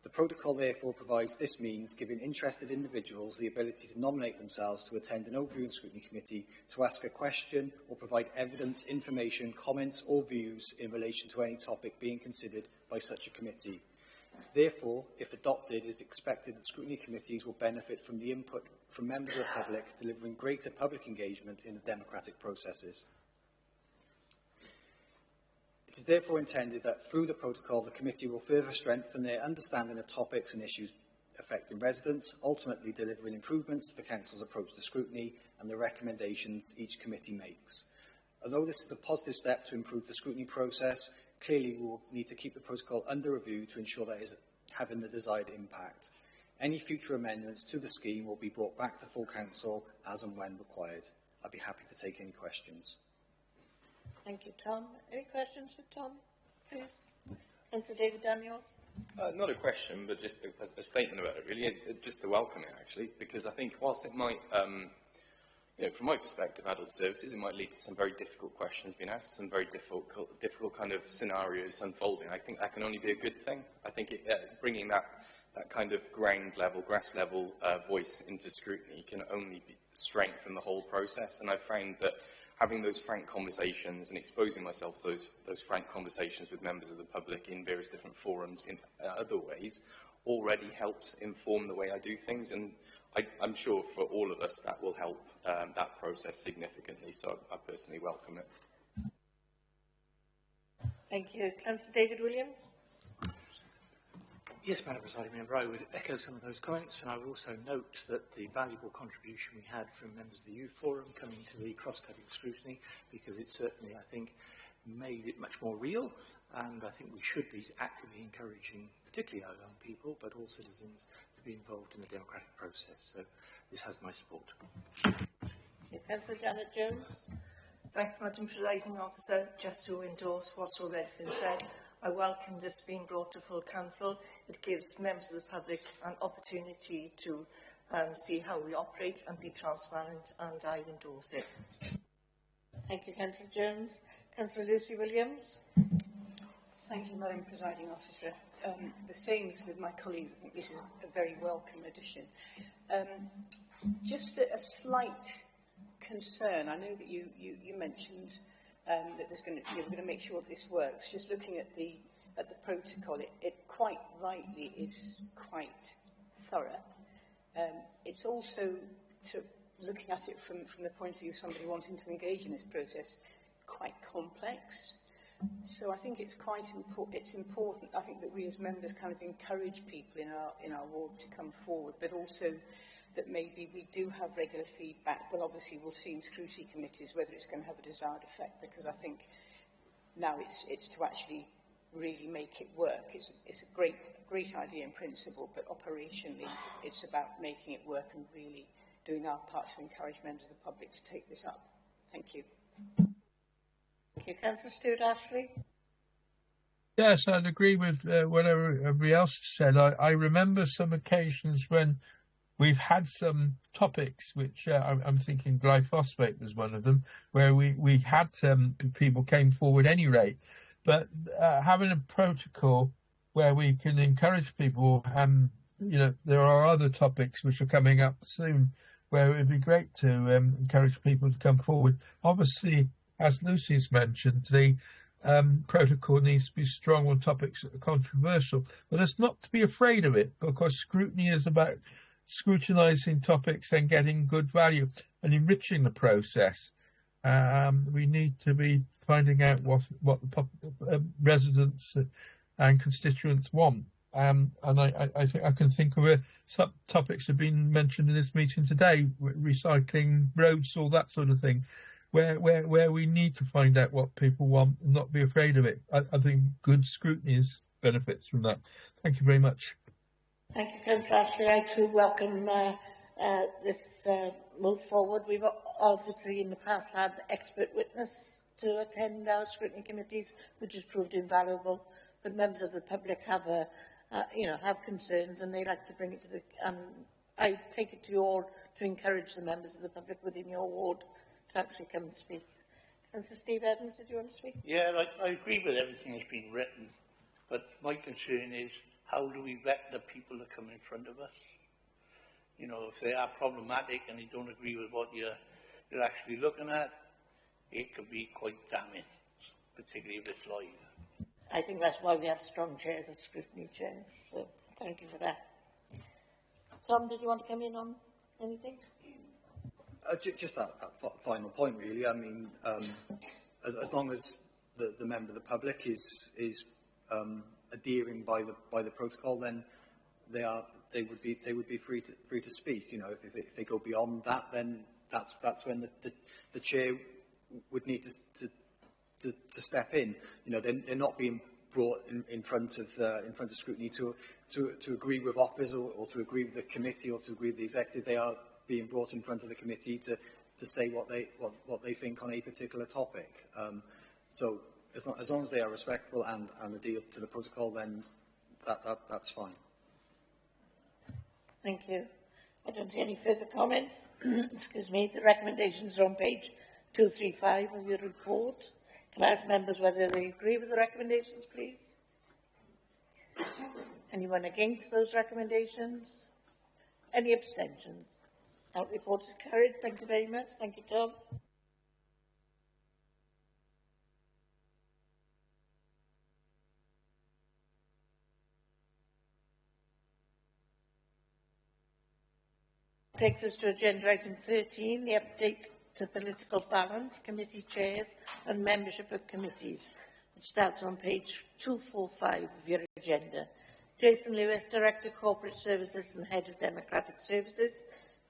The protocol therefore provides this means, giving interested individuals the ability to nominate themselves to attend an overviewing scrutiny committee to ask a question or provide evidence, information, comments or views in relation to any topic being considered by such a committee. Therefore, if adopted, it is expected that scrutiny committees will benefit from the input from members of the public, delivering greater public engagement in the democratic processes. It It is therefore intended that through the protocol, the committee will further strengthen their understanding of topics and issues affecting residents, ultimately delivering improvements to the Council's approach to scrutiny and the recommendations each committee makes. Although this is a positive step to improve the scrutiny process, clearly we will need to keep the protocol under review to ensure that it is having the desired impact. Any future amendments to the scheme will be brought back to full Council as and when required. I'd be happy to take any questions. Thank you, Tom. Any questions for Tom, please? Councillor David Daniels. Not a question, but just a statement about it, really, just to welcome it, actually, because I think whilst it might, from my perspective, adult services, it might lead to some very difficult questions being asked, some very difficult kind of scenarios unfolding. I think that can only be a good thing. I think bringing that kind of ground level, grass level voice into scrutiny can only strengthen the whole process. And I've found that having those frank conversations and exposing myself to those frank conversations with members of the public in various different forums in other ways already helps inform the way I do things. And I'm sure for all of us that will help that process significantly. So I personally welcome it. Thank you. Councillor David Williams. Yes, Madam Presiding Member, I would echo some of those comments, and I would also note that the valuable contribution we had from members of the Youth Forum coming to the cross-cutting scrutiny, because it certainly, I think, made it much more real, and I think we should be actively encouraging, particularly our young people, but all citizens, to be involved in the democratic process. So this has my support. Councillor Janet Jones. Thank you, Madam Presiding Officer. Just to endorse what's already been said, I welcome this being brought to full council. It gives members of the public an opportunity to see how we operate and be transparent, and I endorse it. Thank you, Councillor Jones. Councillor Lucy Williams. Thank you, Madam Presiding Officer. The same as with my colleagues, I think this is a very welcome addition. Just a slight concern. I know that you mentioned that there's going to, we're going to make sure that this works. Just looking at the protocol, it quite rightly is quite thorough. It's also, looking at it from the point of view of somebody wanting to engage in this process, quite complex. So I think it's quite important. I think that we as members kind of encourage people in our ward to come forward, but also that maybe we do have regular feedback. Well, obviously we'll see in scrutiny committees whether it's going to have a desired effect, because I think now it's to actually really make it work. It's a great idea in principle, but operationally it's about making it work and really doing our part to encourage members of the public to take this up. Thank you. Thank you. Councillor Stuart Ashley. Yes, I'd agree with whatever everybody else said. I remember some occasions when we've had some topics, which I'm thinking glyphosate was one of them, where we had people came forward at any rate. But having a protocol where we can encourage people, there are other topics which are coming up soon where it would be great to encourage people to come forward. Obviously, as Lucy's mentioned, the protocol needs to be strong on topics that are controversial, but it's not to be afraid of it, because scrutiny is about scrutinising topics and getting good value and enriching the process. We need to be finding out what the residents and constituents want. And I think I can think of some topics have been mentioned in this meeting today: recycling, roads, all that sort of thing, where we need to find out what people want and not be afraid of it. I think good scrutiny benefits from that. Thank you very much. Thank you, Councillor Ashley. I too welcome this move forward. We've obviously in the past had expert witness to attend our scrutiny committees, which has proved invaluable. But members of the public have have concerns, and they like to bring it to the. I take it to encourage the members of the public within your ward to actually come and speak. Councillor Steve Evans, did you want to speak? Yeah, I agree with everything that's been written, but my concern is, how do we vet the people that come in front of us? You know, if they are problematic and they don't agree with what you're actually looking at, it could be quite damning, particularly if it's live. I think that's why we have strong chairs as scrutiny chairs. So thank you for that. Tom, did you want to come in on anything? Just that final point, really. I mean, as long as the member of the public is adhering by the protocol, then they would be free to speak. You know, if they go beyond that, then that's when the chair would need to step in. You know, they're not being brought in front of scrutiny to agree with offers or to agree with the committee or to agree with the executive. They are being brought in front of the committee to say what they think on a particular topic. So as long as they are respectful and adhere to the protocol, then that's fine. Thank you. I don't see any further comments. Excuse me. The recommendations are on page 235 of your report. Can I ask members whether they agree with the recommendations, please? Anyone against those recommendations? Any abstentions? That report is carried. Thank you very much. Thank you, Tom. Takes us to agenda item 13, the update to political balance, committee chairs and membership of committees. It starts on page 245 of your agenda. Jason Lewis, Director Corporate Services and Head of Democratic Services.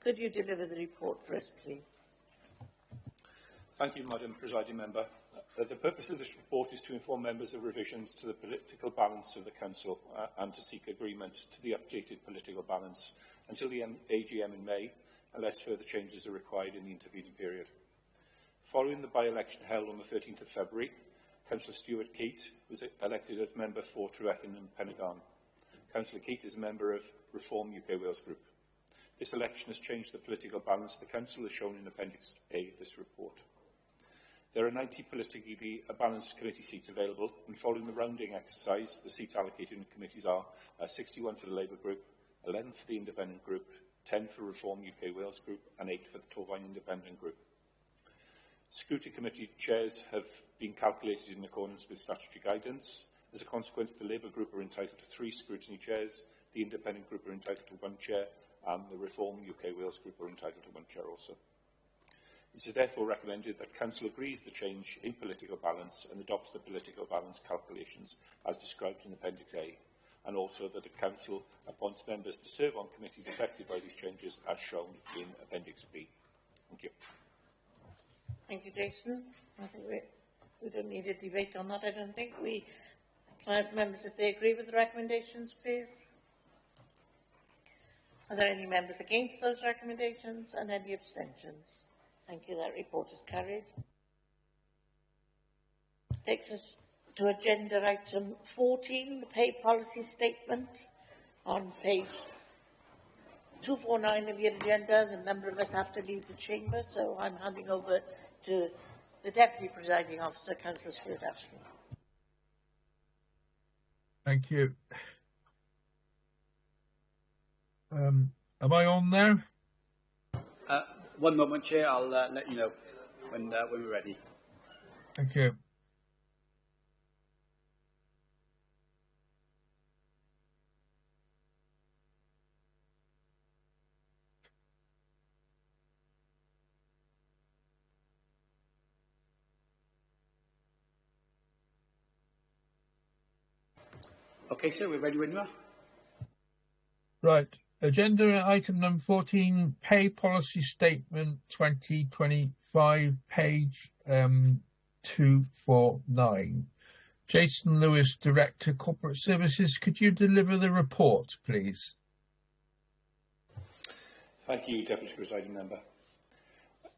Could you deliver the report for us, please? Thank you, Madam Presiding Member. The purpose of this report is to inform members of revisions to the political balance of the Council and to seek agreement to the updated political balance until the AGM in May, unless further changes are required in the intervening period. Following the by-election held on the 13th of February, Councillor Stuart Keat was elected as member for Trevethyn and Penygarn. Councillor Keat is a member of Reform UK Wales Group. This election has changed the political balance of the Council, as shown in Appendix A of this report. There are 90 politically balanced committee seats available, and following the rounding exercise, the seats allocated in committees are 61 for the Labour Group, 11 for the Independent Group, 10 for Reform UK Wales Group, and 8 for the Torfaen Independent Group. Scrutiny committee chairs have been calculated in accordance with statutory guidance. As a consequence, the Labour Group are entitled to 3 scrutiny chairs, the Independent Group are entitled to 1 chair, and the Reform UK Wales Group are entitled to 1 chair also. It is therefore recommended that Council agrees the change in political balance and adopts the political balance calculations as described in Appendix A, and also that the Council appoints members to serve on committees affected by these changes as shown in Appendix B. Thank you. Thank you, Jason. I think we don't need a debate on that, I don't think. Can I ask members if they agree with the recommendations, please? Are there any members against those recommendations and any abstentions? Thank you. That report is carried. Takes us to agenda item 14, the pay policy statement on page 249 of your agenda. The number of us have to leave the chamber, so I'm handing over to the Deputy Presiding Officer, Councillor Stuart Ashley. Thank you. Am I on now? One moment, Chair. I'll let you know when we're ready. Thank you. Okay, sir, we're ready when you are. Right. Agenda item number 14, Pay Policy Statement 2025, page 249. Jason Lewis, Director, Corporate Services. Could you deliver the report, please? Thank you, Deputy Presiding Member.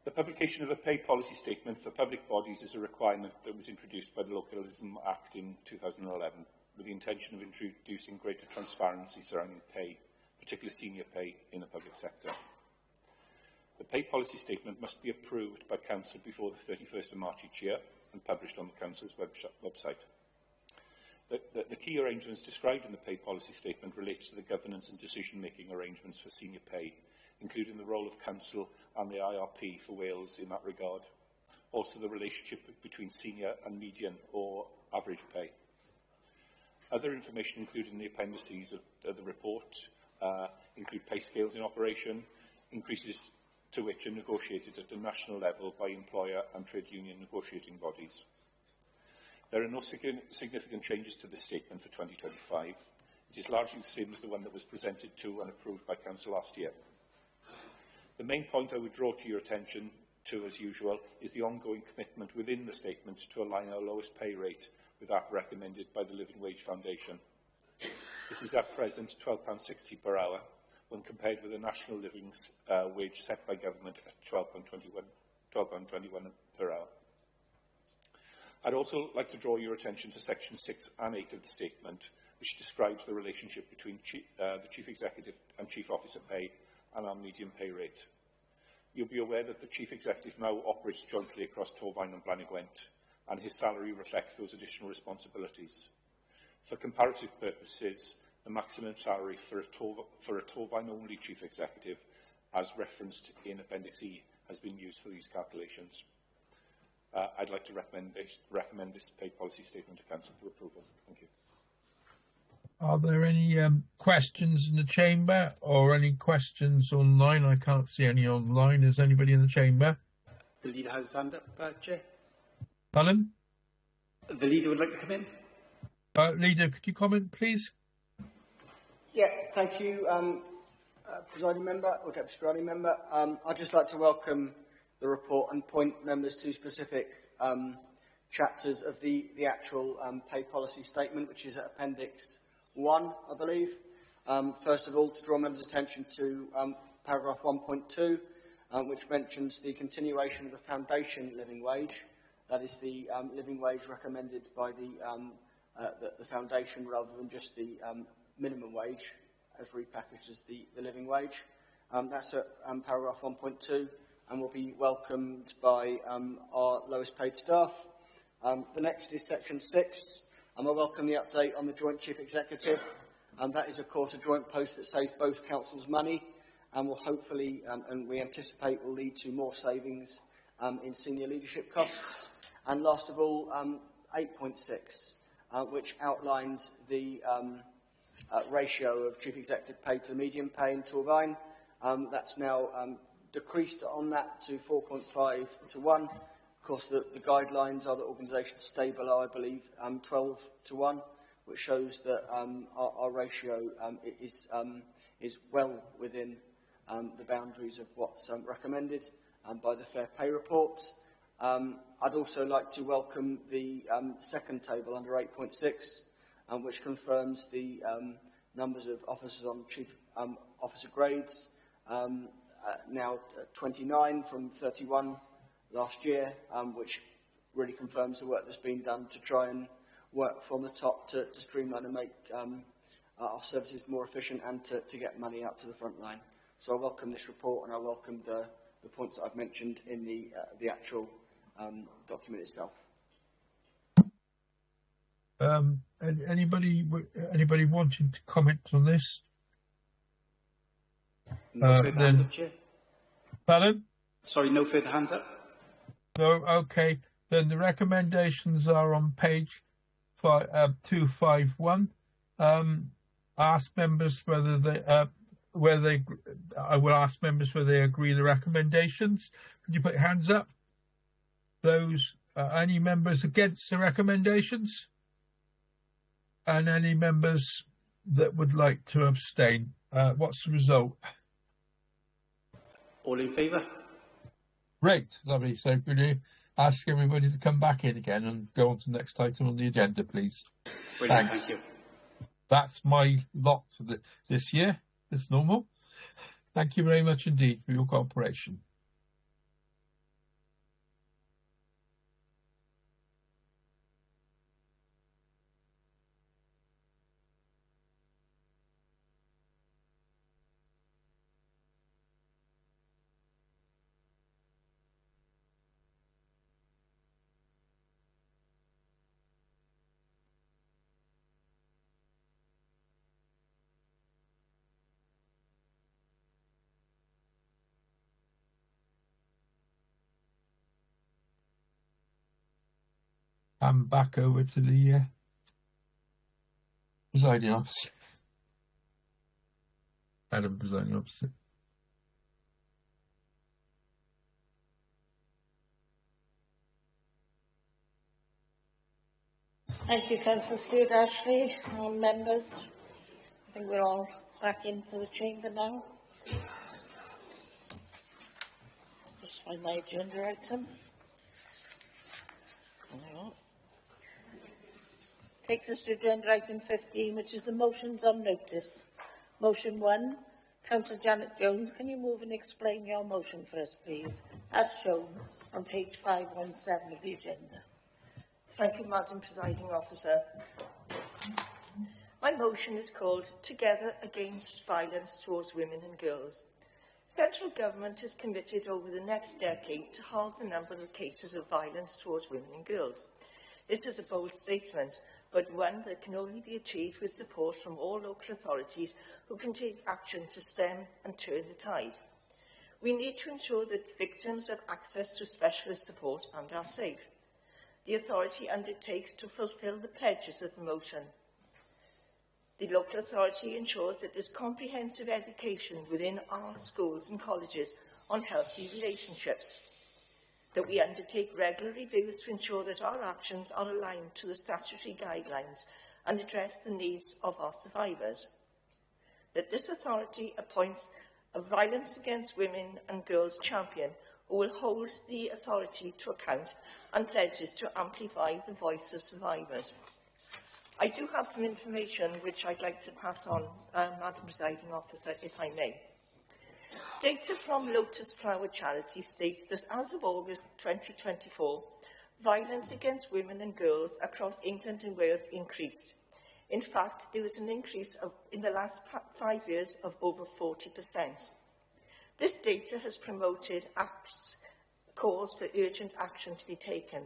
The publication of a pay policy statement for public bodies is a requirement that was introduced by the Localism Act in 2011, with the intention of introducing greater transparency surrounding pay, particularly senior pay in the public sector. The pay policy statement must be approved by Council before the 31st of March each year and published on the Council's website. The key arrangements described in the pay policy statement relate to the governance and decision-making arrangements for senior pay, including the role of Council and the IRP for Wales in that regard. Also the relationship between senior and median or average pay. Other information included in the appendices of the report include pay scales in operation, increases to which are negotiated at the national level by employer and trade union negotiating bodies. There are no significant changes to this statement for 2025. It is largely the same as the one that was presented to and approved by Council last year. The main point I would draw to your attention to, as usual, is the ongoing commitment within the statement to align our lowest pay rate with that recommended by the Living Wage Foundation. This is at present £12.60 per hour, when compared with the national living wage set by government at £12.21 per hour. I'd also like to draw your attention to Section 6 and 8 of the statement, which describes the relationship between the Chief Executive and Chief Officer pay and our median pay rate. You'll be aware that the Chief Executive now operates jointly across Torfaen and Blaenau-Gwent, and his salary reflects those additional responsibilities. For comparative purposes, the maximum salary for a Torfaen-only Chief Executive, as referenced in Appendix E, has been used for these calculations. I'd like to recommend this pay policy statement to Council for approval. Thank you. Are there any questions in the chamber or any questions online? I can't see any online. Is anybody in the chamber? The leader has his hand up, Chair. Pardon? The leader would like to come in. Leader, could you comment, please? Yeah, thank you, Presiding Member, or Deputy Presiding Member. I'd just like to welcome the report and point members to specific chapters of the actual pay policy statement, which is at Appendix 1, I believe. First of all, to draw members' attention to paragraph 1.2, which mentions the continuation of the foundation living wage. That is the living wage recommended by the foundation rather than just the minimum wage as repackaged as the living wage. That's at paragraph 1.2 and will be welcomed by our lowest paid staff. The next is section 6. I welcome the update on the Joint Chief Executive. That is, of course, a joint post that saves both councils money and will hopefully, and we anticipate, will lead to more savings in senior leadership costs. And last of all, 8.6, which outlines the ratio of Chief Executive pay to median pay in Torfaen. That's now decreased on that to 4.5 to 1. Of course, the guidelines are that organisations stay below, I believe, 12 to 1, which shows that our ratio is well within the boundaries of what's recommended by the Fair Pay Report. I'd also like to welcome the second table under 8.6, which confirms the numbers of officers on chief officer grades, now 29 from 31 last year, which really confirms the work that's been done to try and work from the top to streamline and make our services more efficient and to get money out to the front line. So I welcome this report and I welcome the points that I've mentioned in the actual document itself. Anybody wanting to comment on this? No further hands up, Chair. Pardon? Sorry, no further hands up. No, okay. Then the recommendations are on page 251. Ask members whether they I will ask members whether they agree with the recommendations. Could you put your hands up? Those any members against the recommendations? And any members that would like to abstain? What's the result? All in favour? Great, lovely. So could you ask everybody to come back in again and go on to the next item on the agenda, please? Brilliant, Thanks. thank you. That's my lot for this year. It's normal. Thank you very much indeed for your cooperation. I'm back over to the presiding officer. Madam Presiding Officer. Thank you, Councillor Stewart Ashley. Members, I think we're all back into the chamber now. Just find my agenda item. Hang on. Takes us to agenda item 15, which is the motions on notice. Motion 1, Councillor Janet Jones, can you move and explain your motion for us, please, as shown on page 517 of the agenda? Thank you, Madam Presiding Officer. My motion is called Together Against Violence Towards Women and Girls. Central Government is committed over the next decade to halve the number of cases of violence towards women and girls. This is a bold statement, but one that can only be achieved with support from all local authorities who can take action to stem and turn the tide. We need to ensure that victims have access to specialist support and are safe. The authority undertakes to fulfil the pledges of the motion. The local authority ensures that there is comprehensive education within our schools and colleges on healthy relationships, that we undertake regular reviews to ensure that our actions are aligned to the statutory guidelines and address the needs of our survivors, that this authority appoints a violence against women and girls champion who will hold the authority to account and pledges to amplify the voice of survivors. I do have some information which I'd like to pass on, Madam Presiding Officer, if I may. Data from Lotus Flower Charity states that as of August 2024, violence against women and girls across England and Wales increased. In fact, there was an increase in the last 5 years of over 40%. This data has promoted calls for urgent action to be taken.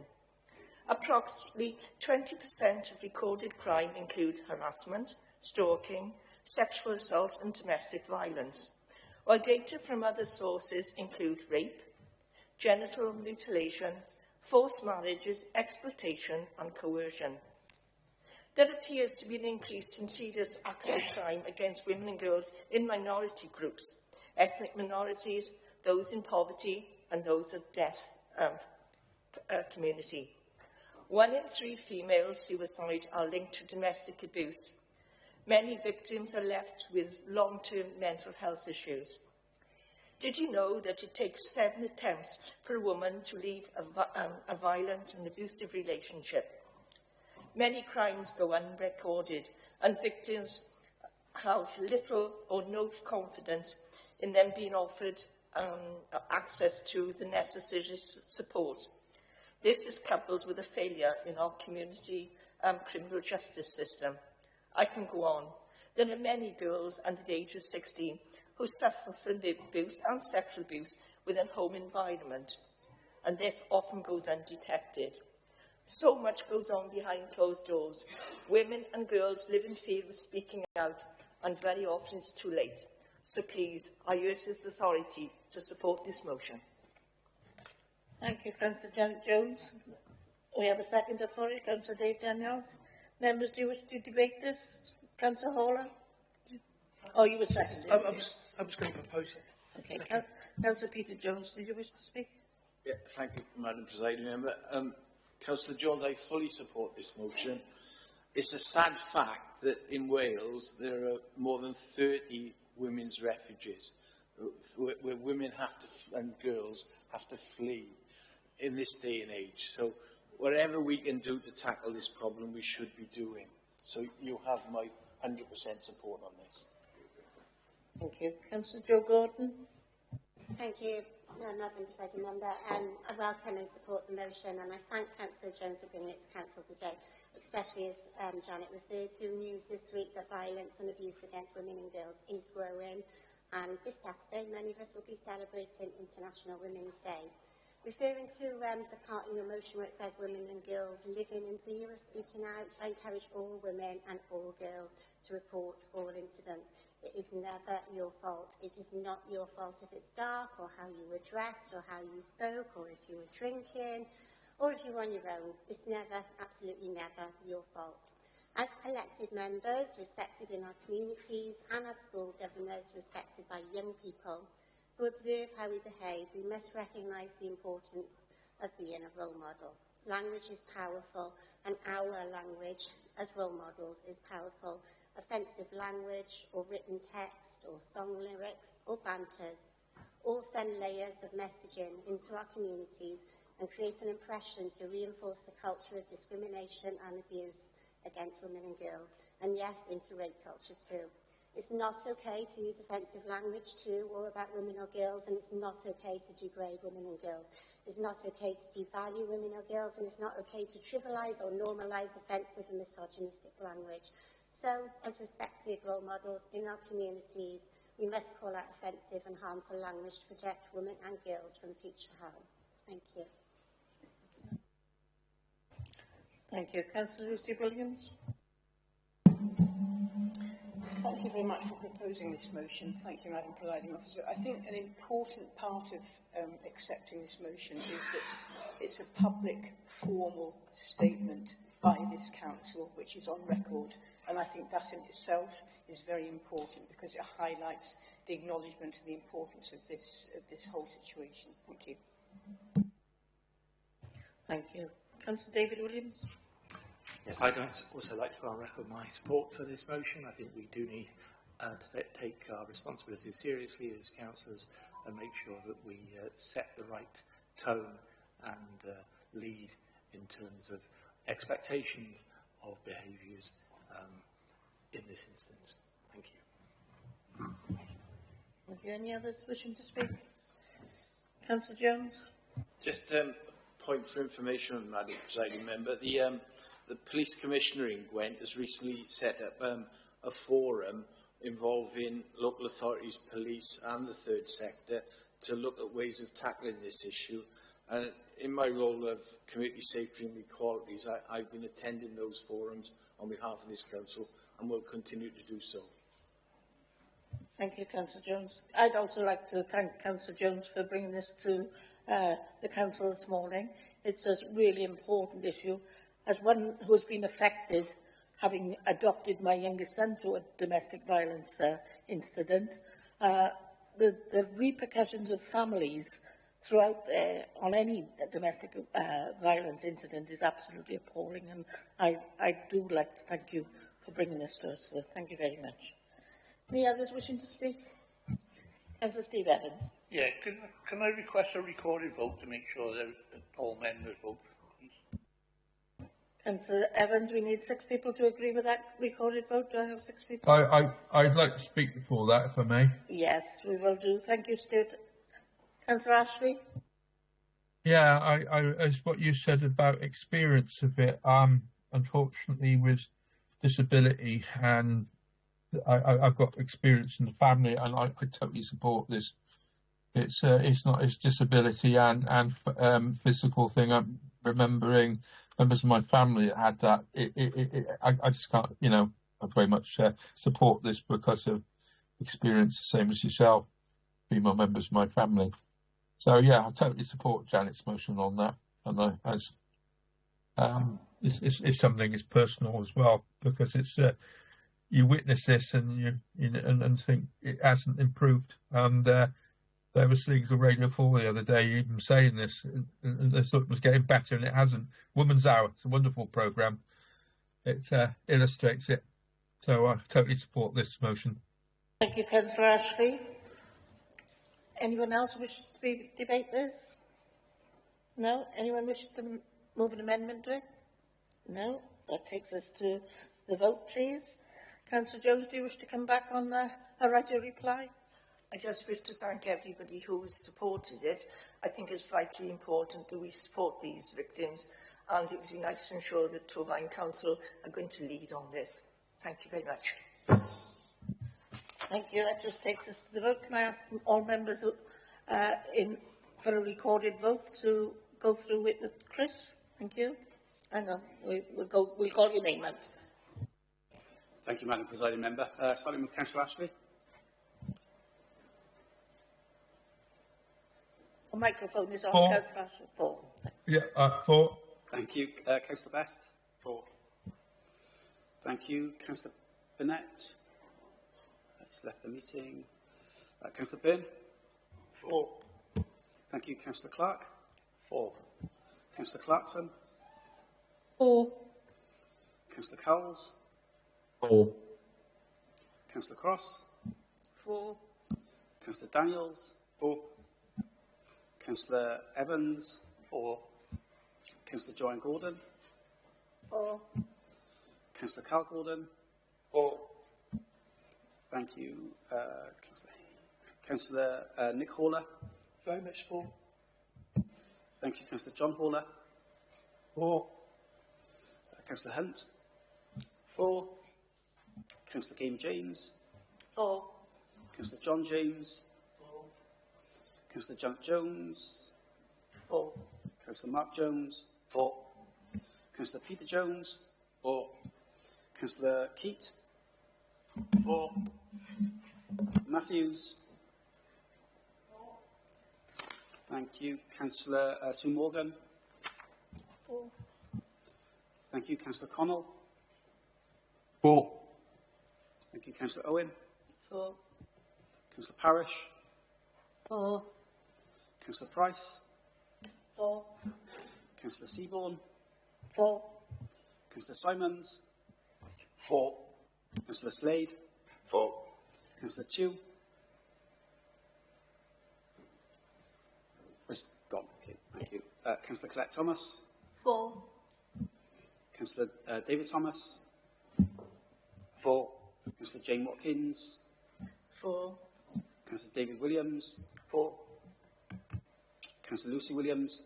Approximately 20% of recorded crime include harassment, stalking, sexual assault and domestic violence, while data from other sources include rape, genital mutilation, forced marriages, exploitation and coercion. There appears to be an increase in serious acts of crime against women and girls in minority groups, ethnic minorities, those in poverty and those of deaf community. 1 in 3 female suicides are linked to domestic abuse. Many victims are left with long-term mental health issues. Did you know that it takes 7 attempts for a woman to leave a violent and abusive relationship? Many crimes go unrecorded, and victims have little or no confidence in them being offered access to the necessary support. This is coupled with a failure in our community criminal justice system. I can go on. There are many girls under the age of 16 who suffer from abuse and sexual abuse within home environment, and this often goes undetected. So much goes on behind closed doors. Women and girls live in fear of speaking out, and very often it's too late. So please, I urge this authority to support this motion. Thank you, Councillor Janet Jones. We have a seconder for it, Councillor Dave Daniels. Members, do you wish to debate this? Councillor Hawler? Oh, you were seconded. I was going to propose it. Okay. Councillor Peter Jones, did you wish to speak? Yeah, thank you, Madam Presiding Member. Councillor Jones, I fully support this motion. It's a sad fact that in Wales there are more than 30 women's refuges where women have to, and girls have to flee in this day and age. So whatever we can do to tackle this problem, we should be doing. So you have my 100% support on this. Thank you. Councillor Jo Gordon. Thank you, Madam Presiding Member. I welcome and support the motion, and I thank Councillor Jones for bringing it to Council today, especially as Janet referred to news this week that violence and abuse against women and girls is growing. And this Saturday, many of us will be celebrating International Women's Day. Referring to the part in your motion where it says women and girls living in fear of speaking out, I encourage all women and all girls to report all incidents. It is never your fault. It is not your fault if it's dark, or how you were dressed, or how you spoke, or if you were drinking, or if you were on your own. It's never, absolutely never, your fault. As elected members, respected in our communities, and as school governors, respected by young people who observe how we behave, we must recognise the importance of being a role model. Language is powerful, and our language as role models is powerful. Offensive language or written text or song lyrics or banters all send layers of messaging into our communities and create an impression to reinforce the culture of discrimination and abuse against women and girls, and yes, into rape culture too. It's not okay to use offensive language to or about women or girls, and it's not okay to degrade women and girls. It's not okay to devalue women or girls, and it's not okay to trivialise or normalise offensive and misogynistic language. So, as respected role models in our communities, we must call out offensive and harmful language to protect women and girls from future harm. Thank you. Thank you. Councillor Lucy Williams. Thank you very much for proposing this motion. Thank you, Madam Presiding Officer. I think an important part of accepting this motion is that it's a public, formal statement by this council, which is on record. And I think that in itself is very important because it highlights the acknowledgement of the importance of this whole situation. Thank you. Thank you. Councillor David Williams. Yes, I'd also like to record my support for this motion. I think we do need to take our responsibilities seriously as councillors and make sure that we set the right tone and lead in terms of expectations of behaviours in this instance. Thank you. Thank you. Any others wishing to speak? Councillor Jones. Just a point for information, Madam Presiding Member. The Police Commissioner in Gwent has recently set up a forum involving local authorities, police and the third sector to look at ways of tackling this issue. And in my role of Community Safety and Equalities, I've been attending those forums on behalf of this council and will continue to do so. Thank you, Councillor Jones. I'd also like to thank Councillor Jones for bringing this to the council this morning. It's a really important issue. As one who has been affected, having adopted my youngest son through a domestic violence incident, the repercussions of families throughout there on any domestic violence incident is absolutely appalling, and I do like to thank you for bringing this to us. So thank you very much. Any others wishing to speak? Councillor Steve Evans. Yeah, can I request a recorded vote to make sure that all members vote? Councillor Evans, we need 6 people to agree with that recorded vote. Do I have 6 people? I'd like to speak before that, if I may. Yes, we will do. Thank you, Stuart. Councillor Ashley? Yeah, as what you said about experience of it, unfortunately with disability, and I've got experience in the family, and I totally support this. It's not it's disability and physical thing. I'm remembering members of my family that had that. I just can't, I very much support this because of experience, the same as yourself, female members of my family. So yeah, I totally support Janet's motion on that, and it's something that's personal as well, because it's you witness this and you think it hasn't improved. And there was things on Radio 4 the other day even saying this, and they thought it was getting better, and it hasn't. Woman's Hour, it's a wonderful programme. It illustrates it. So I totally support this motion. Thank you, Councillor Ashley. Anyone else wish to debate this? No? Anyone wish to move an amendment to it? No? That takes us to the vote, please. Councillor Jones, do you wish to come back on a right to reply? I just wish to thank everybody who has supported it. I think it's vitally important that we support these victims, and it would be nice to ensure that Torfaen Council are going to lead on this. Thank you very much. Thank you. That just takes us to the vote. Can I ask all members for a recorded vote to go through it with Chris? Thank you. Hang on. We'll call your name out. Thank you, Madam Presiding Member. Starting with Councillor Ashley. The microphone is on. 4. Councillor Ashley. 4. Yeah, 4. Thank you. Councillor Best. 4. Thank you. Councillor Burnett. He's left the meeting. Councillor Byrne. 4. Thank you. Councillor Clark. 4. Councillor Clarkson. 4. Councillor Cowles? 4. Councillor Cross? 4. Councillor Daniels? 4. Councillor Evans? 4. Councillor Joanne Gordon? 4. Councillor Carl Gordon? 4. Thank you. Councillor Nick Haller? Very much 4. Thank you. Councillor John Haller? 4. Councillor Hunt? 4. Councillor Game James? 4. Councillor John James? 4. Councillor Janet Jones? 4. Councillor Mark Jones? 4. Councillor Peter Jones? 4. Councillor Keat? 4. Matthews? Thank you. Councillor Sue Morgan? 4. Thank you. Councillor Connell? 4. Thank you. Councillor Owen? 4. Councillor Parish? 4. Councillor Price? 4. Councillor Seaborn? 4. Councillor Simons? 4. Councillor Slade? 4. Councillor Tew? Gone. Okay, thank you. Councillor Colette Thomas? 4. Councillor David Thomas? 4. Councillor Jane Watkins? 4. Councillor David Williams? 4. Councillor Lucy Williams?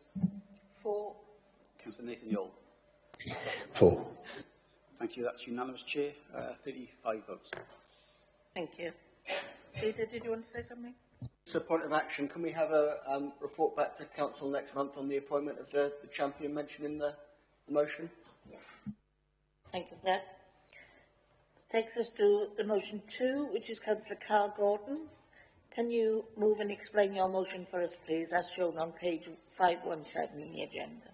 4. Councillor Nathan Yole? 4. Thank you. That's unanimous, Chair. 35 votes. Thank you. Peter, did you want to say something? So, point of action, can we have a report back to Council next month on the appointment of the champion mentioned in the motion? Thank you for that. Takes us to the motion 2, which is Councillor Carl Gordon. Can you move and explain your motion for us, please, as shown on page 517 in the agenda?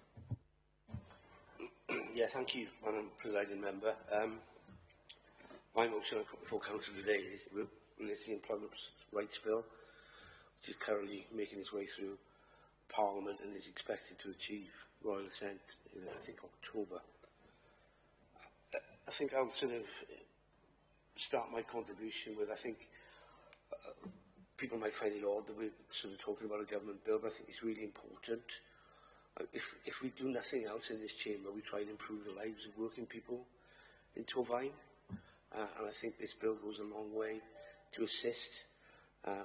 Yeah, thank you, Madam Presiding Member. My motion I put before Council today is related to the Employment Rights Bill, which is currently making its way through Parliament and is expected to achieve Royal Assent in, I think, October. I think I'll sort of start my contribution with, I think, people might find it odd that we're sort of talking about a government bill, but I think it's really important. If we do nothing else in this chamber, we try and improve the lives of working people in Torfaen. And I think this bill goes a long way to assist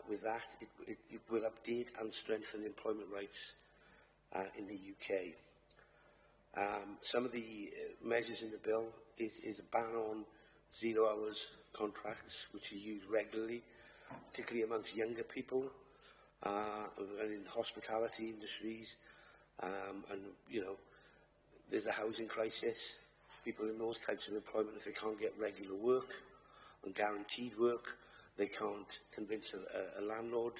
with that. It will update and strengthen employment rights in the UK. Some of the measures in the bill is a ban on 0 hours contracts, which are used regularly, particularly amongst younger people and in hospitality industries. And, you know, there's a housing crisis. People in those types of employment, if they can't get regular work and guaranteed work, they can't convince a landlord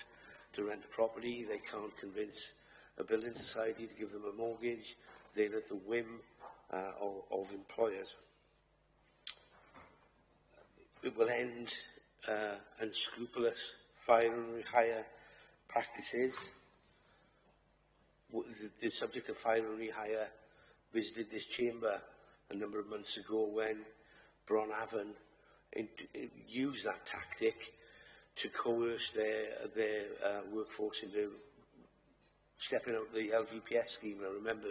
to rent a property. They can't convince a building society to give them a mortgage. They're at the whim of employers. It will end unscrupulous fire and rehire practices. The subject of fire and rehire visited this chamber a number of months ago when Bronavon used that tactic to coerce their workforce into stepping out of the LVPS scheme. I remember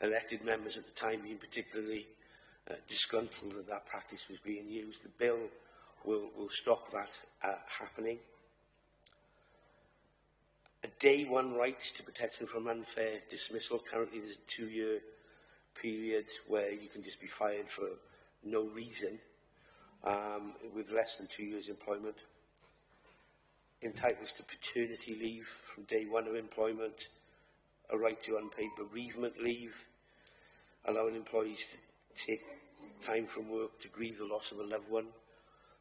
elected members at the time being particularly disgruntled that that practice was being used. The bill will stop that happening. A day one right to protection from unfair dismissal. Currently there's a 2-year period where you can just be fired for no reason with less than 2 years employment. Entitles to paternity leave from day one of employment. A right to unpaid bereavement leave. Allowing employees to take time from work to grieve the loss of a loved one.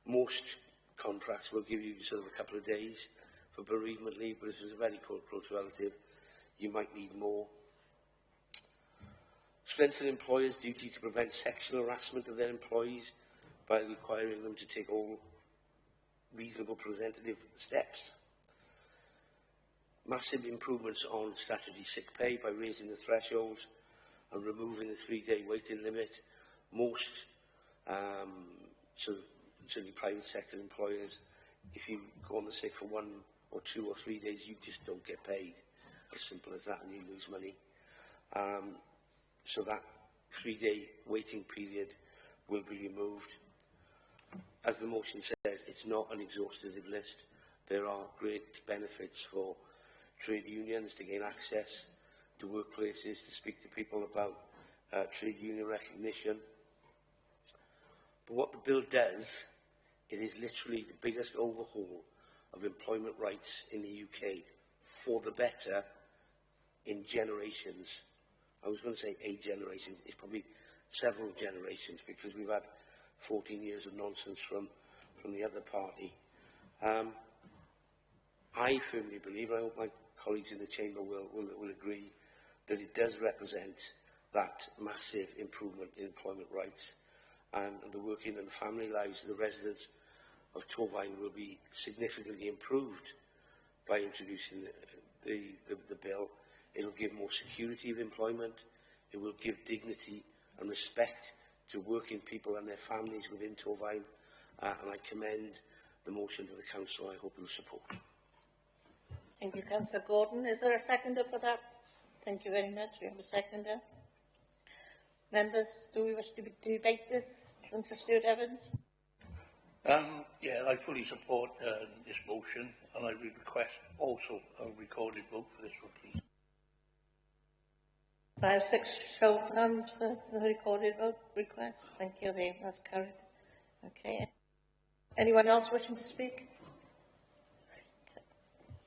Most contracts will give you sort of a couple of days for bereavement leave, but if it's a very close relative, you might need more. Strengthen employers' duty to prevent sexual harassment of their employees by requiring them to take all reasonable preventative steps. Massive improvements on statutory sick pay by raising the thresholds and removing the 3-day waiting limit. Most certainly private sector employers, if you go on the sick for 1 or 2 or 3 days, you just don't get paid. As simple as that, and you lose money. So that 3-day waiting period will be removed. As the motion says, it's not an exhaustive list. There are great benefits for trade unions to gain access to workplaces, to speak to people about trade union recognition. But what the bill does, it is literally the biggest overhaul of employment rights in the UK for the better in generations. I was going to say a generation, it's probably several generations, because we've had 14 years of nonsense from the other party. I firmly believe, I hope my colleagues in the Chamber will agree, that it does represent that massive improvement in employment rights, and the working and family lives of the residents of Torfaen will be significantly improved by introducing the bill. It will give more security of employment. It will give dignity and respect to working people and their families within Torfaen. And I commend the motion to the Council. I hope you will support. Thank you, Councillor Gordon. Is there a seconder for that? Thank you very much. We have a seconder. Members, do we wish to debate this? Councillor Stuart Evans? Yeah, I fully support this motion, and I would request also a recorded vote for this one, please. 5, 6 show of hands for the recorded vote request. Thank you, there. That's carried. Okay. Anyone else wishing to speak?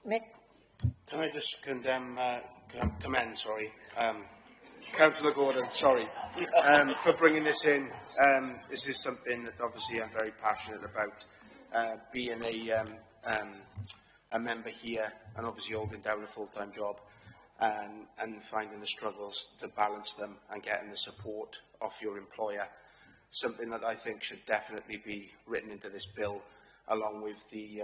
Nick? Can I just commend, Councillor Gordon, for bringing this in. This is something that obviously I'm very passionate about, being a member here and obviously holding down a full-time job, and finding the struggles to balance them and getting the support of your employer. Something that I think should definitely be written into this bill, along with the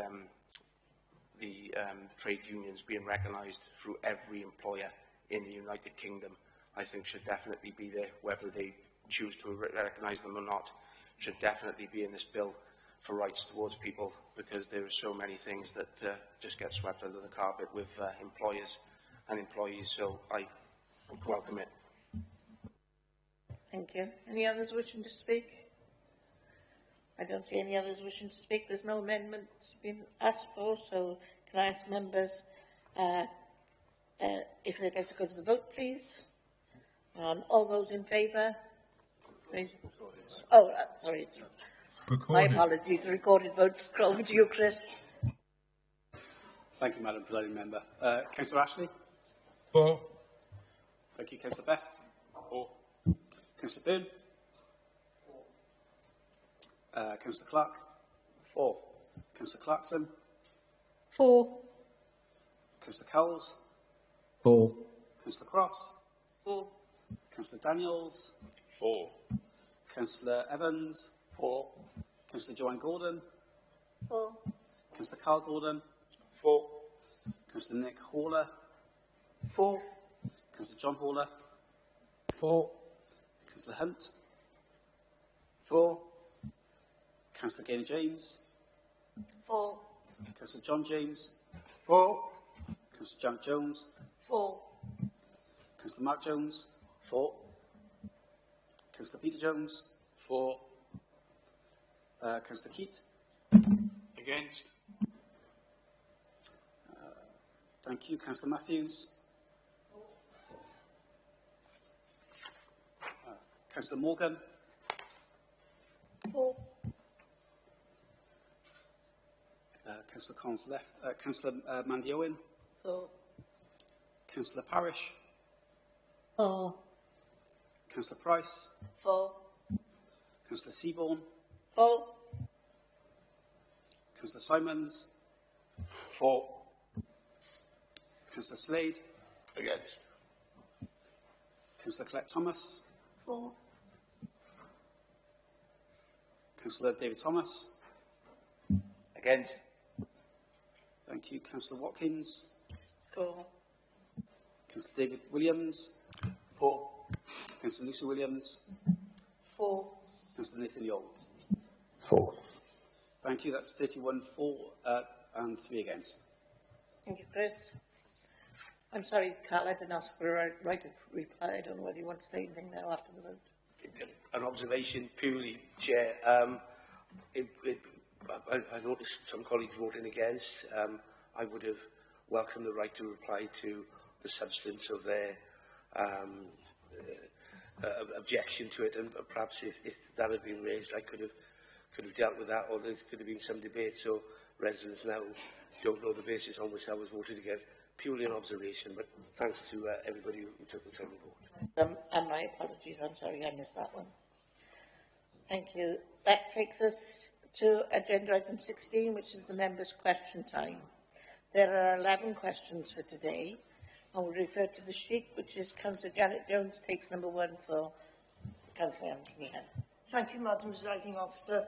trade unions being recognised through every employer in the United Kingdom. I think should definitely be there, whether they choose to recognise them or not, should definitely be in this bill for rights towards people, because there are so many things that just get swept under the carpet with employers and employees, so I welcome it. Thank you. Any others wishing to speak? I don't see any others wishing to speak. There's no amendments being asked for, so can I ask members if they'd like to go to the vote, please? All those in favour? Oh, sorry. Recorded. My apologies. Recorded votes. Over to you, Chris. Thank you, Madam Presiding Member. Councillor Ashley? For. Thank you, Councillor Best. For. Councillor Byrne? For. Councillor Clark? For. Councillor Clarkson? For. Councillor Cowles? For. Councillor Cross? For. Councillor Daniels? For. Councillor Evans? For. Councillor Joanne Gordon? For. Councillor Carl Gordon? For. Councillor Nick Haller? For. Councillor John Haller? For. Councillor Hunt? For. Councillor Gaynor James? For. Councillor John James? For. Councillor Janet Jones? For. Councillor Mark Jones? For. Councillor Peter Jones? For. Councillor Keat? Against. Thank you. Councillor Matthews? Councillor Morgan? For. Councillor Collins left. Councillor Mandy Owen? For. Councillor Parish? For. Councillor Price? For. Councillor Seaborn? For. Councillor Simons? For. Councillor Slade? Against. Councillor Colette Thomas? For. Councillor David Thomas? Against. Thank you. Councillor Watkins? For. Councillor David Williams? For. Councillor Lisa Williams. 4. Councillor Nathan Yole. 4. Thank you. That's 31 for and 3 against. Thank you, Chris. I'm sorry, Carl, I didn't ask for a right of reply. I don't know whether you want to say anything now after the vote. An observation purely, Chair. I noticed some colleagues voting against. I would have welcomed the right to reply to the substance of their objection to it, and perhaps if that had been raised, I could have dealt with that, or there could have been some debate. So residents now don't know the basis on which I was voted against. Purely an observation, but thanks to everybody who took the time to vote. And my apologies, I'm sorry I missed that one. Thank you. That takes us to agenda item 16, which is the members' question time. There are 11 questions for today. I will refer to the sheet, which is Councillor Janet Jones takes number 1 for Councillor Anthony Hunt. Thank you, Madam Presiding Officer.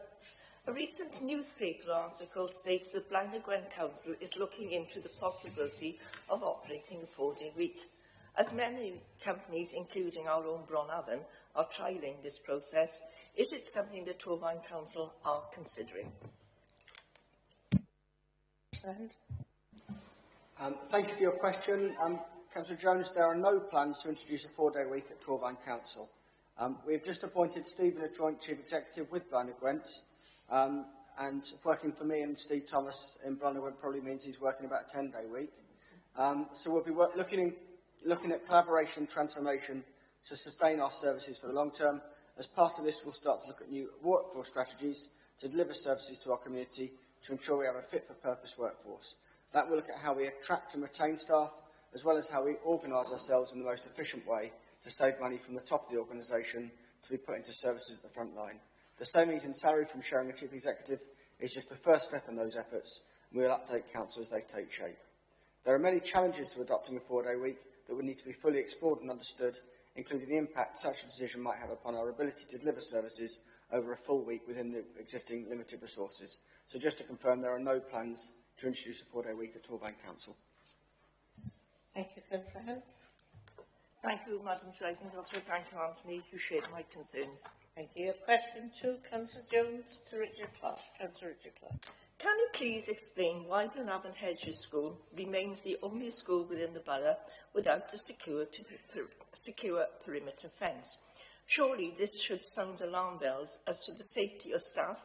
A recent newspaper article states that Blaenau Gwent Council is looking into the possibility of operating a 4-day week. As many companies, including our own Bronavon, are trialling this process, is it something that Torfaen Council are considering? Thank you for your question. Councillor Jones, there are no plans to introduce a 4-day week at Torfaen Council. We have just appointed Stephen as Joint Chief Executive with Blaenau Gwent, and working for me and Steve Thomas in Blaenau Gwent probably means he's working about a 10-day week. So we'll be looking at collaboration and transformation to sustain our services for the long term. As part of this, we'll start to look at new workforce strategies to deliver services to our community to ensure we have a fit-for-purpose workforce. That will look at how we attract and retain staff, as well as how we organise ourselves in the most efficient way to save money from the top of the organisation to be put into services at the front line. The savings in salary from sharing a chief executive is just the first step in those efforts, and we will update council as they take shape. There are many challenges to adopting a 4-day week that would need to be fully explored and understood, including the impact such a decision might have upon our ability to deliver services over a full week within the existing limited resources. So just to confirm, there are no plans to introduce a 4-day week at Torfaen Council. Thank you, Councillor Hunt. Thank you, Madam Presiding Officer. Thank you, Anthony. You shared my concerns. Thank you. Question 2, Councillor Jones to Richard Clark. Councillor Richard Clark. Can you please explain why Blenavon Hedges School remains the only school within the borough without a secure perimeter fence? Surely this should sound alarm bells as to the safety of staff,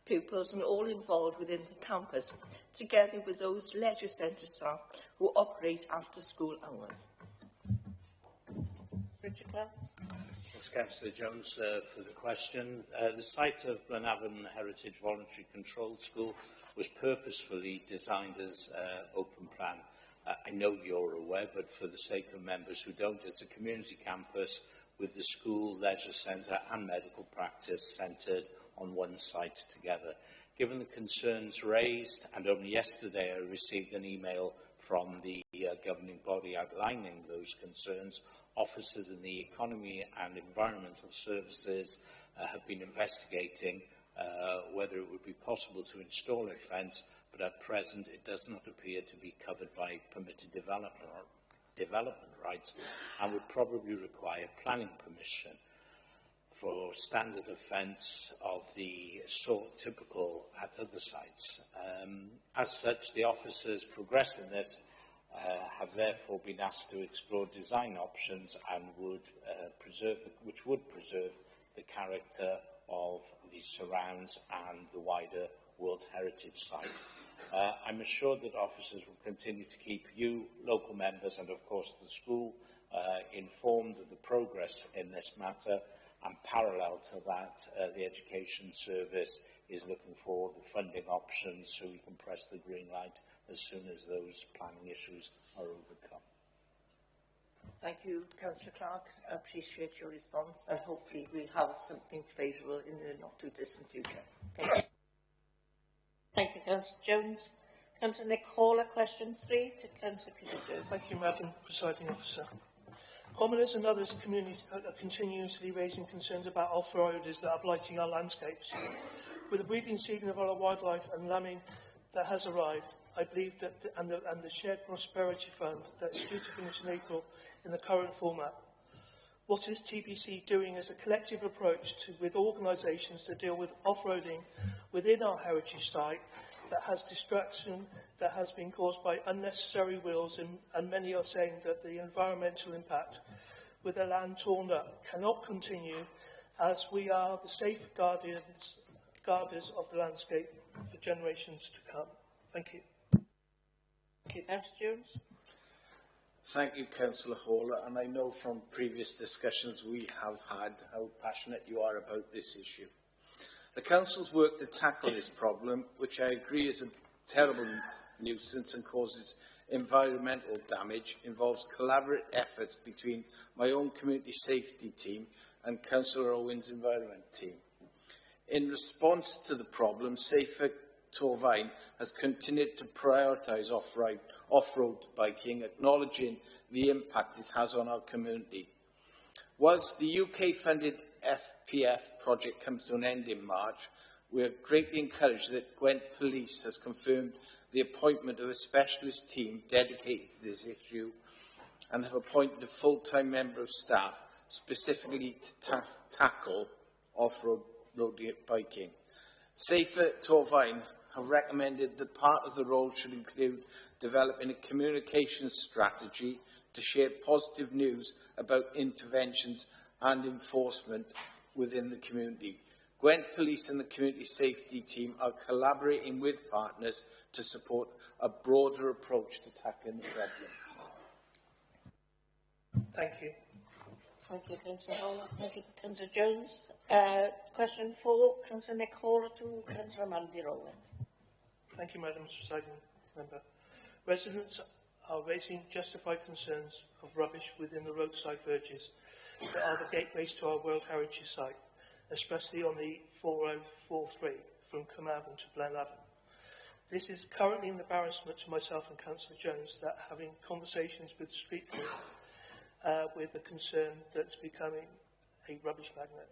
pupils and all involved within the campus, together with those leisure centre staff who operate after school hours. Richard Clark. Thanks, Councillor Jones, for the question. The site of Blenavon Heritage Voluntary Controlled School was purposefully designed as open plan. I know you're aware, but for the sake of members who don't, it's a community campus with the school, leisure centre and medical practice centred on one site together. Given the concerns raised, and only yesterday I received an email from the governing body outlining those concerns, officers in the Economy and Environmental Services have been investigating whether it would be possible to install a fence, but at present it does not appear to be covered by permitted development rights and would probably require planning permission for standard of fence of the sort typical at other sites. As such, the officers progressing this have therefore been asked to explore design options and which would preserve the character of the surrounds and the wider World Heritage Site. I'm assured that officers will continue to keep you, local members, and of course the school informed of the progress in this matter, and parallel to that, the Education Service is looking for the funding options so we can press the green light as soon as those planning issues are overcome. Thank you, Councillor Clark. I appreciate your response, and hopefully we'll have something favourable in the not-too-distant future. Thank you. Thank you, Councillor Jones. Councillor Nick Hall, question 3 to Councillor Peter Jones. Thank you, Madam Presiding Officer. Commoners and others communities are continuously raising concerns about off-roaders that are blighting our landscapes. With the breeding season of our wildlife and lambing that has arrived, I believe that the Shared Prosperity Fund that is due to finish in April in the current format What is TBC doing as a collective approach with organisations to deal with off-roading within our heritage site that has distraction that has been caused by unnecessary wheels, and many are saying that the environmental impact with the land torn up cannot continue, as we are the safe guardians of the landscape for generations to come. Thank you. Thank you, Councillor Jones. Thank you, Councillor Hall, and I know from previous discussions we have had how passionate you are about this issue. The Council's work to tackle this problem, which I agree is a terrible nuisance and causes environmental damage, involves collaborative efforts between my own community safety team and Councillor Owen's environment team. In response to the problem, Safer Torfaen has continued to prioritise off-road biking, acknowledging the impact it has on our community. Whilst the UK-funded FPF project comes to an end in March, we are greatly encouraged that Gwent Police has confirmed the appointment of a specialist team dedicated to this issue and have appointed a full-time member of staff specifically to tackle off-road biking. Safer Torfaen have recommended that part of the role should include developing a communications strategy to share positive news about interventions and enforcement within the community. Gwent Police and the Community Safety Team are collaborating with partners to support a broader approach to tackling the problem. Thank you. Thank you, Councillor Hall. Thank you, Councillor Jones. Question 4, Councillor Nick Hall to Councillor Mandy Rowland. Thank you, Madam Presiding Member. Residents are raising justified concerns of rubbish within the roadside verges that are the gateways to our World Heritage Site, especially on the 4043 from Carmarthen to Blenavon. This is currently an embarrassment to myself and Councillor Jones that having conversations with Street Crew with the concern that it's becoming a rubbish magnet.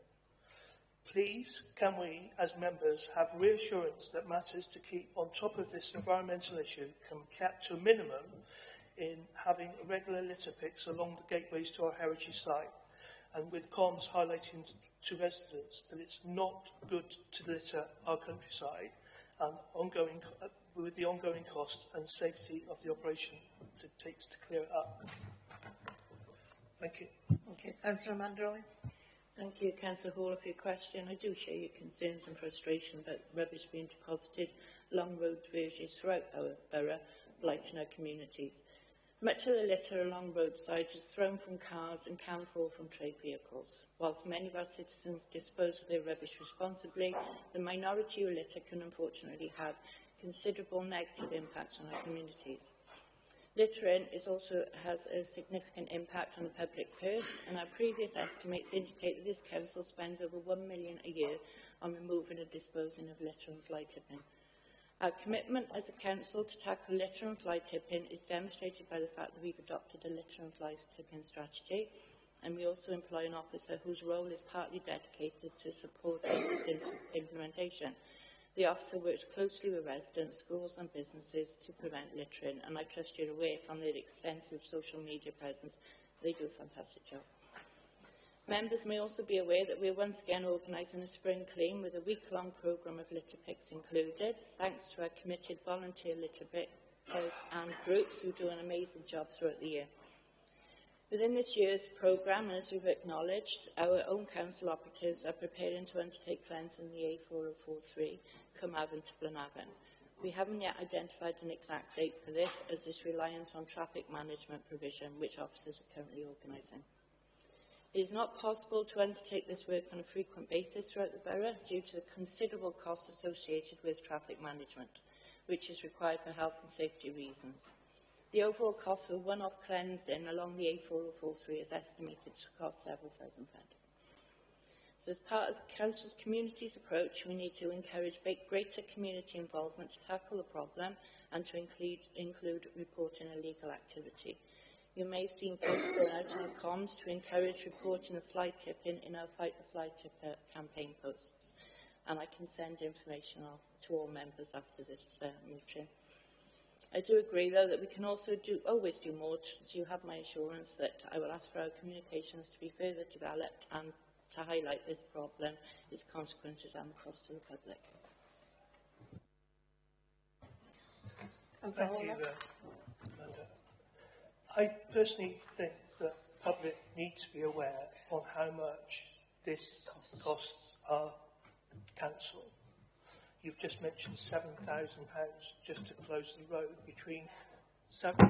Please, can we, as members, have reassurance that matters to keep on top of this environmental issue can be kept to a minimum in having regular litter picks along the gateways to our heritage site, and with comms highlighting to residents that it's not good to litter our countryside, and with the ongoing cost and safety of the operation that it takes to clear it up. Thank you. Thank you. Councillor Mandroy. Thank you, Councillor Hall, for your question. I do share your concerns and frustration about rubbish being deposited along roads, verges throughout our borough, blighting our communities. Much of the litter along roadsides is thrown from cars and can fall from trade vehicles. Whilst many of our citizens dispose of their rubbish responsibly, the minority who litter can unfortunately have considerable negative impacts on our communities. Littering also has a significant impact on the public purse, and our previous estimates indicate that this council spends over £1 million a year on removing and disposing of litter and fly tipping. Our commitment as a council to tackle litter and fly tipping is demonstrated by the fact that we've adopted a litter and fly tipping strategy, and we also employ an officer whose role is partly dedicated to supporting its implementation. The officer works closely with residents, schools and businesses to prevent littering, and I trust you're aware from their extensive social media presence they do a fantastic job. Members may also be aware that we're once again organising a spring clean with a week-long programme of litter picks included, thanks to our committed volunteer litter pickers and groups who do an amazing job throughout the year. Within this year's programme, and as we've acknowledged, our own council operatives are preparing to undertake cleansing the A4043, Carmarthen to Blenavon. We haven't yet identified an exact date for this, as it's reliant on traffic management provision, which officers are currently organising. It is not possible to undertake this work on a frequent basis throughout the borough due to the considerable costs associated with traffic management, which is required for health and safety reasons. The overall cost of a one-off cleansing along the A4043 is estimated to cost several £1,000. So as part of the Council's community's approach, we need to encourage greater community involvement to tackle the problem and to include reporting illegal activity. You may have seen posts going out on comms to encourage reporting of fly tipping in our Fight the Fly Tipper campaign posts, and I can send information to all members after this meeting. I do agree, though, that we can also always do more. You have my assurance that I will ask for our communications to be further developed and to highlight this problem, its consequences and the cost to the public. Thank you, Amanda. I personally think that the public needs to be aware on how much this costs our council. You've just mentioned £7,000 just to close the road between several.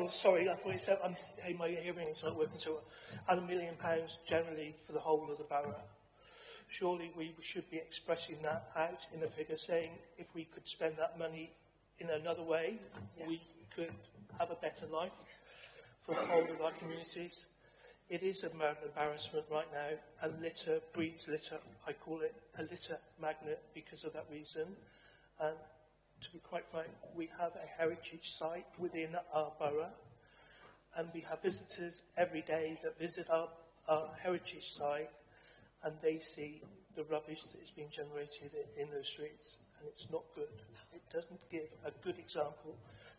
Sorry, I thought you said my hearing is not working so well. And £1 million generally for the whole of the borough. Surely we should be expressing that out in a figure, saying if we could spend that money in another way, we could have a better life for the whole of our communities. It is an embarrassment right now, and litter breeds litter. I call it a litter magnet because of that reason. And to be quite frank, we have a heritage site within our borough, and we have visitors every day that visit our heritage site, and they see the rubbish that is being generated in those streets, and it's not good. It doesn't give a good example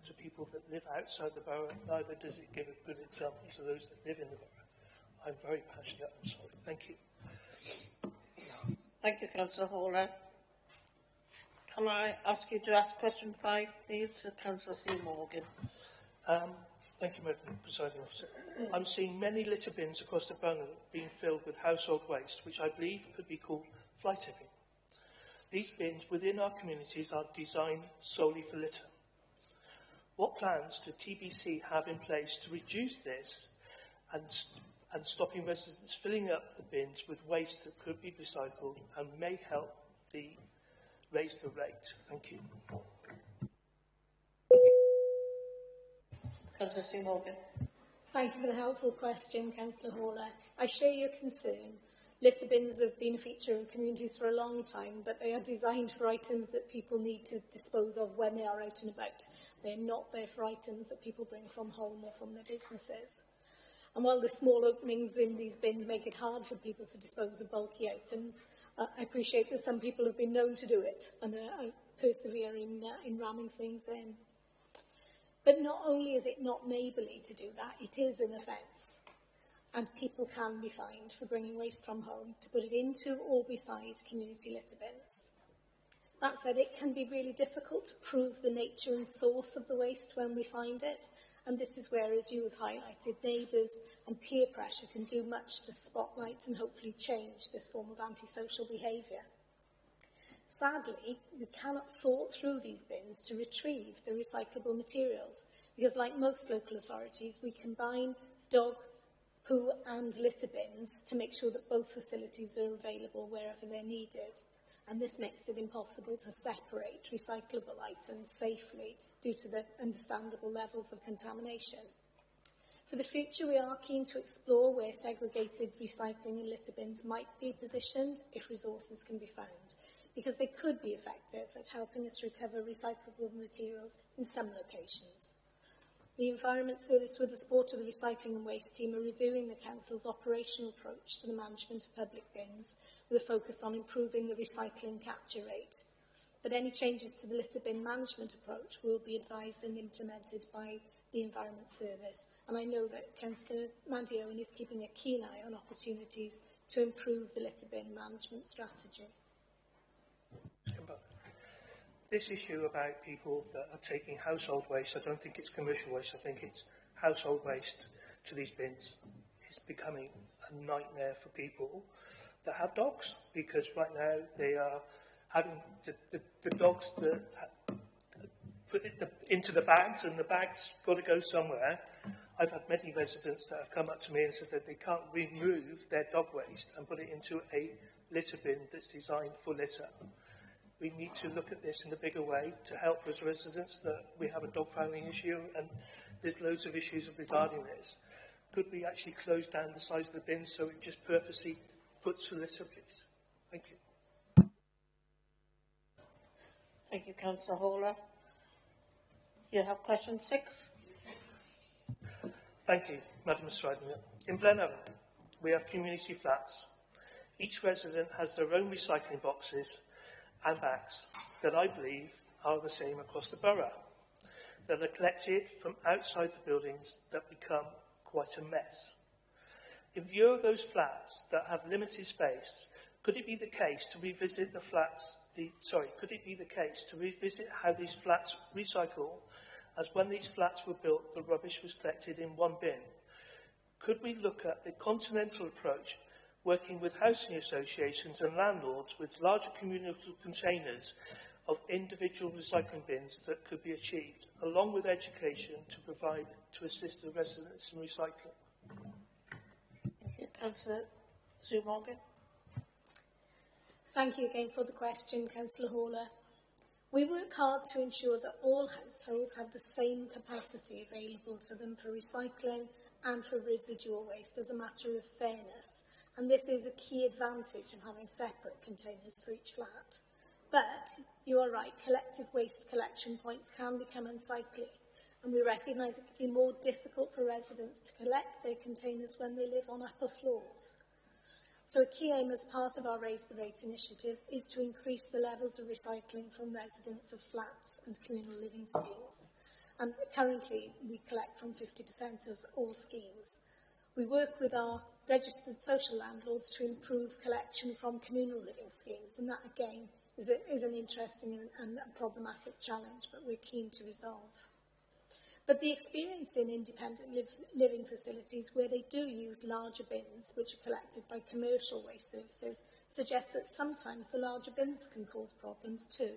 to people that live outside the borough, neither does it give a good example to those that live in the borough. I'm very passionate, I'm sorry. Thank you. Thank you, Councillor Hawler. Can I ask you to ask question 5, please, to Councillor C. Morgan? Thank you, Madam Presiding Officer. I'm seeing many litter bins across the borough being filled with household waste, which I believe could be called fly tipping. These bins within our communities are designed solely for litter. What plans do TBC have in place to reduce this and stopping residents filling up the bins with waste that could be recycled and may help raise the rate? Thank you. Councillor C. Morgan. Thank you for the helpful question, Councillor Hawler. I share your concern. Litter bins have been a feature of communities for a long time, but they are designed for items that people need to dispose of when they are out and about. They're not there for items that people bring from home or from their businesses. And while the small openings in these bins make it hard for people to dispose of bulky items, I appreciate that some people have been known to do it and persevere in ramming things in. But not only is it not neighbourly to do that, it is an offence. And people can be fined for bringing waste from home to put it into or beside community litter bins. That said, it can be really difficult to prove the nature and source of the waste when we find it. And this is where, as you have highlighted, neighbours and peer pressure can do much to spotlight and hopefully change this form of antisocial behaviour. Sadly, we cannot sort through these bins to retrieve the recyclable materials because, like most local authorities, we combine dog, poo and litter bins to make sure that both facilities are available wherever they're needed. And this makes it impossible to separate recyclable items safely due to the understandable levels of contamination. For the future, we are keen to explore where segregated recycling and litter bins might be positioned if resources can be found, because they could be effective at helping us recover recyclable materials in some locations. The Environment Service, with the support of the Recycling and Waste team, are reviewing the Council's operational approach to the management of public bins, with a focus on improving the recycling capture rate. But any changes to the litter bin management approach will be advised and implemented by the Environment Service. And I know that Councillor Mandy Owen is keeping a keen eye on opportunities to improve the litter bin management strategy. This issue about people that are taking household waste, I don't think it's commercial waste, I think it's household waste to these bins. It's becoming a nightmare for people that have dogs, because right now they are having the dogs that put it into the bags, and the bags got to go somewhere. I've had many residents that have come up to me and said that they can't remove their dog waste and put it into a litter bin that's designed for litter. We need to look at this in a bigger way to help as residents that we have a dog fouling issue, and there's loads of issues regarding this. Could we actually close down the size of the bin so it just purposely puts for litter, please? Thank you. Thank you, Councillor Hawler. You have question 6. Thank you, Madam Presiding. In Blenheim, we have community flats. Each resident has their own recycling boxes and bags that I believe are the same across the borough. that are collected from outside the buildings that become quite a mess. In view of those flats that have limited space, could it be the case to revisit how these flats recycle, as when these flats were built, the rubbish was collected in one bin? Could we look at the continental approach, working with housing associations and landlords with larger communal containers of individual recycling bins that could be achieved, along with education to assist the residents in recycling? Thank you. Councillor Sue Morgan. Thank you again for the question, Councillor Horler. We work hard to ensure that all households have the same capacity available to them for recycling and for residual waste as a matter of fairness, and this is a key advantage of having separate containers for each flat. But you are right, collective waste collection points can become unsightly, and we recognise it can be more difficult for residents to collect their containers when they live on upper floors. So a key aim as part of our Raise the Rate initiative is to increase the levels of recycling from residents of flats and communal living schemes. And currently we collect from 50% of all schemes. We work with our registered social landlords to improve collection from communal living schemes, and that again is an interesting and a problematic challenge, but we're keen to resolve. But the experience in independent living facilities where they do use larger bins, which are collected by commercial waste services, suggests that sometimes the larger bins can cause problems too.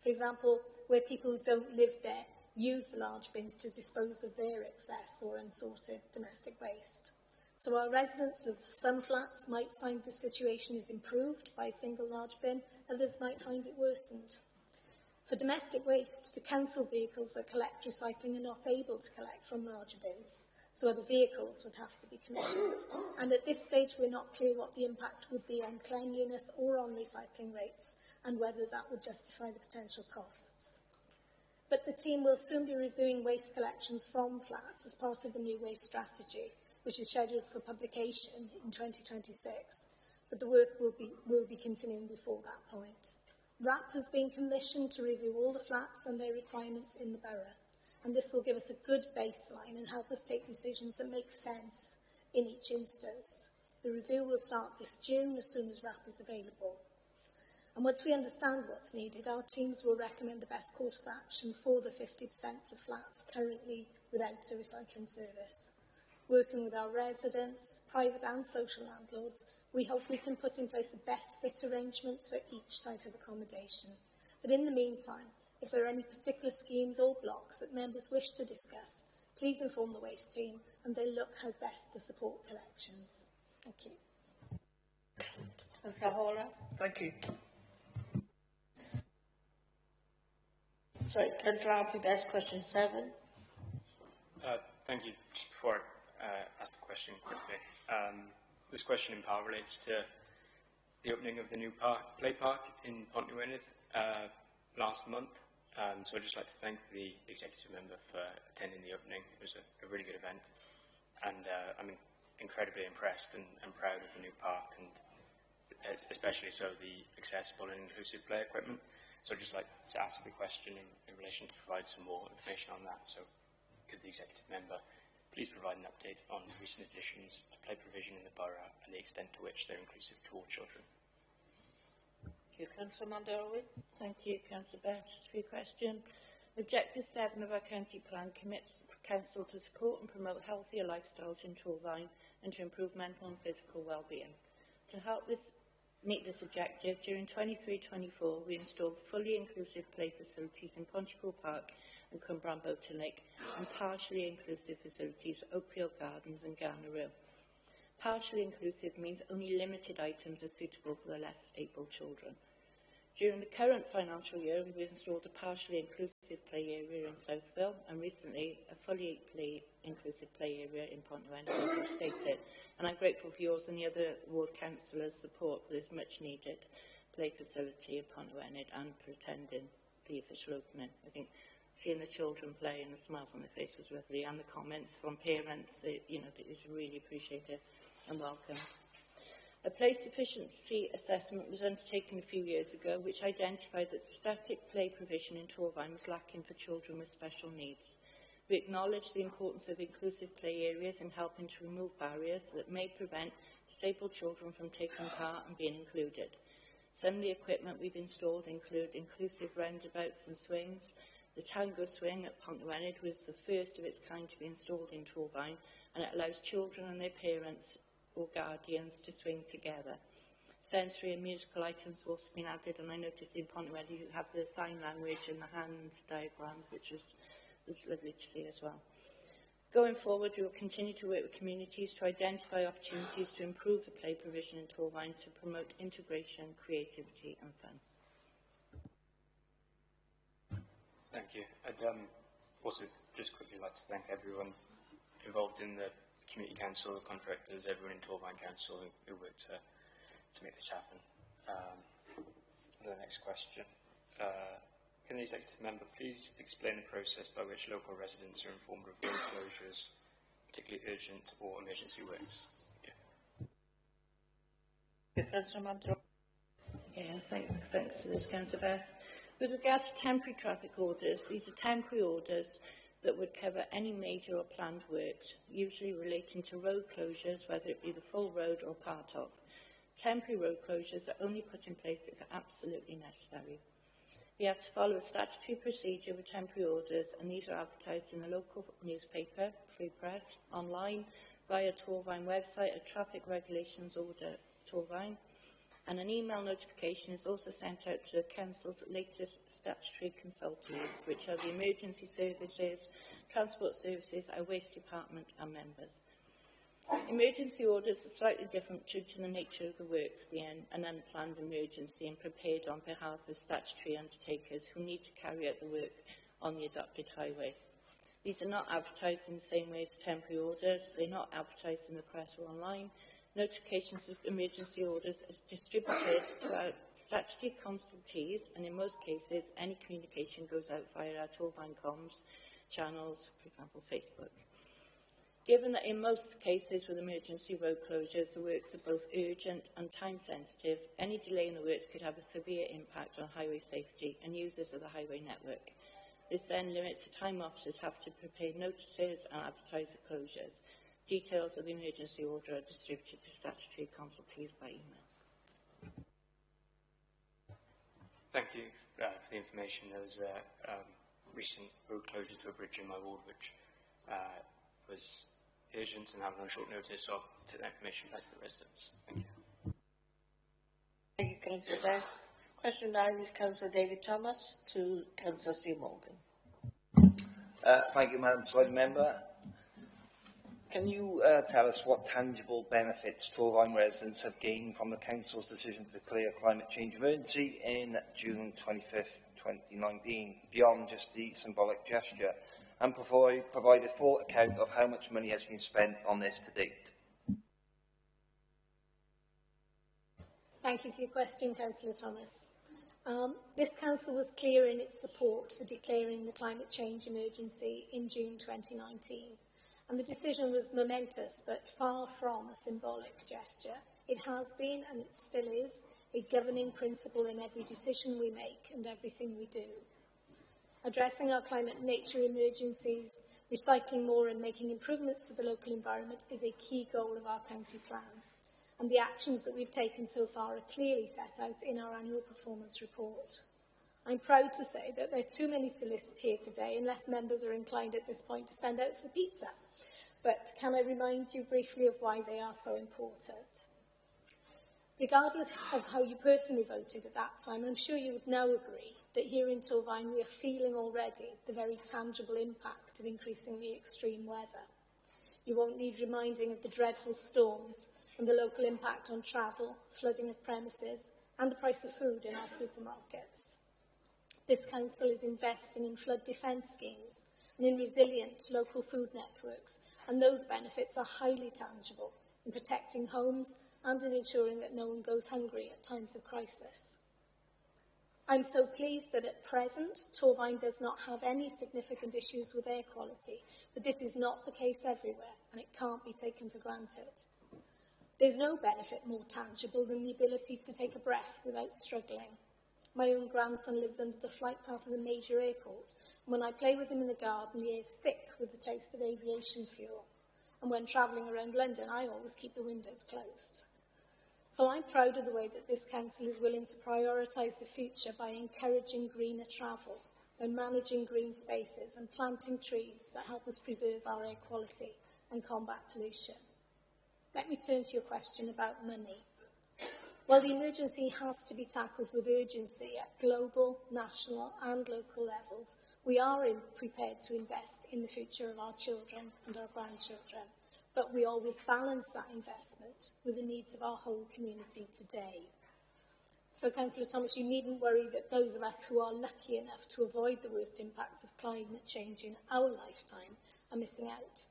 For example, where people who don't live there use the large bins to dispose of their excess or unsorted domestic waste. So our residents of some flats might find the situation is improved by a single large bin, others might find it worsened. For domestic waste, the council vehicles that collect recycling are not able to collect from larger bins, so other vehicles would have to be connected. And at this stage, we're not clear what the impact would be on cleanliness or on recycling rates, and whether that would justify the potential costs. But the team will soon be reviewing waste collections from flats as part of the new waste strategy, which is scheduled for publication in 2026. But the work will be continuing before that point. RAP has been commissioned to review all the flats and their requirements in the borough, and this will give us a good baseline and help us take decisions that make sense in each instance. The review will start this June as soon as RAP is available. And once we understand what's needed, our teams will recommend the best course of action for the 50% of flats currently without a recycling service. Working with our residents, private and social landlords, we hope we can put in place the best fit arrangements for each type of accommodation. But in the meantime, if there are any particular schemes or blocks that members wish to discuss, please inform the waste team and they'll look how best to support collections. Thank you. Councillor Horler. Thank you. Sorry, Councillor Alfie Best, question 7. Thank you. Just before I ask the question quickly, this question in part relates to the opening of the new play park in Pontywynydd last month. So I'd just like to thank the executive member for attending the opening. It was a really good event, and I'm incredibly impressed and proud of the new park, and especially so the accessible and inclusive play equipment. So I'd just like to ask the question in relation to provide some more information on that. So could the executive member please provide an update on recent additions to play provision in the borough and the extent to which they're inclusive to all children? Thank you. Councillor Mandelli. Thank you, Councillor Best, for your question. Objective 7 of our county plan commits the council to support and promote healthier lifestyles in Torfaen and to improve mental and physical well-being. To help meet this objective, during 23-24 we installed fully inclusive play facilities in Pontypool Park and Cwmbran Boaton Lake, and partially inclusive facilities at Oakfield Gardens and Garner. Partially inclusive means only limited items are suitable for the less able children. During the current financial year, we've installed a partially inclusive play area in Southville, and recently a fully inclusive play area in Pontywynydd, as you stated. And I'm grateful for yours and the other ward councillors' support for this much needed play facility in Pontywynydd and for attending the official opening. I think seeing the children play and the smiles on their face was lovely, and the comments from parents, it's really appreciated and welcome. A place efficiency assessment was undertaken a few years ago, which identified that static play provision in Torfaen was lacking for children with special needs. We acknowledge the importance of inclusive play areas in helping to remove barriers that may prevent disabled children from taking part and being included. Some of the equipment we've installed include inclusive roundabouts and swings. The Tango swing at Pontnewydd was the first of its kind to be installed in Torfaen, and it allows children and their parents or guardians to swing together. Sensory and musical items have also been added, and I noticed in Pontnewydd you have the sign language and the hand diagrams, which was lovely to see as well. Going forward, we will continue to work with communities to identify opportunities to improve the play provision in Torfaen to promote integration, creativity and fun. Thank you. I'd also just quickly like to thank everyone involved in the Community Council, the contractors, everyone in Torfaen Council who worked to make this happen. The next question. Can the executive member please explain the process by which local residents are informed of road closures, particularly urgent or emergency works? Thanks to this, Councillor Best. With regards to temporary traffic orders, these are temporary orders that would cover any major or planned works, usually relating to road closures, whether it be the full road or part of. Temporary road closures are only put in place if absolutely necessary. We have to follow a statutory procedure with temporary orders, and these are advertised in the local newspaper, Free Press, online, via Torfaen website at Traffic Regulations Order Torfaen, and an email notification is also sent out to the Council's latest statutory consultees, which are the Emergency Services, Transport Services, our Waste Department and members. Emergency orders are slightly different due to the nature of the works being an unplanned emergency and prepared on behalf of statutory undertakers who need to carry out the work on the adopted highway. These are not advertised in the same way as temporary orders. They're not advertised in the press or online. Notifications of emergency orders is distributed to our statutory consultees, and in most cases, any communication goes out via our Torfaen comms channels, for example, Facebook. Given that in most cases with emergency road closures, the works are both urgent and time-sensitive, any delay in the works could have a severe impact on highway safety and users of the highway network. This then limits the time officers have to prepare notices and advertise the closures. Details of the emergency order are distributed to statutory consultees by email. Thank you for the information. There was a recent road closure to a bridge in my ward which was urgent and happened on short notice, so I'll take that information back to the residents. Thank you. Thank you, Councillor Best. Question 9 is Councillor David Thomas to Councillor Sue Morgan. Thank you, Madam Presiding Member. Can you tell us what tangible benefits Torfaen residents have gained from the Council's decision to declare a climate change emergency in June 25th, 2019, beyond just the symbolic gesture, and provide a full account of how much money has been spent on this to date? Thank you for your question, Councillor Thomas. This Council was clear in its support for declaring the climate change emergency in June 2019. And the decision was momentous, but far from a symbolic gesture. It has been, and it still is, a governing principle in every decision we make and everything we do. Addressing our climate and nature emergencies, recycling more and making improvements to the local environment is a key goal of our county plan. And the actions that we've taken so far are clearly set out in our annual performance report. I'm proud to say that there are too many to list here today, unless members are inclined at this point to send out for pizza. But can I remind you briefly of why they are so important? Regardless of how you personally voted at that time, I'm sure you would now agree that here in Torfaen we are feeling already the very tangible impact of increasingly extreme weather. You won't need reminding of the dreadful storms and the local impact on travel, flooding of premises, and the price of food in our supermarkets. This council is investing in flood defence schemes and in resilient local food networks, and those benefits are highly tangible in protecting homes and in ensuring that no one goes hungry at times of crisis. I'm so pleased that at present, Torfaen does not have any significant issues with air quality, but this is not the case everywhere, and it can't be taken for granted. There's no benefit more tangible than the ability to take a breath without struggling. My own grandson lives under the flight path of a major airport, and when I play with him in the garden, the air is thick with the taste of aviation fuel. And when travelling around London, I always keep the windows closed. So I'm proud of the way that this council is willing to prioritise the future by encouraging greener travel, by managing green spaces and planting trees that help us preserve our air quality and combat pollution. Let me turn to your question about money. While the emergency has to be tackled with urgency at global, national and local levels, we are prepared to invest in the future of our children and our grandchildren, but we always balance that investment with the needs of our whole community today. So, Councillor Thomas, you needn't worry that those of us who are lucky enough to avoid the worst impacts of climate change in our lifetime are missing out.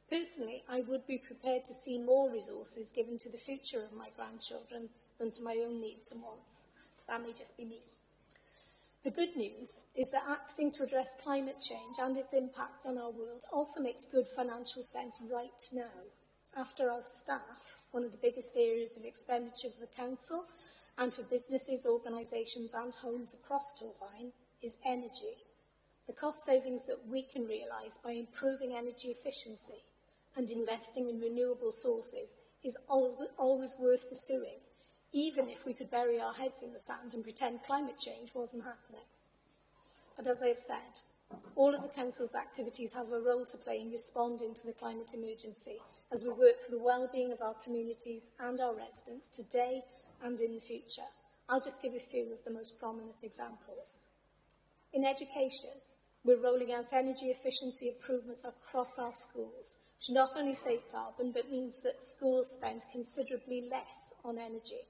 Personally, I would be prepared to see more resources given to the future of my grandchildren than to my own needs and wants. That may just be me. The good news is that acting to address climate change and its impact on our world also makes good financial sense right now. After our staff, one of the biggest areas of expenditure for the Council and for businesses, organisations and homes across Torfaen is energy. The cost savings that we can realise by improving energy efficiency and investing in renewable sources is always worth pursuing, even if we could bury our heads in the sand and pretend climate change wasn't happening. But as I have said, all of the Council's activities have a role to play in responding to the climate emergency as we work for the well-being of our communities and our residents today and in the future. I'll just give a few of the most prominent examples. In education, we're rolling out energy efficiency improvements across our schools, which not only save carbon, but means that schools spend considerably less on energy.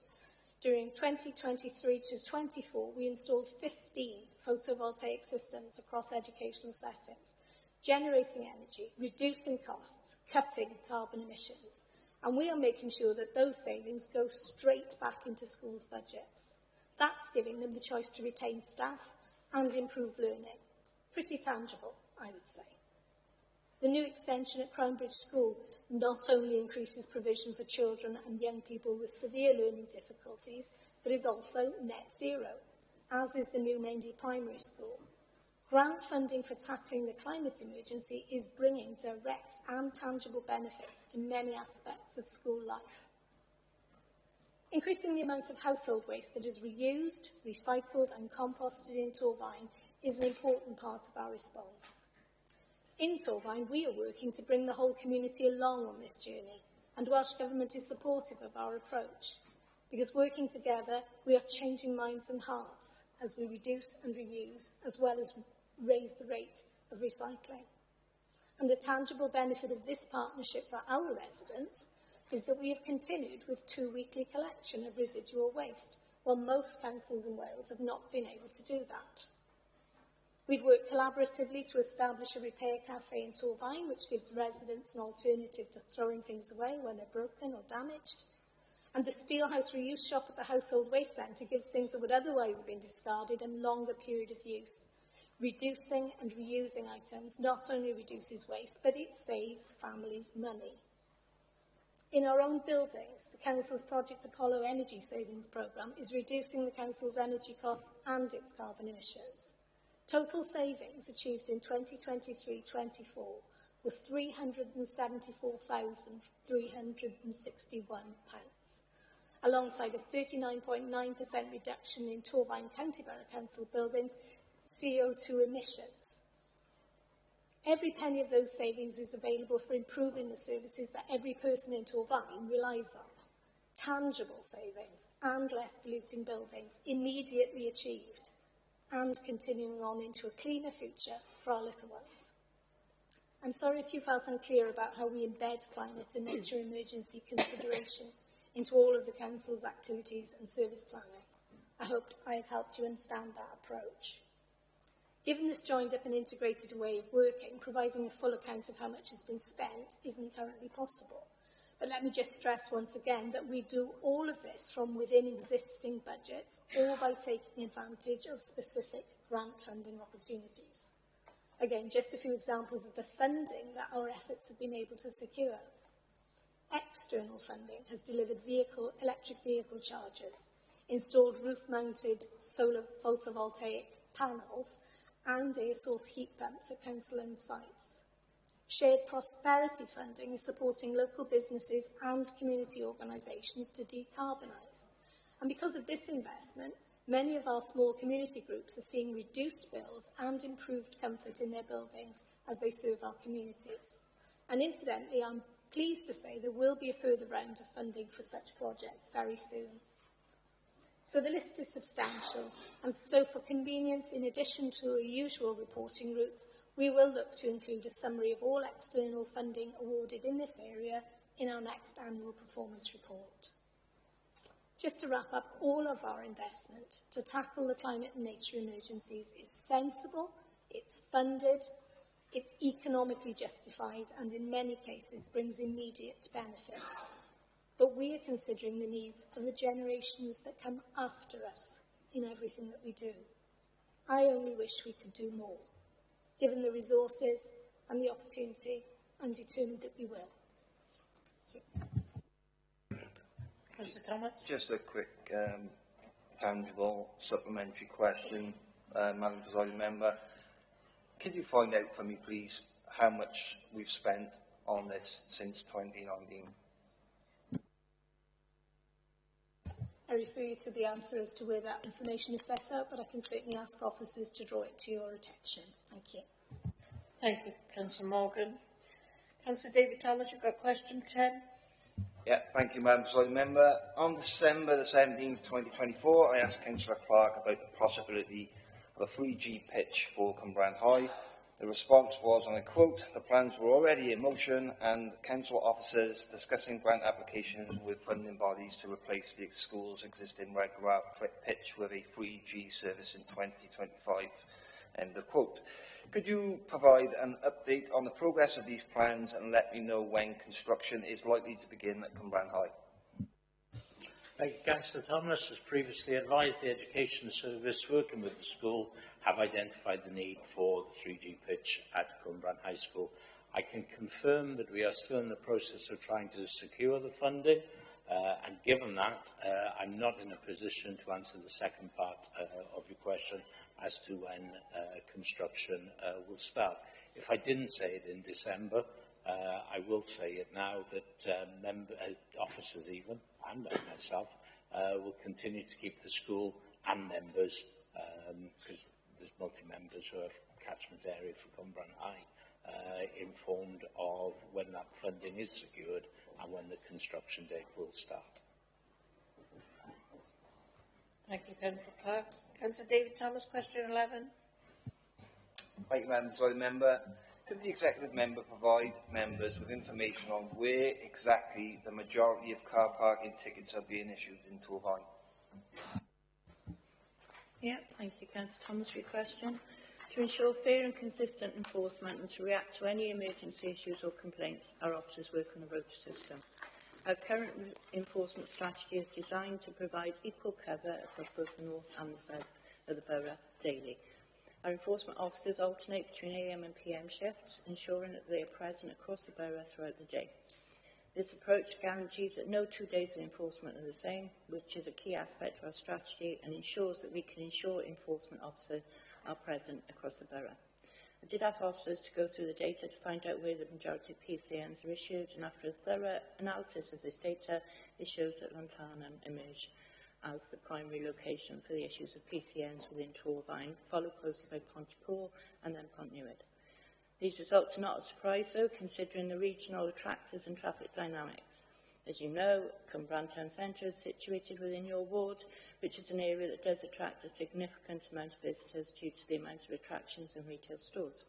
During 2023 to 24, we installed 15 photovoltaic systems across educational settings, generating energy, reducing costs, cutting carbon emissions. And we are making sure that those savings go straight back into schools' budgets. That's giving them the choice to retain staff and improve learning. Pretty tangible, I would say. The new extension at Crownbridge School not only increases provision for children and young people with severe learning difficulties, but is also net zero, as is the new Mendy Primary School. Grant funding for tackling the climate emergency is bringing direct and tangible benefits to many aspects of school life. Increasing the amount of household waste that is reused, recycled and composted in Torfaen is an important part of our response. In Torfaen, we are working to bring the whole community along on this journey, and Welsh Government is supportive of our approach, because working together, we are changing minds and hearts as we reduce and reuse, as well as raise the rate of recycling. And the tangible benefit of this partnership for our residents is that we have continued with 2 weekly collection of residual waste, while most councils in Wales have not been able to do that. We've worked collaboratively to establish a repair cafe in Torfaen, which gives residents an alternative to throwing things away when they're broken or damaged. And the Steelhouse reuse shop at the Household Waste Centre gives things that would otherwise have been discarded a longer period of use. Reducing and reusing items not only reduces waste, but it saves families money. In our own buildings, the Council's Project Apollo Energy Savings Programme is reducing the Council's energy costs and its carbon emissions. Total savings achieved in 2023-24 were £374,361, alongside a 39.9% reduction in Torfaen County Borough Council buildings' CO2 emissions. Every penny of those savings is available for improving the services that every person in Torfaen relies on. Tangible savings and less polluting buildings immediately achieved, and continuing on into a cleaner future for our little ones. I'm sorry if you felt unclear about how we embed climate and nature emergency consideration into all of the Council's activities and service planning. I hope I have helped you understand that approach. Given this joined up and integrated way of working, providing a full account of how much has been spent isn't currently possible. But let me just stress once again that we do all of this from within existing budgets or by taking advantage of specific grant funding opportunities. Again, just a few examples of the funding that our efforts have been able to secure. external funding has delivered electric vehicle chargers, installed roof-mounted solar photovoltaic panels and air source heat pumps at council-owned sites. Shared prosperity funding is supporting local businesses and community organisations to decarbonise. And because of this investment, many of our small community groups are seeing reduced bills and improved comfort in their buildings as they serve our communities. And incidentally, I'm pleased to say there will be a further round of funding for such projects very soon. So the list is substantial, and so for convenience, in addition to the usual reporting routes, we will look to include a summary of all external funding awarded in this area in our next annual performance report. Just to wrap up, all of our investment to tackle the climate and nature emergencies is sensible, it's funded, it's economically justified, and in many cases brings immediate benefits. But we are considering the needs of the generations that come after us in everything that we do. I only wish we could do more. Given the resources and the opportunity, I'm determined that we will. Mr. Thomas? Just a quick tangible supplementary question, Madam Presiding Member. Could you find out for me, please, how much we've spent on this since 2019? I refer you to the answer as to where that information is set out, but I can certainly ask officers to draw it to your attention. Thank you. Thank you, Councillor Morgan. Councillor David Thomas, you've got question 10. Yeah, thank you, Madam Presiding Member. On December the 17th, 2024, I asked Councillor Clark about the possibility of a 3G pitch for Cumbrae High. The response was, and I quote, "The plans were already in motion and council officers discussing grant applications with funding bodies to replace the school's existing regular pitch with a 3G service in 2025. End of quote. Could you provide an update on the progress of these plans and let me know when construction is likely to begin at Cumbrae High? Thank you, Councillor Thomas. As previously advised, the Education Service, working with the school, have identified the need for the 3G pitch at Cumbrae High School. I can confirm that we are still in the process of trying to secure the funding, and given that, I'm not in a position to answer the second part of your question as to when construction will start. If I didn't say it in December, I will say it now that officers even, and myself, will continue to keep the school and members, because there's multi-members who have catchment area for Cumbrae High, informed of when that funding is secured and when the construction date will start. Thank you, Councillor Clark. Councillor David Thomas, question 11. Thank you, Madam Presiding Member. Could the executive member provide members with information on where exactly the majority of car parking tickets are being issued in Torvine? Yeah, thank you, Councillor Thomas, for your question. To ensure fair and consistent enforcement and to react to any emergency issues or complaints, our officers work on a rota system. Our current enforcement strategy is designed to provide equal cover across both the north and the south of the borough daily. Our enforcement officers alternate between AM and PM shifts, ensuring that they are present across the borough throughout the day. This approach guarantees that no 2 days of enforcement are the same, which is a key aspect of our strategy and ensures that we can ensure enforcement officers are present across the borough. I did have officers to go through the data to find out where the majority of PCNs are issued, and after a thorough analysis of this data, it shows that Llantarnam emerged as the primary location for the issues of PCNs within Torvine, followed closely by Pontypool and then Pontnewid. These results are not a surprise, though, considering the regional attractors and traffic dynamics. As you know, Cumbrae Town Centre is situated within your ward, which is an area that does attract a significant amount of visitors due to the amount of attractions and retail stores.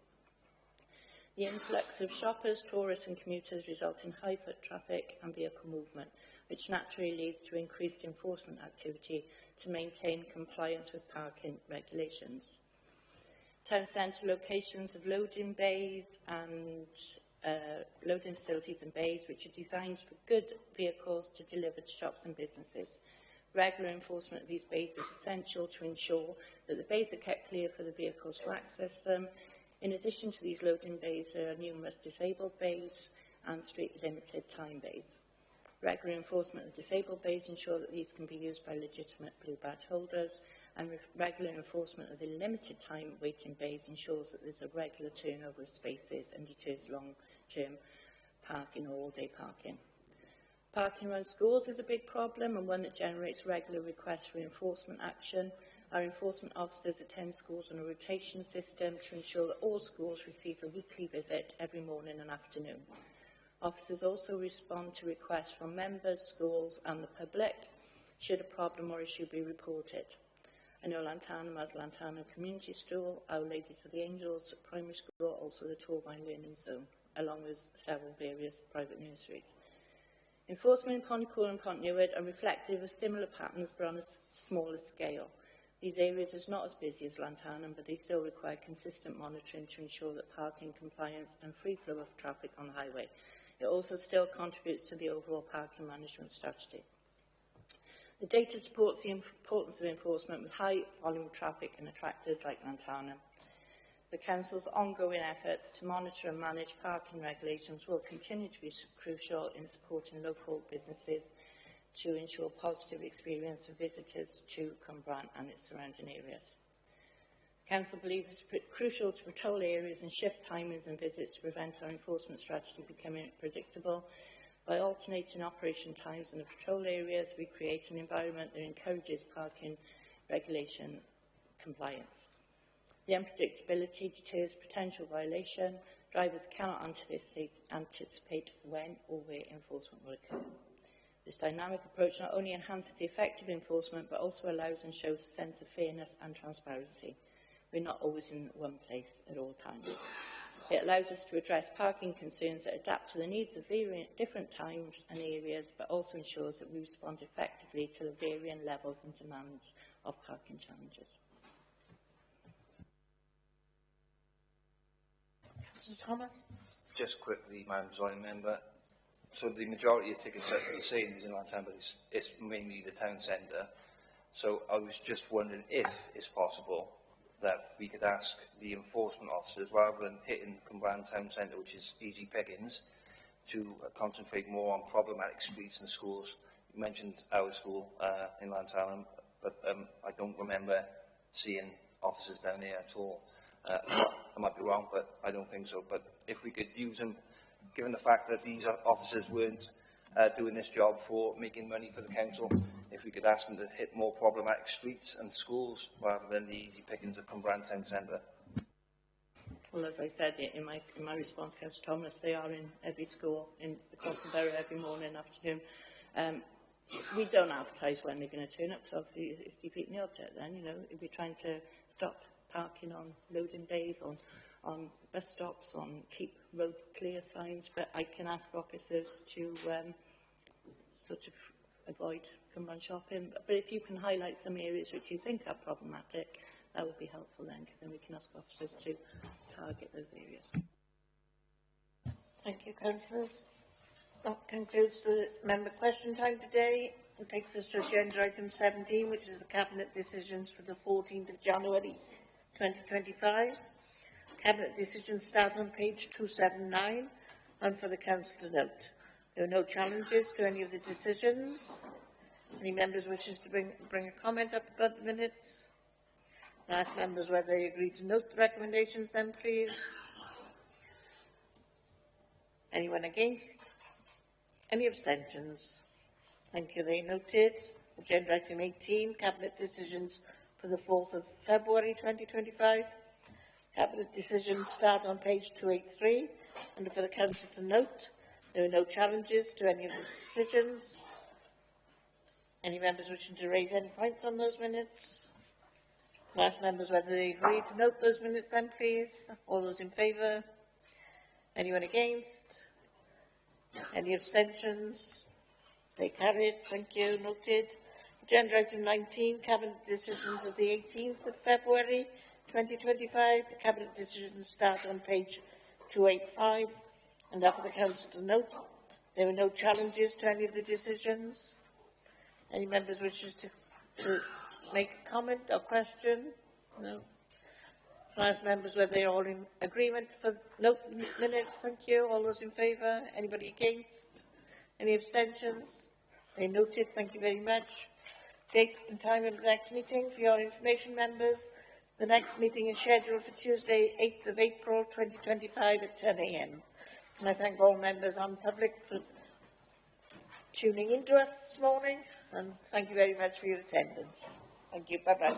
The influx of shoppers, tourists and commuters result in high foot traffic and vehicle movement, which naturally leads to increased enforcement activity to maintain compliance with parking regulations. Town centre locations of loading bays and loading facilities and bays which are designed for good vehicles to deliver to shops and businesses. Regular enforcement of these bays is essential to ensure that the bays are kept clear for the vehicles to access them. In addition to these loading bays, there are numerous disabled bays and street limited time bays. Regular enforcement of disabled bays ensure that these can be used by legitimate blue badge holders, and regular enforcement of the limited time waiting bays ensures that there's a regular turnover of spaces and deters long-term parking or all-day parking. Parking around schools is a big problem and one that generates regular requests for enforcement action. Our enforcement officers attend schools on a rotation system to ensure that all schools receive a weekly visit every morning and afternoon. Officers also respond to requests from members, schools and the public should a problem or issue be reported. I know Lanthanum has Lanthanum Community School, Our Ladies of the Angels Primary School, also the Torvine Learning Zone, along with several various private nurseries. Enforcement in Pontypool and Pontynewydd are reflective of similar patterns but on a smaller scale. These areas are not as busy as Lanthanum, but they still require consistent monitoring to ensure that parking compliance and free flow of traffic on the highway. It also still contributes to the overall parking management strategy. The data supports the importance of enforcement with high volume of traffic and attractors like Lanthanum. The Council's ongoing efforts to monitor and manage parking regulations will continue to be crucial in supporting local businesses to ensure positive experience of visitors to Cwmbran and its surrounding areas. The Council believes it's crucial to patrol areas and shift timings and visits to prevent our enforcement strategy becoming predictable. By alternating operation times in the patrol areas, we create an environment that encourages parking regulation compliance. The unpredictability deters potential violation. Drivers cannot anticipate when or where enforcement will occur. This dynamic approach not only enhances the effective enforcement, but also allows and shows a sense of fairness and transparency. We're not always in one place at all times. It allows us to address parking concerns that adapt to the needs of different times and areas, but also ensures that we respond effectively to the varying levels and demands of parking challenges. Mr. Thomas? Just quickly, Madam Presiding Member. So the majority of tickets that you're saying is in Lanthanum, but it's mainly the town centre. So I was just wondering if it's possible that we could ask the enforcement officers, rather than hitting Cwmbran town centre, which is easy pickings, to concentrate more on problematic streets and schools. You mentioned our school in Lanthanum, but I don't remember seeing officers down there at all. I might be wrong, but I don't think so. But if we could use them, given the fact that these officers weren't doing this job for making money for the council, if we could ask them to hit more problematic streets and schools rather than the easy pickings of Cwmbran town centre. Well, as I said in my response, Councillor Thomas, they are in every school across the borough every morning and afternoon. We don't advertise when they're going to turn up, because obviously it's defeating the object then, you know. If we're trying to stop parking on loading bays, on bus stops, on keep road clear signs, but I can ask officers to sort of avoid Cwmbran shopping. But if you can highlight some areas which you think are problematic, that would be helpful then, because then we can ask officers to target those areas. Thank you, councillors. That concludes the member question time today. It takes us to agenda item 17, which is the Cabinet decisions for the 14th of January 2025. Cabinet decisions start on page 279, and for the Council to note. There are no challenges to any of the decisions. Any members wishes to bring a comment up about the minutes? I ask members whether they agree to note the recommendations then, please. Anyone against? Any abstentions? Thank you, they noted. Agenda item 18, Cabinet decisions for the 4th of February 2025. Cabinet decisions start on page 283, and for the Council to note, there are no challenges to any of the decisions. Any members wishing to raise any points on those minutes? I ask members whether they agree to note those minutes then, please. All those in favour? Anyone against? Any abstentions? They carried. Thank you. Noted. Agenda item 19, Cabinet decisions of the 18th of February 2025. The Cabinet decisions start on page 285, and after the Council to note, there were no challenges to any of the decisions. Any members wishes to make a comment or question? No. I ask members whether they are all in agreement for note minutes. Thank you. All those in favour? Anybody against? Any abstentions? They noted. Thank you very much. Date and time of the next meeting for your information, members. The next meeting is scheduled for Tuesday, 8th of April 2025 at 10 a.m. And I thank all members and public for tuning in to us this morning, and thank you very much for your attendance. Thank you. Bye-bye.